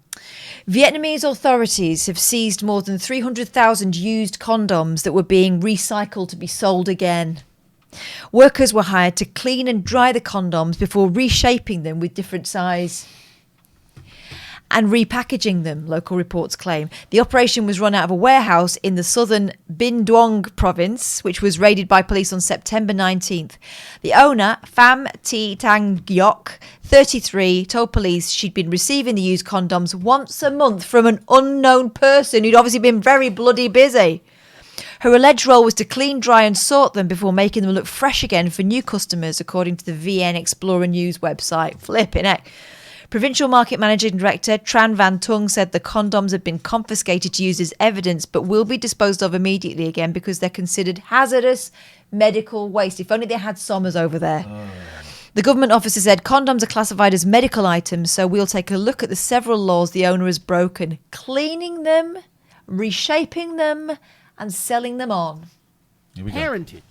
Vietnamese authorities have seized more than 300,000 used condoms that were being recycled to be sold again. Workers were hired to clean and dry the condoms before reshaping them with different size and repackaging them, local reports claim. The operation was run out of a warehouse in the southern Binh Duong province, which was raided by police on September 19th. The owner, Pham Thi Tang Giok, 33, told police she'd been receiving the used condoms once a month from an unknown person who'd obviously been very bloody busy. Her alleged role was to clean, dry and sort them before making them look fresh again for new customers, according to the VN Explorer News website. Flipping heck. Provincial Market Managing Director Tran Van Tung said the condoms have been confiscated to use as evidence but will be disposed of immediately again because they're considered hazardous medical waste. If only they had Sommers over there. The government officer said condoms are classified as medical items, so we'll take a look at the several laws the owner has broken, cleaning them, reshaping them and selling them on. Here we go. Parentage.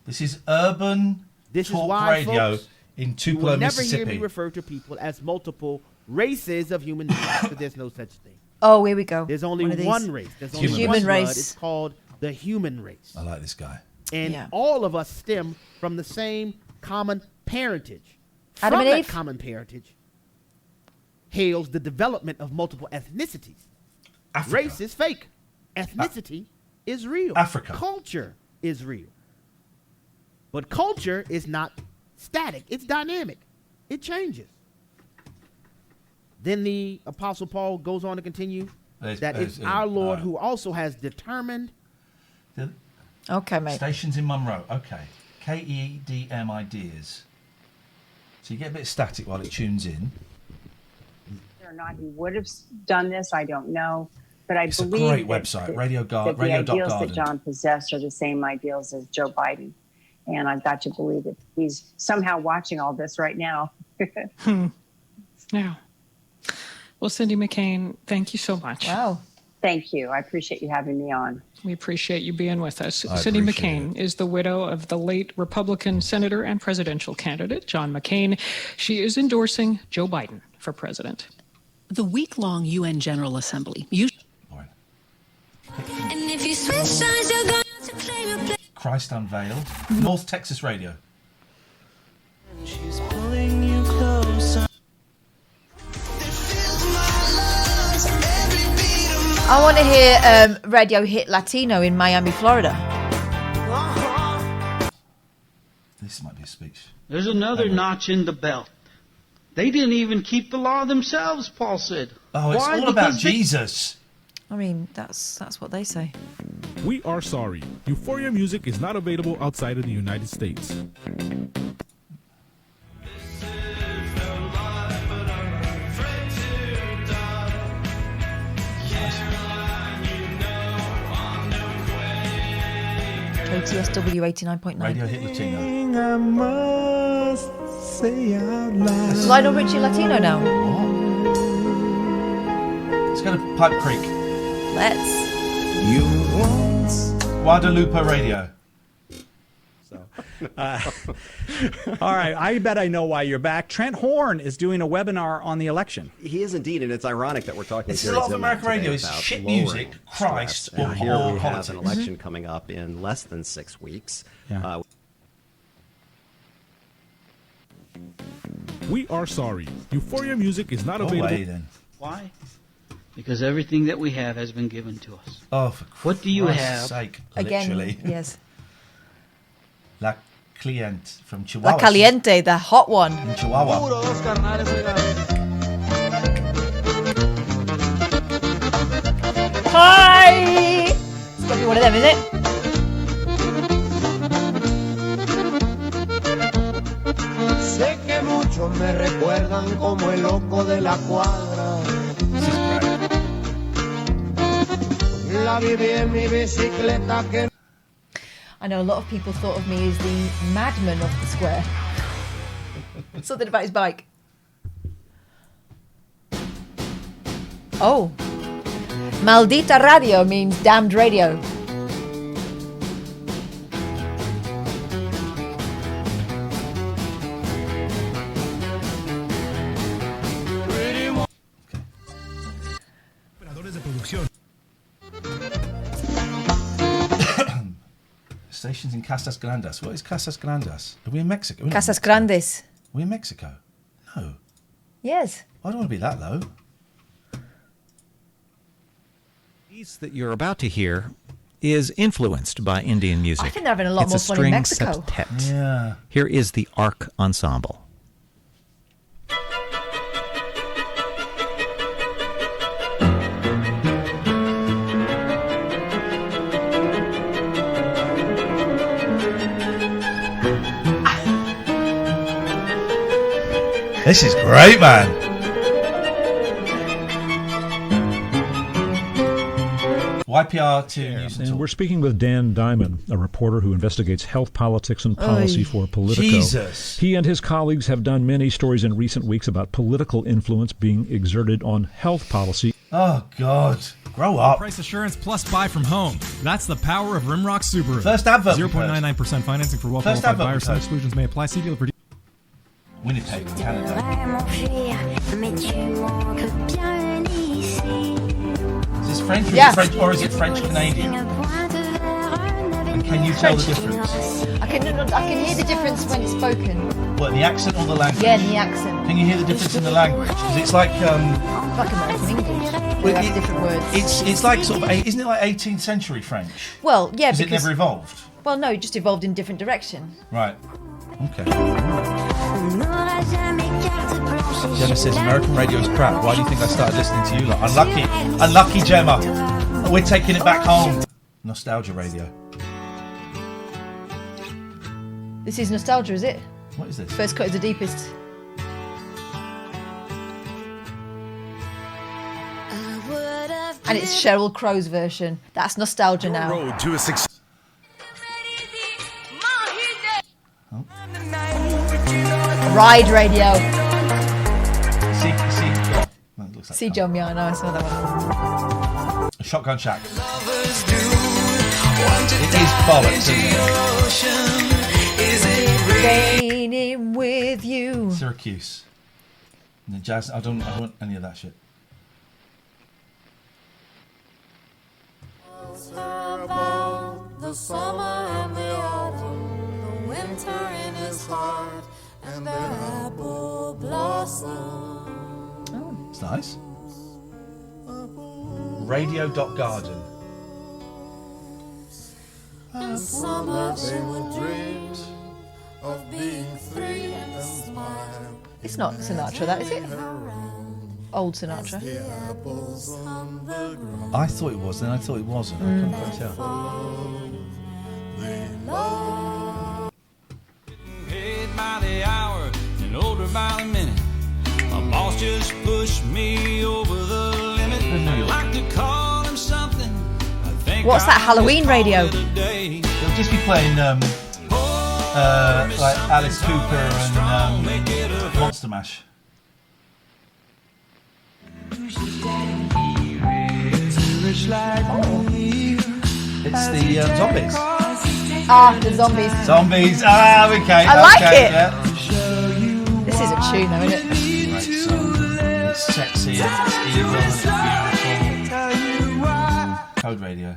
This is Urban Talk Radio. Folks, in you Tupelo, will never Mississippi. hear me refer to people as multiple races of human beings, but there's no such thing. Oh, here we go. There's only one race. There's only human one race. blood. It's called the human race. I like this guy. And all of us stem from the same common parentage. Adam From and that Eve? common parentage hails the development of multiple ethnicities. Africa. Race is fake. Ethnicity is real. Africa. Culture is real. But culture is not static. It's dynamic. It changes. Then the Apostle Paul goes on to continue that it's our Lord who also has determined. Okay, mate. Stations in Monroe. Okay. KEDM ideas. So you get a bit static while it tunes in. Whether or not he would have done this, I don't know. But It's believe a great that, website, that, Radio that the ideals Radio.garden. that John possessed are the same ideals as Joe Biden. And I've got to believe that he's somehow watching all this right now. Yeah. Well, Cindy McCain, thank you so much. Wow. Thank you. I appreciate you having me on. We appreciate you being with us. I Cindy appreciate McCain is the widow of the late Republican senator and presidential candidate, John McCain. She is endorsing Joe Biden for president. The week-long UN General Assembly. And if you switch sides, you're going to claim your place. Christ Unveiled. North Texas Radio. She's pulling you closer. I want to hear Radio Hit Latino in Miami, Florida. This might be a speech. There's another notch in the belt. They didn't even keep the law themselves, Paul said. Oh, it's Why? all about Because they- Jesus. I mean, that's what they say. We are sorry. Euphoria music is not available outside of the United States. KTSW 89.9. Radio Hit Latino. I must say out loud. Is Lionel Richie Latino now? Let's go to Pipe Creek. Let's. You once. Guadalupe Radio. All right, I bet I know why you're back. Trent Horn is doing a webinar on the election. He is indeed, and it's ironic that we're talking. It's a lot of American radio. It's shit music, Christ, or here we politics. have an election coming up in less than 6 weeks. Yeah. We are sorry. Euphoria music is not available. Away, then. Why? Because everything that we have has been given to us. Oh, for what do you Christ's have? sake, Again, literally. yes. La Client from Chihuahua. La Caliente, the hot one. In Chihuahua. Hi! It's got to be one of them, is it? Sé que muchos me recuerdan como el loco de la cuadra. La viví en mi bicicleta que... I know a lot of people thought of me as the madman of the square. Something about his bike. Oh. Maldita radio means damned radio. Stations in Casas Grandes. What is Casas Grandes? Are we in Mexico? We're not in Casas Mexico. Grandes. Are we in Mexico? No. Yes. I don't want to be that low. piece that you're about to hear is influenced by Indian music. I think they're having a lot it's more a fun in string Mexico. septet. Yeah. Here is the Arc Ensemble. This is great, man. YPR to News and And we're speaking with Dan Diamond, a reporter who investigates health, politics, and policy for Politico. Jesus. He and his colleagues have done many stories in recent weeks about political influence being exerted on health policy. Oh, God. Grow up. Price assurance plus buy from home. That's the power of Rimrock Subaru. First advert. 0.99% financing for well-qualified buyers. Some exclusions may apply. See dealer for Winnipeg, Canada. Is this French? Yeah. Or is it French Canadian? And can you tell the difference? I can hear the difference when it's spoken. What, the accent or the language? Yeah, in the accent. Can you hear the difference in the language? Because it's like Like American English. We have different words. It's like sort of isn't it like 18th century French? Well, yeah, because it never evolved. Well, no, it just evolved in different direction. Right. Okay. Gemma says American radio is crap. Why do you think I started listening to you? Like, unlucky Gemma. We're taking it back home. Nostalgia radio. This is nostalgia, is it? What is this? First cut is the deepest. And it's Sheryl Crow's version. That's nostalgia now. Road to a success. Ride radio. See John, yeah, I know, I saw that one. Shotgun Shack. It is bollocks, isn't it? Raining with you. Syracuse. And the jazz. I don't want any of that shit. The summer and the autumn, the winter in his heart, and the apple blossom. Oh, it's nice. Radio.garden. And summer they would dream of being free and smile. It's not Sinatra, that is it? Old Sinatra. I thought it was, then I thought it wasn't. I couldn't quite tell. Paid by the hour and older by the minute. My boss just pushed me over the limit. I like to call him something. What's that Halloween radio? They'll just be playing like Alice Cooper and Monster Mash. It's the zombies. Ah, the zombies. Zombies. Okay. I like it. Yeah. This is a tune, though, isn't it? Great song. It's sexy and it's evil and it's beautiful. Code Radio.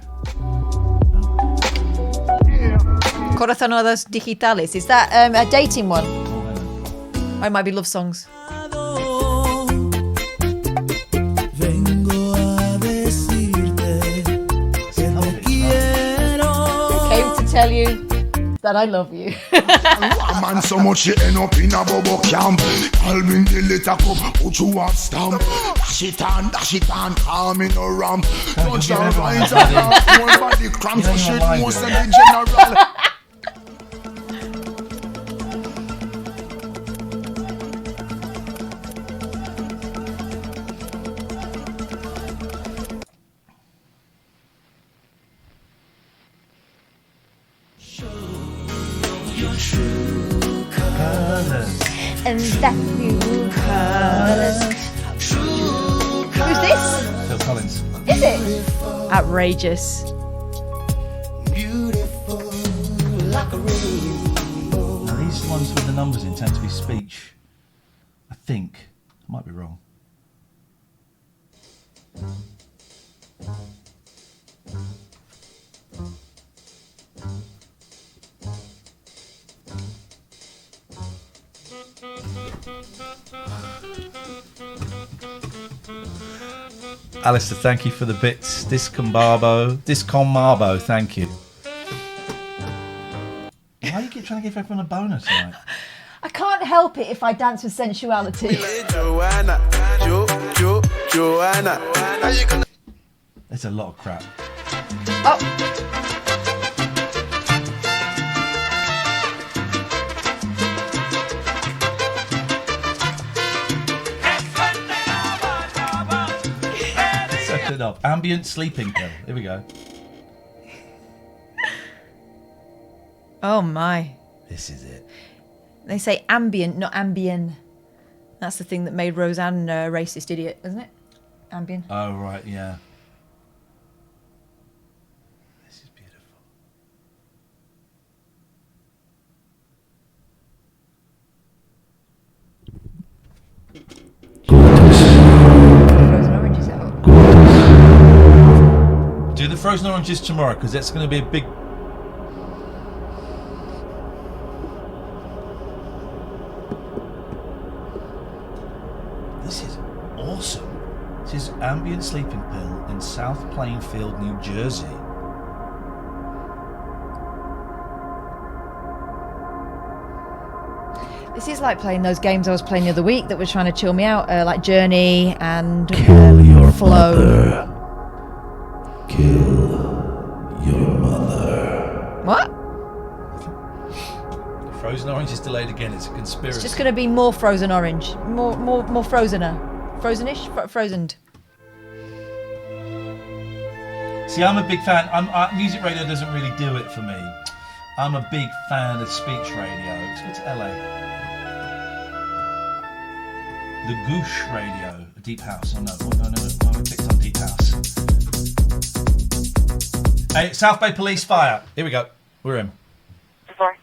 Corazonados Digitales. Is that a dating one? Or it might be love songs. Came to tell you That I love you. A man so much she end up in a bubble camp. Call me the letter cup, put you on stamp. Dash it on, call me no ramp. Touch down right and one body cramp. So shit most of the general. And that new colours. Who's this? Phil Collins. Is it? Outrageous. Now these ones with the numbers in tend to be speech. I think. I might be wrong. Alistair, thank you for the bits. Discon Marbo, thank you. Why do you keep trying to give everyone a bonus tonight? I can't help it if I dance with sensuality. There's a lot of crap. Oh. Set it up. Ambient sleeping pill. Here we go. Oh my. This is it. They say ambient, not ambien. That's the thing that made Roseanne a racist idiot, isn't it? Ambien. Oh, right, yeah. This is Frozen oranges out. Do the frozen oranges tomorrow, because that's going to be a big... This is awesome. This is ambient sleeping pill in South Plainfield, New Jersey. This is like playing those games I was playing the other week that were trying to chill me out, like Journey and Kill your Flow. mother. Kill your mother. What? The frozen orange is delayed again. It's a conspiracy. It's just going to be more frozen orange, more frozener, frozenish, frozened. See, I'm a big fan. Music radio doesn't really do it for me. I'm a big fan of speech radio. Let's go to LA. The Goosh Radio, Deep House. Oh no, I clicked on Deep House. Hey, South Bay Police Fire. Here we go. We're in. Sorry.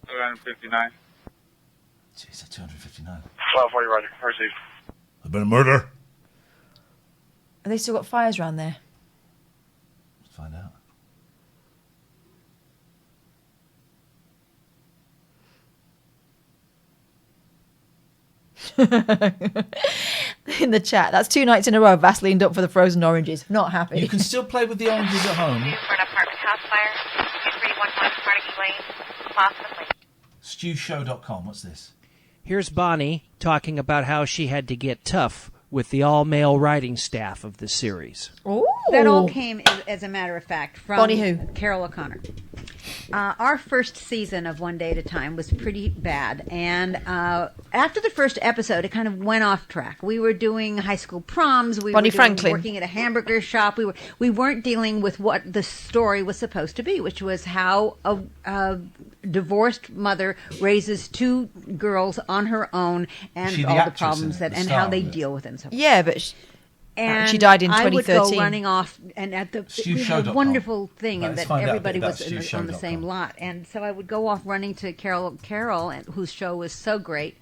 $259. Jeez, that's 259. 1240, Roger. Received. There's been a murder. Have they still got fires around there? Let's find out. In the chat, that's 2 nights in a row Vaselined up for the frozen oranges. Not happy. You can still play with the oranges at home. For an apartment house fire, 2311 Carnegie Lane, Boston Lake. Stewshow.com. What's this? Here's Bonnie talking about how she had to get tough with the all-male writing staff of the series. Ooh. That all came, as a matter of fact, from Bonnie who? Carol O'Connor. Our first season of One Day at a Time was pretty bad, and after the first episode, it kind of went off track. We were doing high school proms. We Bonnie were Franklin. working at a hamburger shop. We weren't dealing with what the story was supposed to be, which was how a divorced mother raises 2 girls on her own, and all the problems and how they deal with it. And so forth. Yeah, but And she died in I 2013. would go running off, and at the we had a wonderful thing, and Let's that find out everybody about was on the same lot. And so I would go off running to Carol, whose show was so great.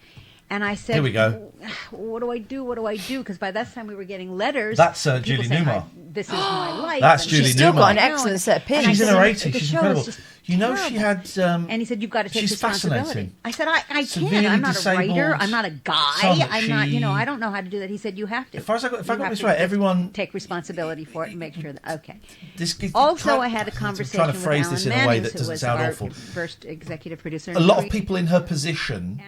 And I said, Here we go. What do I do? What do I do? Because by that time we were getting letters. That's people Julie saying, Newmar. This is my life. That's And Julie She's still Newmar. got an excellent set of pins. She's in her 80s. The She's show incredible. is just You know, she had. And he said, "You've got to take she's responsibility." fascinating. I said, "I Severely can't. I'm not a disabled writer. I'm not a guy. son, I'm not. she- I don't know how to do that." He said, "You have to." If I got You this have right, to everyone take responsibility for it and make sure that okay. This Also, I had a conversation trying to phrase with this Alan in a way Mannings, that who doesn't was sound our awful. first executive producer. A lot of people in her position,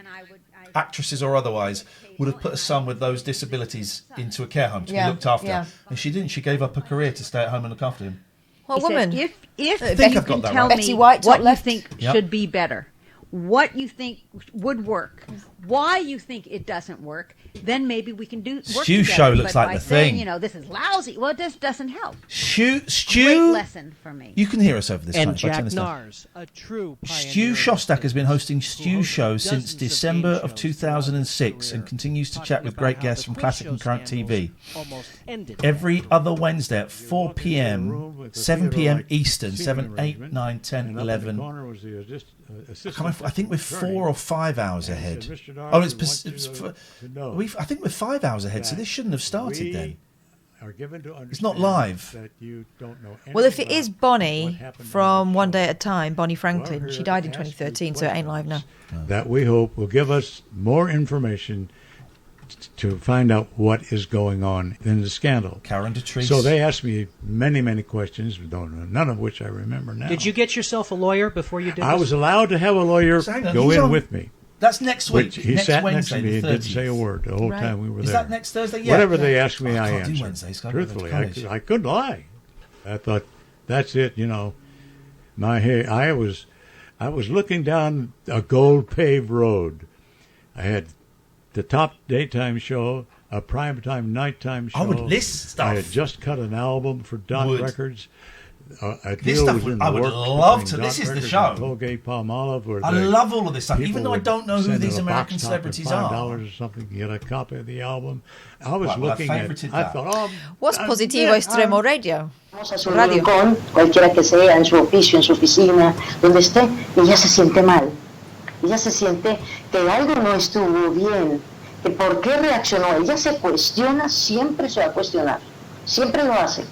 actresses or otherwise, would have put a son with those disabilities into a care home to Yeah, be looked after, yeah. and she didn't. She gave up her career to stay at home and look after him. Well, He said, woman. if I you think I've can got that tell right. me Betty White, top what you left. think Yep. should be better, what you think would work, why you think it doesn't work, then maybe we can work Stew together. show looks But like by the saying, thing. You know, this is lousy. Well, this doesn't help. Stew. Great lesson for me. You can hear us over this. And time, if I turn Jack this down. Nars, a true pioneer. Stu Shostak has been hosting Stew Show since December of 2006 and continues to chat with great guests from classic and current TV. Every other Wednesday at 4 p.m., 7 p.m. Eastern, 7, 8, 9, 10, 11. I think we're 4 or 5 hours ahead. Oh, I think we're 5 hours ahead, so this shouldn't have started then. It's not live. Well, if it is Bonnie from One Day at a Time, Bonnie Franklin, she died in 2013, so it ain't live now. That we hope will give us more information to find out what is going on in the scandal. Karen Detrice. So they asked me many, many questions, none of which I remember now. Did you get yourself a lawyer before you did I this? was allowed to have a lawyer go in with me. That's next week. He next sat Wednesday, next to me the and didn't 30th. say a word the whole time we were Is there. that next Thursday? Yeah. Whatever they asked me, I can't do answered. Wednesdays, 'cause I go to Truthfully, college. I couldn't lie. I thought, that's it, you know. I was looking down a gold-paved road. I had the top daytime show, a primetime nighttime show. I would list stuff. I had just cut an album for Dot Would. Records. A This deal stuff was would- in I the would works love between to. This Dot is the Records show. and Colgate Palmolive. Where I love all of this stuff, even people though I would don't know who send these in a American box top celebrities for are. $5 or something to get a copy of the album. I was Right, well, I looking at favorited it. I that. thought, oh, What's Positivo Extremo Radio? Vamos a su rincón, cualquiera que sea, en su oficio, en su oficina, donde esté, y ella se siente mal. Ella se siente que algo no estuvo bien, que por qué reaccionó. Ella se cuestiona, siempre se va a cuestionar. Siempre lo hace.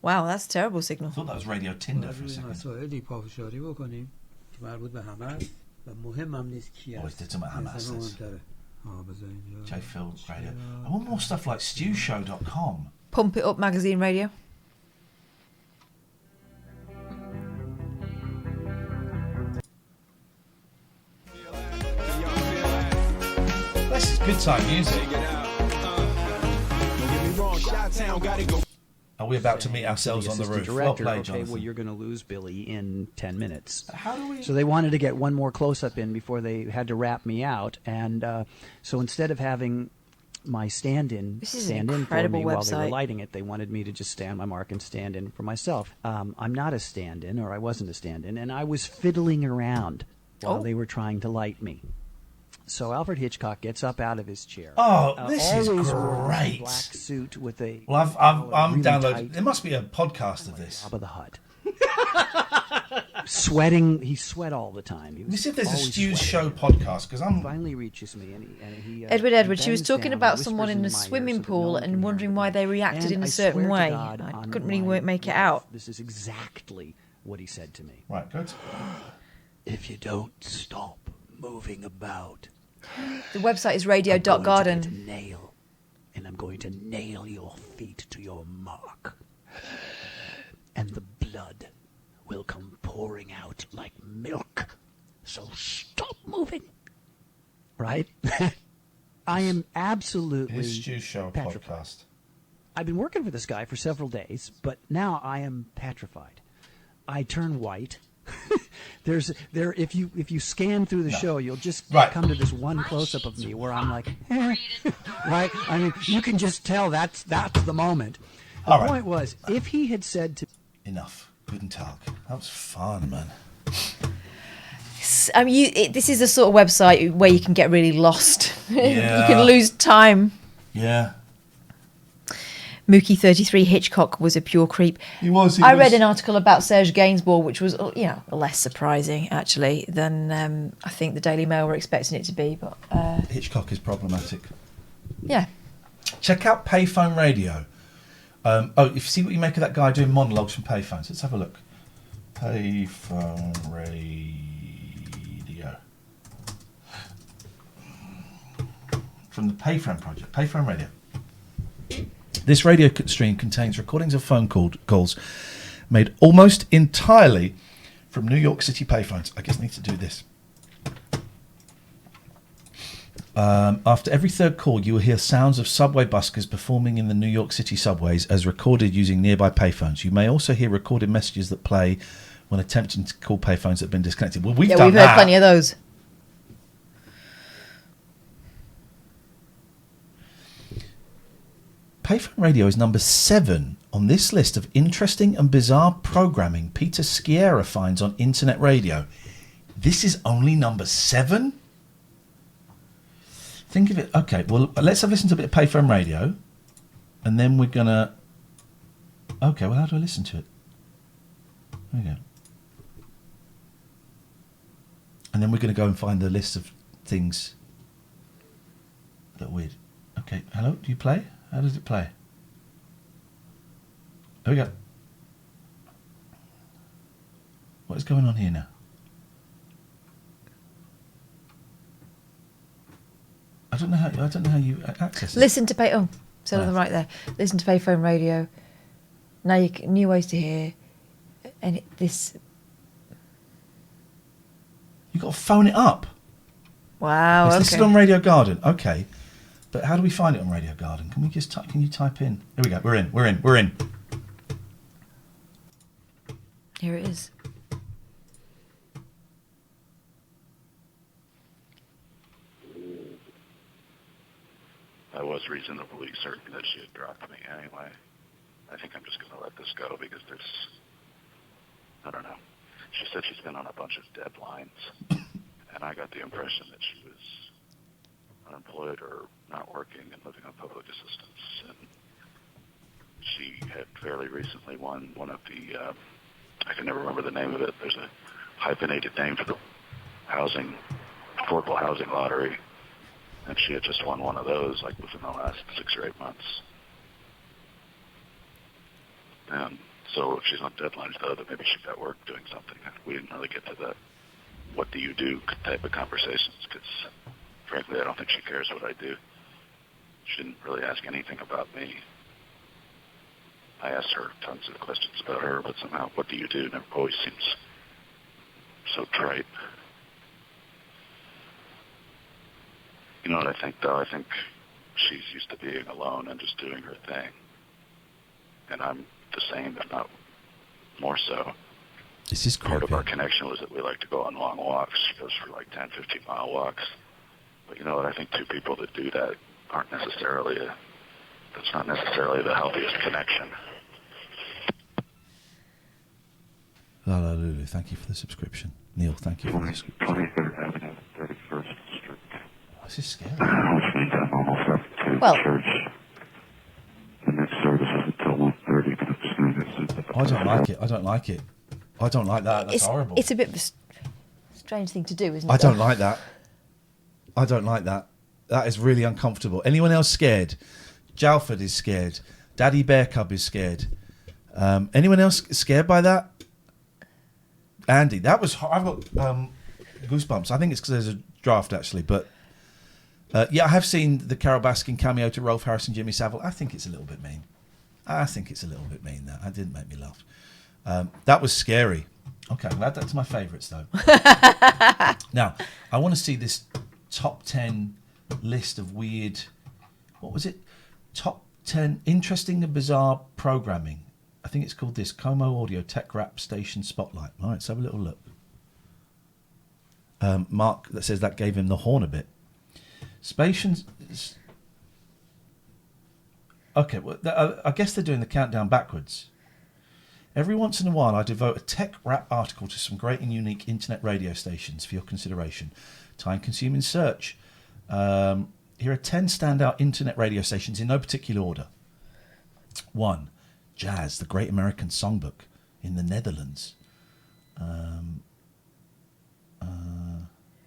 Wow, that's a terrible signal. I thought that was Radio Tinder for a second. مسائلی پافشاری بکنیم که مربوط به همه است و مهم هم نیست کی Always did something about Hamas. مهمتره. بذار اینجا. J. Phil Radio. I want more stuff like stewshow.com. Pump It Up Magazine Radio. This is good time music. Are we about to meet ourselves on the roof? Well Director, played, okay, Jonathan. well, you're going to lose Billy in 10 minutes. How do we... So they wanted to get one more close-up in before they had to wrap me out. And so instead of having my stand-in This is an stand in for incredible me while they were website. lighting it, they wanted me to just stand my mark and stand in for myself. I'm not a stand-in, or I wasn't a stand-in, and I was fiddling around while they were trying to light me. So Alfred Hitchcock gets up out of his chair. Oh, this is always wearing a great. black suit with a Well, I'm really downloading. tight There must be a podcast of this. top of the hut. Sweating, he sweat all the time. He Let me was see if there's a always Stew sweating. Show podcast, because I'm... Finally reaches me, and he Edward, he she was bends talking down about and someone whispers in a into my ear swimming so that no pool one can and wondering why they reacted And in a I certain swear to way. God, I on couldn't really my make it life, out. This is exactly what he said to me. Right, good. If you don't stop moving about, The website is I'm going to get a radio.garden. nail, and I'm going to nail your feet to your mark, and the blood will come pouring out like milk. So stop moving. Right? I am absolutely His Stew Show petrified. podcast. I've been working for this guy for several days, but now I am petrified. I turn white. If you scan through the show, you'll just come to this one close up of me where I'm like, right? I mean, you can just tell that's the moment. The All right. point was, if he had said to Enough. Guten Tag. That was fun, man. I mean, this is the sort of website where you can get really lost. Yeah. You can lose time. Yeah. Mookie33 Hitchcock was a pure creep. He was. I read an article about Serge Gainsbourg, which was, less surprising actually than I think the Daily Mail were expecting it to be. But Hitchcock is problematic. yeah, Check out Payphone Radio. If you see what you make of that guy doing monologues from payphones, let's have a look. Payphone radio. From the Payphone project. Payphone radio. This radio stream contains recordings of phone calls made almost entirely from New York City payphones. I guess I need to do this. After every third call, you will hear sounds of subway buskers performing in the New York City subways as recorded using nearby payphones. You may also hear recorded messages that play when attempting to call payphones that have been disconnected. Well, we've done heard plenty of those. Payphone radio is number 7 on this list of interesting and bizarre programming Peter Sciarra finds on internet radio. This is only number 7? Think of it. Okay, well, let's have a listen to a bit of Payphone radio. And then we're going to... Okay, well, how do I listen to it? There we go. And then we're going to go and find the list of things that are weird. Okay, hello, do you play? How does it play? There we go. What is going on here now? I don't know how you access it. Listen to pay. Oh, so on the right there. Listen to Payphone radio. Now you can, new ways to hear, and this. You got to phone it up. Wow. It's okay. listed on Radio Garden. Okay, but how do we find it on Radio Garden? Can we just can you type in? Here we go. We're in. Here it is. I was reasonably certain that she had dropped me anyway. I think I'm just going to let this go because I don't know. She said she's been on a bunch of deadlines, and I got the impression that she was unemployed or not working and living on public assistance. And she had fairly recently won one of the, I can never remember the name of it. There's a hyphenated name for the affordable housing lottery. And she had just won one of those, like, within the last 6 or 8 months. And so if she's on deadlines, though, that maybe she's at work doing something. We didn't really get to the what do you do type of conversations, because, frankly, I don't think she cares what I do. She didn't really ask anything about me. I asked her tons of questions about her, but somehow, what do you do, never always seems so trite. You know what I think, though? I think she's used to being alone and just doing her thing. And I'm the same, if not more so. This is Part of creepy. our connection was that we like to go on long walks. She goes for like 10, 15-mile walks. But you know what? I think two people that do that aren't necessarily that's not necessarily the healthiest connection. La Lulu, thank you for the subscription. Neil, thank you for the subscription. 23rd Avenue, 31st Street. This is scary. Which means I'm almost up to Well, church. The next service is until 1:30, but I'm just going to visit. I don't like it. I don't like that. That's horrible. It's a bit of a strange thing to do, isn't it? I don't like that. I don't like that. That is really uncomfortable. Anyone else scared? Jalford is scared. Daddy Bear Cub is scared. Anyone else scared by that? Andy, that was... I've got goosebumps. I think it's because there's a draft, actually. But, yeah, I have seen the Carol Baskin cameo to Rolf Harris and Jimmy Savile. I think it's a little bit mean. That didn't make me laugh. That was scary. Okay, I'm glad that's my favourites, though. Now, I want to see this top 10 list of weird... What was it? Top 10 interesting and bizarre programming. I think it's called this. Como Audio Tech Rap Station Spotlight. All right, let's have a little look. Mark that says that gave him the horn a bit. Spations... Okay, well, I guess they're doing the countdown backwards. Every once in a while, I devote a tech rap article to some great and unique internet radio stations for your consideration. Time-consuming search. Here are 10 standout internet radio stations in no particular order. 1. Jazz, the Great American Songbook in the Netherlands.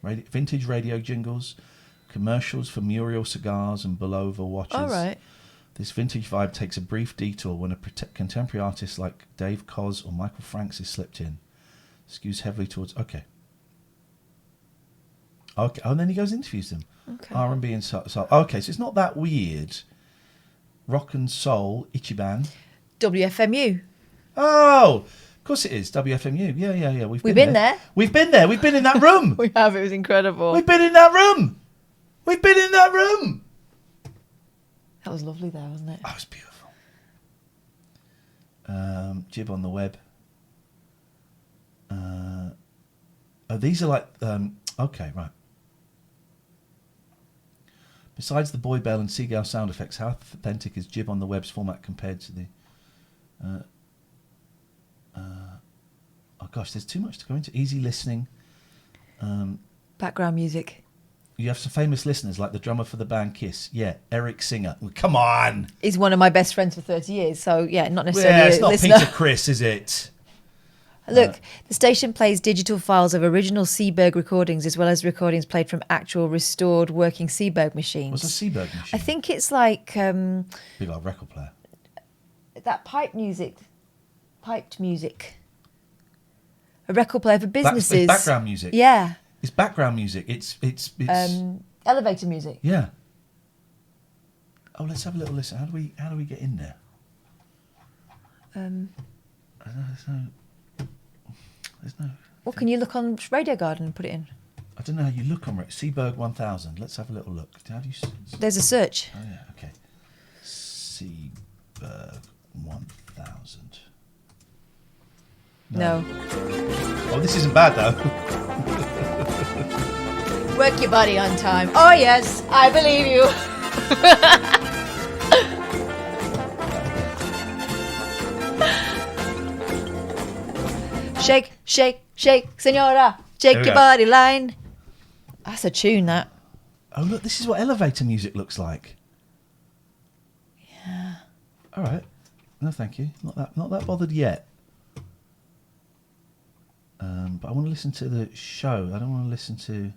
Vintage radio jingles, commercials for Muriel cigars and Bulova watches. All right. This vintage vibe takes a brief detour when a contemporary artist like Dave Koz or Michael Franks is slipped in. Skews heavily towards... Okay. Oh, and then he goes and interviews them. Okay. R&B and soul. Okay, so it's not that weird. Rock and soul, Ichiban. WFMU. Oh, of course it is. WFMU. Yeah. We've been there. We've been there. We've been in that room. We have. It was incredible. We've been in that room. We've been in that room. That was lovely there, wasn't it? That was beautiful. Jib on the web. These are like... okay, right. Besides the boy bell and seagull sound effects, how authentic is Jib on the web's format compared to the... oh gosh, there's too much to go into. Easy listening. Background music. You have some famous listeners, like the drummer for the band Kiss. Yeah, Eric Singer. Well, come on! He's one of my best friends for 30 years, so yeah, not necessarily Yeah, it's a not listener. Peter Criss, is it? Look, the station plays digital files of original Seaberg recordings as well as recordings played from actual restored working Seaberg machines. What's a Seaberg machine? I think it's like... Big old record player. that piped music. A record player for businesses. It's background music. Yeah. It's background music. It's elevator music. Yeah. Oh, let's have a little listen. How do we get in there? I don't know, there's no. What can you look on Radio Garden and put it in? I don't know how you look on Seaberg 1000. Let's have a little look. How do you? There's a search. Oh yeah. Okay. Seaberg 1000. No. Oh, this isn't bad though. Work your body on time. Oh yes, I believe you. Shake, shake, shake, senora. Shake your body line. That's a tune, that. Oh look, this is what elevator music looks like. Yeah. All right. No, thank you. Not that bothered yet. But I want to listen to the show. I don't want to listen to.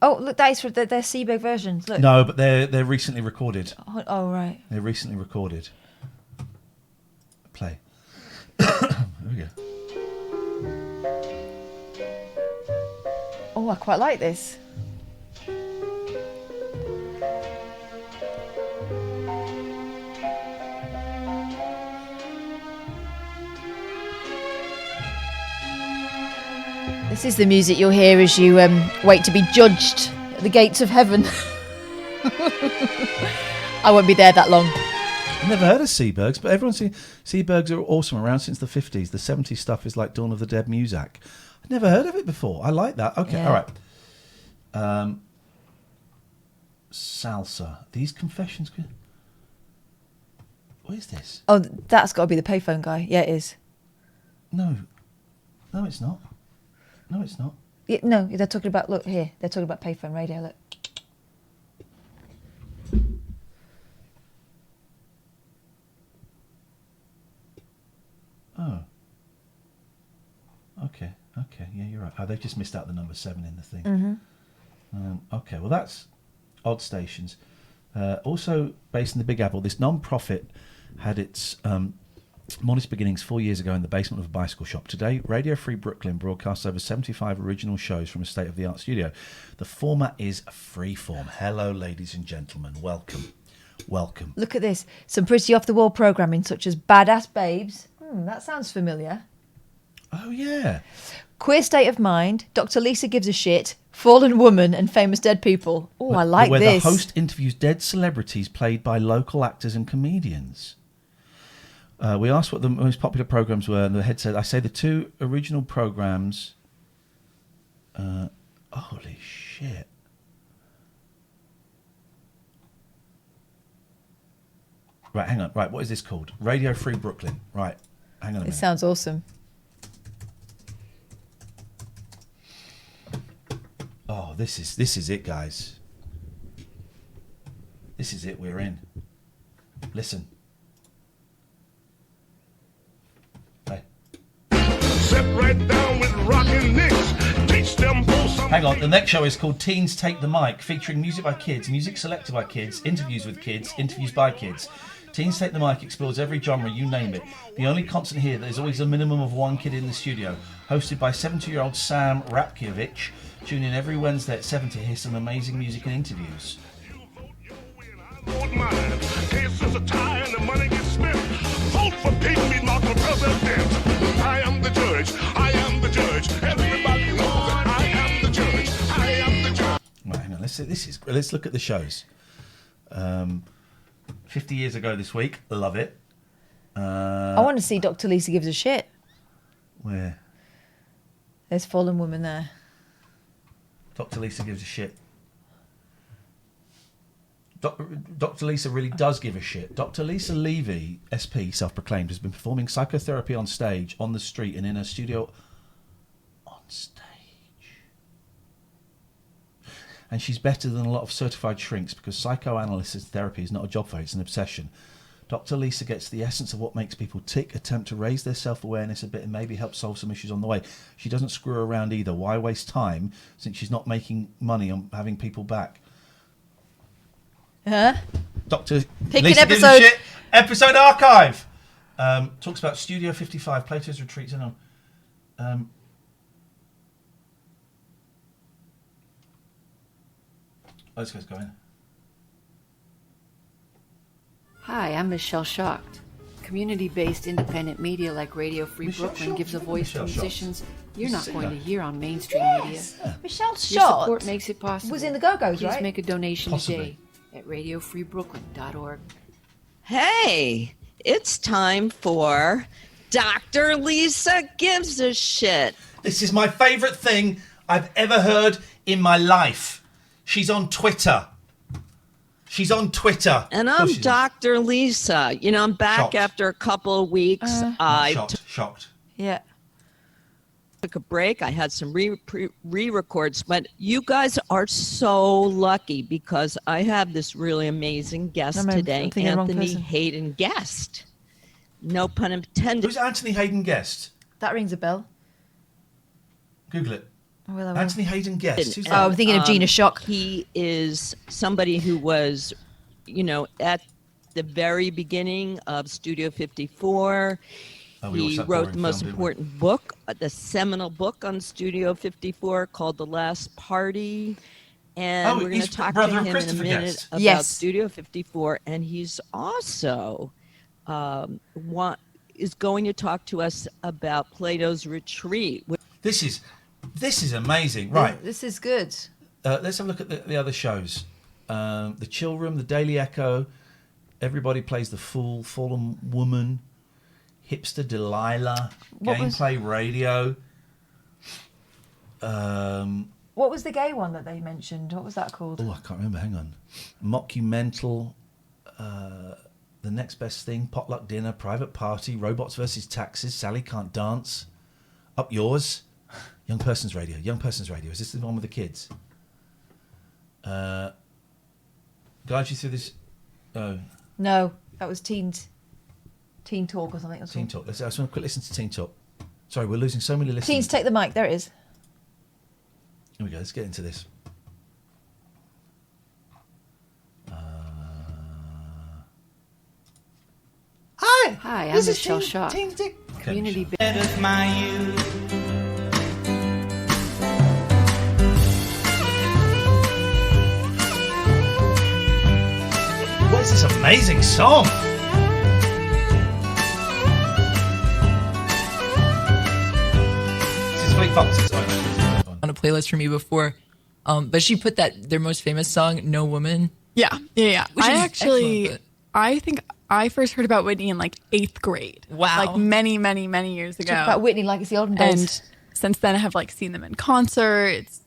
Oh, look, that is for their Seaberg versions. Look. No, but they're recently recorded. Oh right. They're recently recorded. Play. There we go. Oh, I quite like this. This is the music you'll hear as you wait to be judged at the gates of heaven. I won't be there that long. I've never heard of Seabergs, but everyone's seen Seabergs are awesome, around since the 50s. The 70s stuff is like Dawn of the Dead music. I've never heard of it before. I like that. Okay, Yeah. all right. Salsa. These confessions. What is this? Oh, that's got to be the payphone guy. Yeah, it is. No, it's not. No, it's not. Yeah, no, they're talking about, look here, they're talking about payphone radio, look. Oh. Okay, yeah, you're right. Oh, they've just missed out the number 7 in the thing. Mm-hmm. Okay, well, that's Odd Stations. Also based in the Big Apple, this non-profit had its modest beginnings 4 years ago in the basement of a bicycle shop. Today, Radio Free Brooklyn broadcasts over 75 original shows from a state-of-the-art studio. The format is freeform. Hello, ladies and gentlemen. Welcome. Look at this. Some pretty off-the-wall programming such as Badass Babes. That sounds familiar. Oh, yeah. Queer State of Mind, Dr. Lisa Gives a Shit, Fallen Woman and Famous Dead People. Oh, I like where this. The host interviews dead celebrities played by local actors and comedians. We asked what the most popular programs were, and the head said, I say the 2 original programs... holy shit. Right, hang on. Right, what is this called? Radio Free Brooklyn. Right, hang on a minute. It sounds awesome. Oh, this is it, guys. This is it. We're in. Listen. Hey. Sit right down with rockin' nicks. Teach them both some. Hang on. The next show is called Teens Take the Mic, featuring music by kids, music selected by kids, interviews with kids, interviews by kids. Teens Take the Mic explores every genre, you name it. The only constant here, there's always a minimum of one kid in the studio. Hosted by 70-year-old Sam Rapkiewicz. Tune in every Wednesday at 7 to hear some amazing music and interviews. Cases are tie and the money gets spent. Vote for Pete Mark for president. I am the judge. I am the judge. Everybody knows that I am the judge. I am the judge. Right, hang on. Let's look at the shows. 50 years ago this week. Love it. I want to see Dr. Lisa Gives a Shit. Where? There's Fallen Woman there. Dr. Lisa Gives a Shit. Dr. Lisa really does give a shit. Dr. Lisa Levy, SP, self-proclaimed, has been performing psychotherapy on stage, on the street, and in her studio on stage. And she's better than a lot of certified shrinks because psychoanalysis therapy is not a job for her, it's an obsession. Dr. Lisa gets the essence of what makes people tick, attempt to raise their self-awareness a bit and maybe help solve some issues on the way. She doesn't screw around either. Why waste time since she's not making money on having people back? Huh? Dr. Pick Lisa an Gives a episode. Shit. Episode archive. Talks about Studio 55, Plato's Retreats, and on. Let's go in. Hi, I'm Michelle Schacht. Community-based independent media like Radio Free Michelle Brooklyn Schacht? gives a voice Michelle to Schacht. musicians you're not Singer. going to hear on mainstream media. Michelle Your Schacht support makes it possible. was in the Go-Go's, Please right? make a donation Possibly. today at radiofreebrooklyn.org. Hey, it's time for Dr. Lisa Gives a Shit. This is my favourite thing I've ever heard in my life. She's on Twitter. She's on Twitter. And Of I'm course she is. Dr. Lisa. You know, I'm back Shocked. after a couple of weeks. I Shocked. Yeah. took a break. I had some re-records, but you guys are so lucky because I have this really amazing guest I'm today, thinking the wrong Anthony person. Hayden Guest. No pun intended. Who's Anthony Hayden Guest? That rings a bell. Google it. I will. Anthony Hayden Guest. Who's Oh, that? I'm thinking of Gina Shock. He is somebody who was, you know, at the very beginning of Studio 54. We He watched that wrote boring the most film, didn't we? important book, the seminal book on Studio 54 called The Last Party. And Oh, we're going he's to talk to brother of him in a Christopher minute Guest. about Yes. Studio 54. And he's also is going to talk to us about Plato's Retreat. This is amazing. Right. This is good. Let's have a look at the other shows. The Chill Room, The Daily Echo, Everybody Plays the Fool, Fallen Woman, Hipster Delilah, What was- Gameplay Radio. What was the gay one that they mentioned? What was that called? Oh, I can't remember. Hang on. Mockumental, The Next Best Thing, Potluck Dinner, Private Party, Robots versus Taxes, Sally Can't Dance, Up Yours, Young Person's Radio. Young Person's Radio. Is this the one with the kids? Guide you through this. Oh, No, that was Teen Talk or something. It was Teen called. Talk. I just want to quick listen to Teen Talk. Sorry, we're losing so many listeners. Teens Take the Mic. There it is. Here we go. Let's get into this. Hi. Hi, I'm This is Michelle Teen- Shaw. Teen Dick. Community of my youth. What is this amazing song? This is Fleet Foxes. On a playlist for me before, but she put their most famous song, "No Woman." Yeah. Which I is actually, excellent, I think I first heard about Whitney in like 8th grade. Wow. Like many, many, many years ago. Talk about Whitney like it's the olden days. And since then I have like seen them in concerts.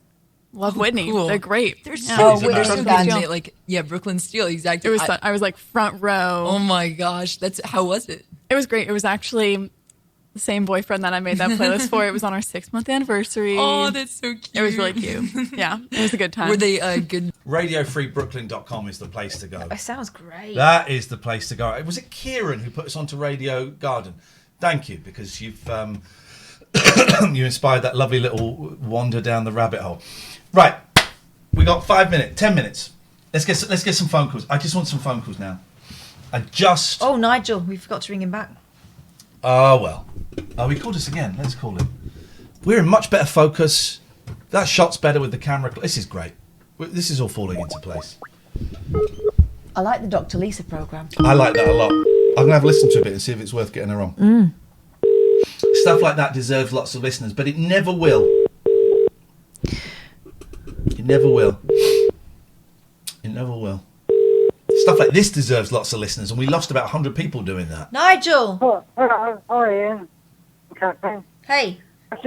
Love Whitney. cool. They're great. They're Yeah. so Whitney so Steel. good. Like Brooklyn Steel, exactly. It was I was like front row. Oh my gosh, how was it? It was great. It was actually the same boyfriend that I made that playlist for. It was on our 6-month anniversary. Oh, that's so cute. It was really cute. Yeah, it was a good time. Were they good? RadioFreeBrooklyn.com is the place to go. It sounds great. That is the place to go. Was it Kieran who put us onto Radio Garden? Thank you, because you've you inspired that lovely little wander down the rabbit hole. Right, we got 5 minutes, 10 minutes. Let's get some phone calls. I just want some phone calls now. And just... Oh, Nigel, we forgot to ring him back. Oh, well. Oh, he called us again. Let's call him. We're in much better focus. That shot's better with the camera. This is great. This is all falling into place. I like the Dr. Lisa programme. I like that a lot. I'm going to have a listen to a bit and see if it's worth getting her on. Stuff like that deserves lots of listeners, but it never will. It never will. It never will. Stuff like this deserves lots of listeners, and we lost about 100 people doing that. Nigel! Hello, hi Ian. Catherine. Hey. I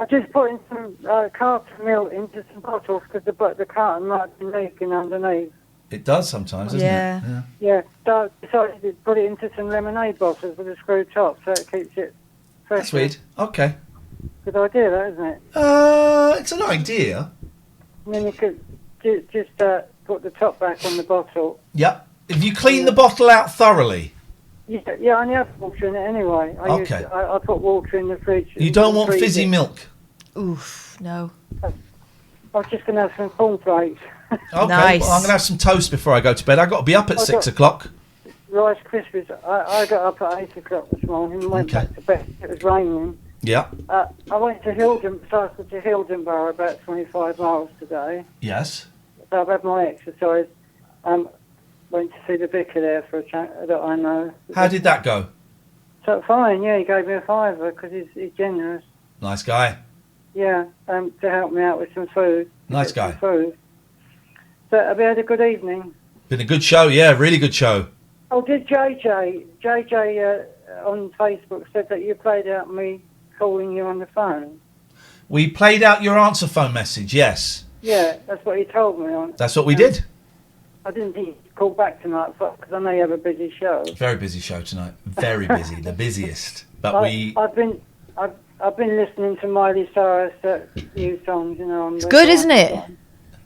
just put in some carton milk into some bottles because the carton might be leaking underneath. It does sometimes, doesn't it? Yeah. So I decided to put it into some lemonade bottles with a screw top so it keeps it fresh. That's weird. Okay. Good idea, that, isn't it? It's an idea. And then you could just put the top back on the bottle. Yep. If you clean the bottle out thoroughly. Yeah, I only have water in it anyway. I put water in the fridge. You don't want fizzy milk. Oof, no. I was just going to have some cornflakes. Okay, Nice. well, I'm going to have some toast before I go to bed. I've got to be up at 6 o'clock. Rice Krispies. I got up at 8 o'clock this morning and went back to bed. It was raining. Yeah. I went to cycled to Hildenborough about 25 miles today. Yes. So I've had my exercise. Went to see the vicar there for a chat that I know. How did that go? So fine, yeah, he gave me a £5 because he's generous. Nice guy. Yeah, to help me out with some food. Nice guy. Some food. So have you had a good evening? Been a good show, yeah, really good show. Oh, did JJ on Facebook said that you played out me calling you on the phone? We played out your answer phone message, yes. Yeah, that's what he told me on. That's what we did. I didn't think you'd call back tonight because I know you have a busy show. Very busy show tonight. Very busy, the busiest. But I've been listening to Miley Cyrus new songs, you know. It's good, isn't it?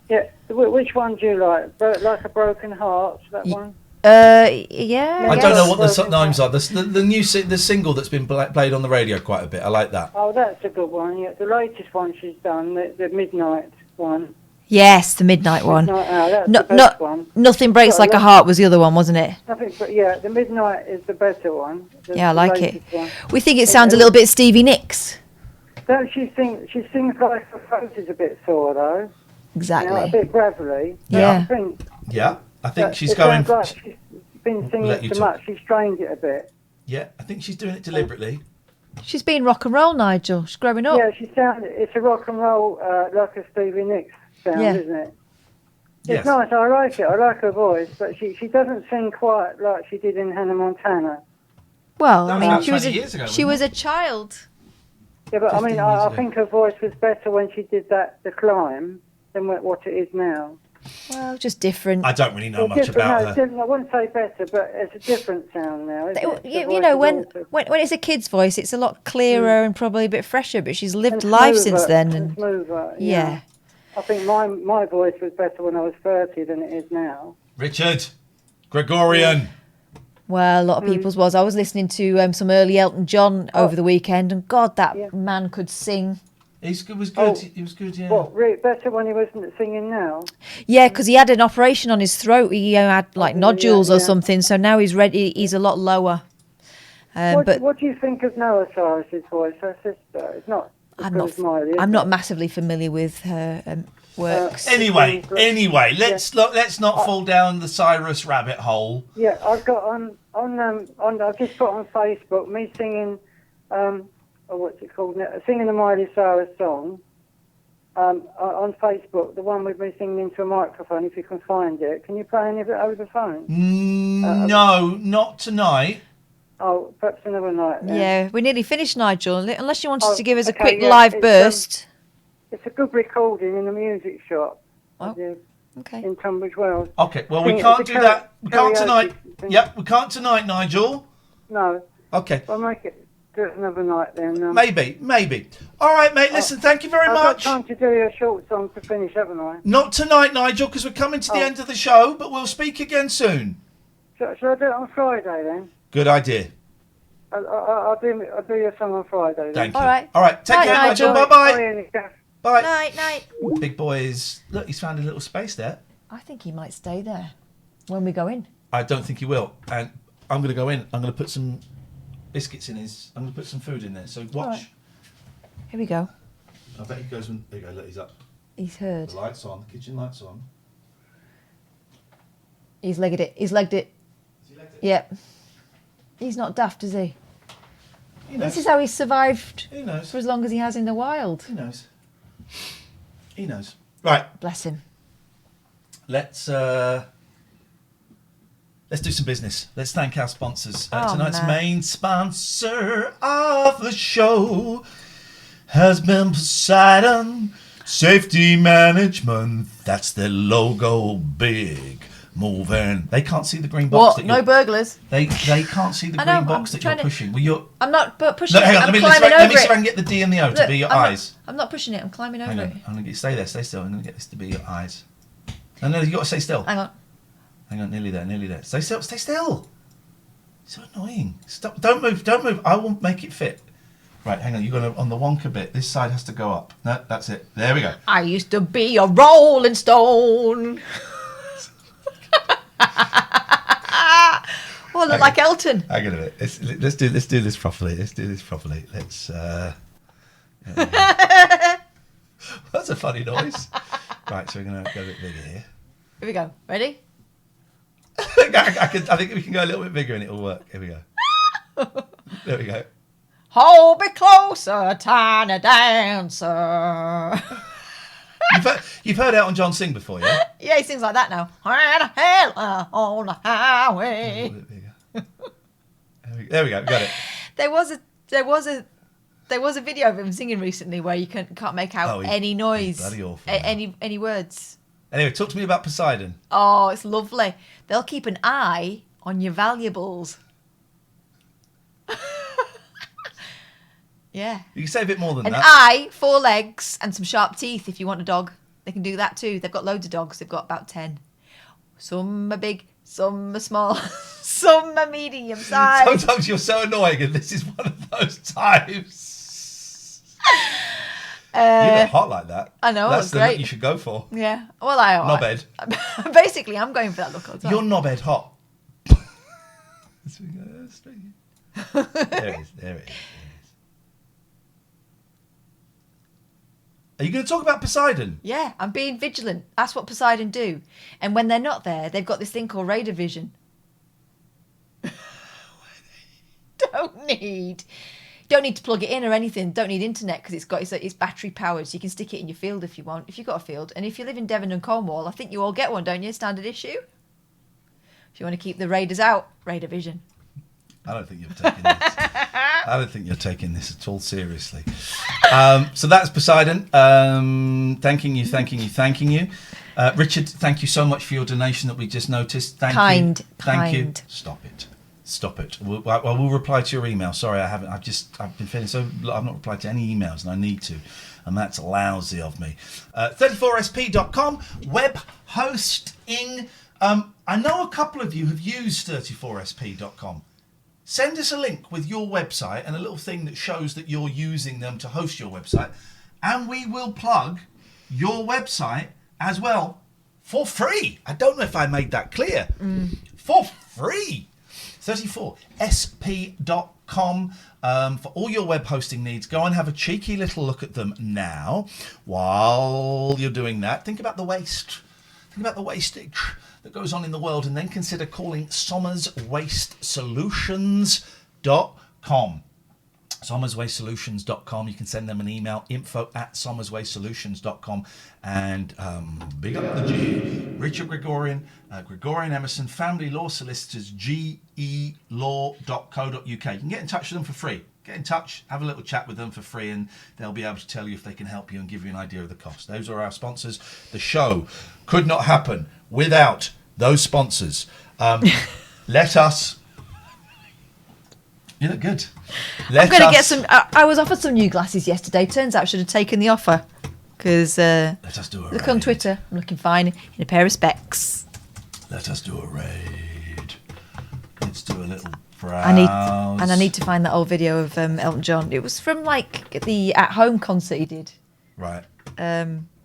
Yeah. Which one do you like? Like a Broken Heart, that one? Yeah. I don't know what the names are. The new the single that's been played on the radio quite a bit. I like that. Oh, that's a good one. Yeah, the latest one she's done, the Midnight one. Yes, the Midnight one. That's the best one. Nothing Breaks Like a Heart was the other one, wasn't it? Nothing, but yeah, the Midnight is the better one. Yeah, I like it. One. We think it sounds a little bit Stevie Nicks. Don't she sing? She sings like her throat is a bit sore though. Exactly. You know, a bit gravelly. Yeah. I think she's it going. sounds like she's been singing too much. She's strained it a bit. Yeah, I think she's doing it deliberately. She's been rock and roll, Nigel. She's growing up. Yeah, it's a rock and roll like a Stevie Nicks sound, isn't it? It's nice. I like it. I like her voice, but she doesn't sing quite like she did in Hannah Montana. Well, That was about 20 years ago, she was a child. Yeah, but I mean, 15 years I ago. think her voice was better when she did The Climb than what it is now. Well, just different. I don't really know It's much different. about No, it's her. different. I wouldn't say better, but it's a different sound now. Isn't it? The You voice know, is when altered. it's a kid's voice, it's a lot clearer and probably a bit fresher. But she's lived And life smoother, since then, and and smoother. yeah. I think my voice was better when I was 30 than it is now. Richard, Gregorian. Well, a lot of people's was. I was listening to some early Elton John over the weekend, and God, that man could sing. He was good. He was good, yeah. What, really better when he wasn't singing now? Yeah, because he had an operation on his throat. He had like nodules or something, so now he's ready. He's a lot lower. What do you think of Noah Cyrus's voice? Her sister. It's not. I'm not massively familiar with her works. Anyway, let's not fall down the Cyrus rabbit hole. Yeah, I've got I've just put on Facebook me singing, what's it called now? Singing the Miley Cyrus song. On Facebook, the one with me singing into a microphone. If you can find it, can you play any of it over the phone? No, not tonight. Oh, perhaps another night. Then. Yeah, we're nearly finished, Nigel. Unless you wanted to give us a okay, quick yeah, live burst. It's a good recording in the music shop. Okay. In Tunbridge Wells. Okay, well, we can't do that. We can't tonight. Yep, we can't tonight, Nigel. No. Okay. I'll make it. Do it another night then. Maybe. All right, mate. Listen, thank you very I've much. got time to do a short song to finish, haven't I? Not tonight, Nigel, because we're coming to the end of the show, but we'll speak again soon. Shall I do it on Friday then? Good idea. I'll do your song on Friday then. Thank you. All right. Take care, Nigel. Bye-bye. Bye. Night. Big boy is... Look, he's found a little space there. I think he might stay there when we go in. I don't think he will. And I'm going to go in. I'm going to put some biscuits in his. I'm going to put some food in there. So watch. Right. Here we go. I bet he goes when. There you go. Look, he's up. He's heard. The lights on. The kitchen lights on. He's legged it. He's legged it. Has he legged it? Yep. He's not daft, is he? He knows. This is how he's survived He knows. for as long as he has in the wild. He knows. He knows. Right. Bless him. Let's do some business. Let's thank our sponsors. Tonight's main sponsor of the show has been Poseidon Safety Management. That's their logo, big, moving. They can't see the green box. What? No burglars. They can't see the green box that you're pushing. Well, you're. I'm not pushing No, hang on. it. Let me climbing see over if I it. can get the D and the O to Look, be your I'm eyes. I'm not pushing it. I'm climbing over Hang on. it. I'm gonna stay there. Stay still. I'm gonna get this to be your eyes. No, you got to stay still. Hang on. Hang on. Nearly there. Nearly there. Stay still. Stay still. So annoying. Stop. Don't move. Don't move. I will make it fit. Right. Hang on. You're gonna on the Wonka bit. This side has to go up. No, that's it. There we go. I used to be a Rolling Stone. Oh, I look like Elton. Hang on a minute. Let's do this properly. Let's do this properly. Let's. That's a funny noise. Right. So we're gonna go a bit bigger here. Here we go. Ready? I think we can go a little bit bigger and it'll work. Here we go. There we go. Hold me closer, tiny dancer. You've heard Elton John sing before, yeah? Yeah, he sings like that now. Hell on the highway. There we go. Got it. There was a video of him singing recently where you can't make out any noise, bloody awful, any words. Anyway, talk to me about Poseidon. Oh, it's lovely. They'll keep an eye on your valuables. Yeah. You can say a bit more than An that. eye, 4 legs, and some sharp teeth if you want a dog. They can do that too. They've got loads of dogs. They've got about 10. Some are big, some are small, some are medium sized. Sometimes you're so annoying, and this is one of those times. You look hot like that. I know. That's the great. look you should go for. Yeah. Well, I Knobhead. Basically, I'm going for that look all the time. You're knobhead hot. There it is. There it is. Are you going to talk about Poseidon? Yeah, I'm being vigilant. That's what Poseidon do. And when they're not there, they've got this thing called radar vision. Don't need to plug it in or anything. Don't need internet because it's battery powered, so you can stick it in your field if you want. If you've got a field, and if you live in Devon and Cornwall, I think you all get one, don't you? Standard issue. If you want to keep the raiders out, radar vision. I don't think you're taking this at all seriously. So that's Poseidon. Thanking you. Richard, thank you so much for your donation that we just noticed. Thank you. Stop it. We'll reply to your email. Sorry, I haven't. I've been feeling so. I've not replied to any emails, and I need to, and that's lousy of me. 34sp.com web hosting. I know a couple of you have used 34sp.com. Send us a link with your website and a little thing that shows that you're using them to host your website, and we will plug your website as well for free. I don't know if I made that clear. For free. 34sp.com for all your web hosting needs. Go and have a cheeky little look at them now. While you're doing that, think about the waste. Think about the wastage that goes on in the world, and then consider calling SommersWasteSolutions.com. SommersWasteSolutions.com. You can send them an email, info@SommersWasteSolutions.com, and big up the G. Richard Gregorian, Gregorian Emerson, Family Law Solicitors, gelaw.co.uk. You can get in touch with them for free. Get in touch, have a little chat with them for free, and they'll be able to tell you if they can help you and give you an idea of the cost. Those are our sponsors. The show could not happen without those sponsors. Let us... You look good. I'm going to get some... I was offered some new glasses yesterday. Turns out I should have taken the offer. Because... Let us do a look raid. on Twitter. I'm looking fine in a pair of specs. Let us do a raid. Let's do a little browse. I need to find that old video of Elton John. It was from like the at-home concert he did. Right.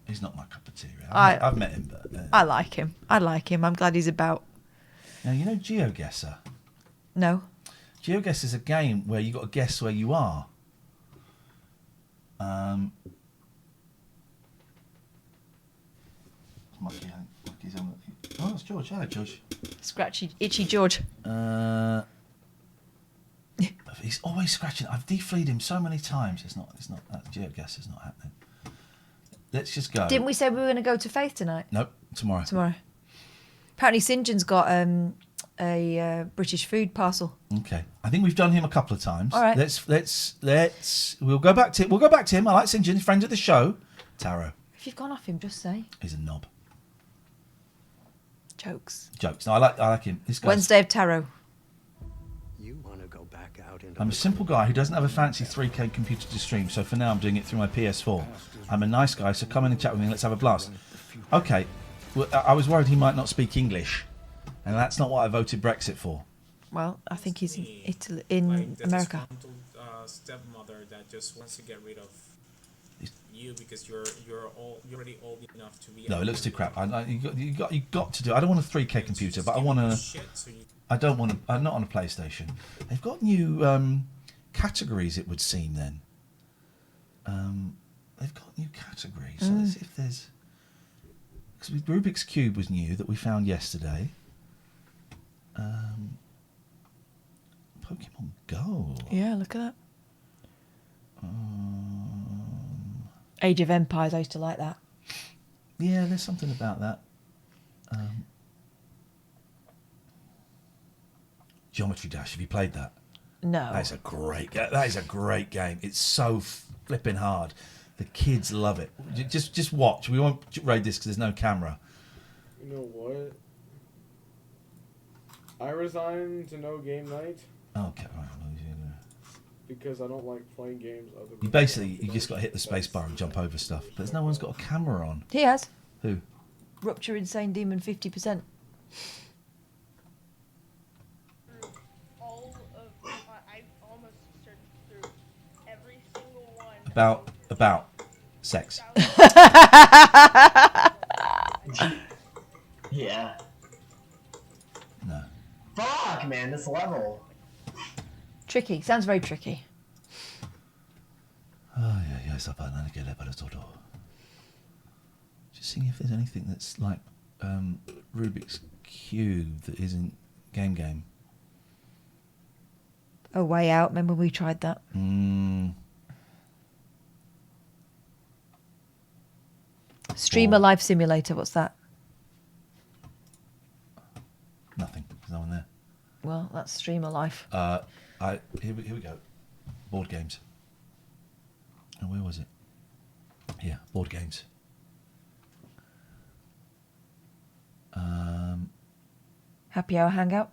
He's not my cup of tea. Really. I've met him, but I like him. I'm glad he's about. Now, you know GeoGuessr? No. GeoGuessr is a game where you got to guess where you are. Oh, it's George. Hello, George. Scratchy, itchy George. He's always scratching. I've defleed him so many times. It's not. That GeoGuessr is not happening. Let's just go. Didn't we say we were going to go to Faith tonight? Nope, tomorrow. Tomorrow. Apparently, St. John's got a British food parcel. Okay, I think we've done him a couple of times. All right. Let's. We'll go back to him. I like St. John's, friend of the show. Taro. If you've gone off him, just say. He's a knob. Jokes. No, I like him. This guy's, Wednesday of Tarot. You want to go back out into I'm a simple guy who doesn't have a fancy 3K computer to stream, so for now I'm doing it through my PS4. I'm a nice guy, so come in and chat with me and let's have a blast. Okay, well, I was worried he might not speak English, and that's not what I voted Brexit for. Well, I think he's in Italy, in America. Stepmother that just wants to get rid of you because you're already old enough to be. No, it looks too crap. You got to do. I don't want a 3K computer, but I want a. I don't want to. I'm not on a PlayStation. They've got new categories. It would seem then. They've got new categories. So let's see if there's. Because Rubik's Cube was new that we found yesterday. Pokemon Go. Yeah, look at that. Age of Empires, I used to like that. Yeah, there's something about that. Geometry Dash, have you played that? No. That is a great game. It's so flipping hard. The kids love it. Just watch. We won't raid this because there's no camera. You know what? I resigned to no game night. Okay. Because I don't like playing games other than... You just got to hit the space bar and jump over stuff. But no one's got a camera on. He has. Who? Rupture Insane Demon 50%. I almost searched through every single one. About sex. Yeah. No. Fuck, man, this level. Tricky. Sounds very tricky. Oh, yeah, just seeing if there's anything that's like Rubik's Cube that isn't game. A Way Out. Remember we tried that? Streamer Life Simulator. What's that? Nothing. There's no one there. Well, that's Streamer Life. Here we go. Board games. Oh, where was it? Yeah, board games. Happy Hour Hangout.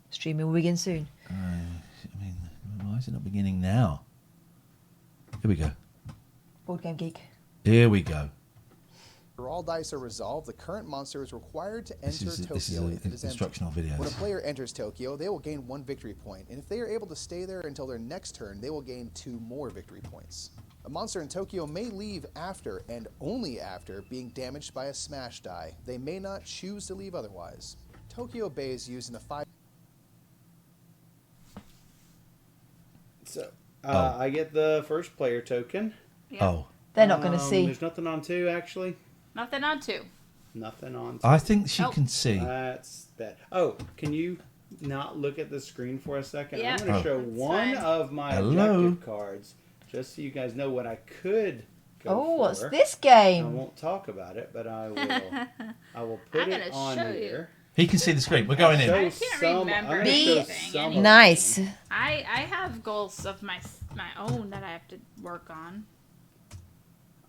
Streaming will begin soon. Why is it not beginning now? Here we go. Board Game Geek. Here we go. After all dice are resolved, the current monster is required to enter Tokyo. This is an instructional video. When a player enters Tokyo, they will gain 1 victory point, and if they are able to stay there until their next turn, they will gain 2 more victory points. A monster in Tokyo may leave after, and only after, being damaged by a smash die. They may not choose to leave otherwise. Tokyo Bay is used in the 5... So, I get the first player token. Yeah. Oh. They're not going to see. There's nothing on 2, actually. Nothing on 2. Nothing on 2. I think she can see. That's bad. Oh, can you not look at the screen for a second? Yeah. I'm going to show one of my objective cards, just so you guys know what I could go for. What's this game? I won't talk about it, but I will put it on here. He can see the screen. We're going in. I can't remember anything. Nice. I have goals of my own that I have to work on.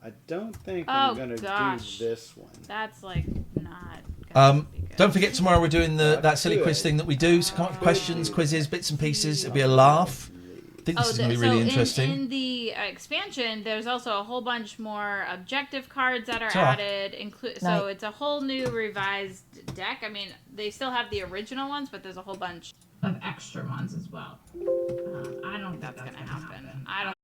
I don't think I'm going to do this one. That's like not... Don't forget tomorrow we're doing that silly quiz thing that we do. So come up with questions, quizzes, bits and pieces. It'll be a laugh. I think this is going to be really interesting. In the expansion, there's also a whole bunch more objective cards that are added. So it's a whole new revised deck. I mean, they still have the original ones, but there's a whole bunch of extra ones as well. I don't think that's going to happen. I don't.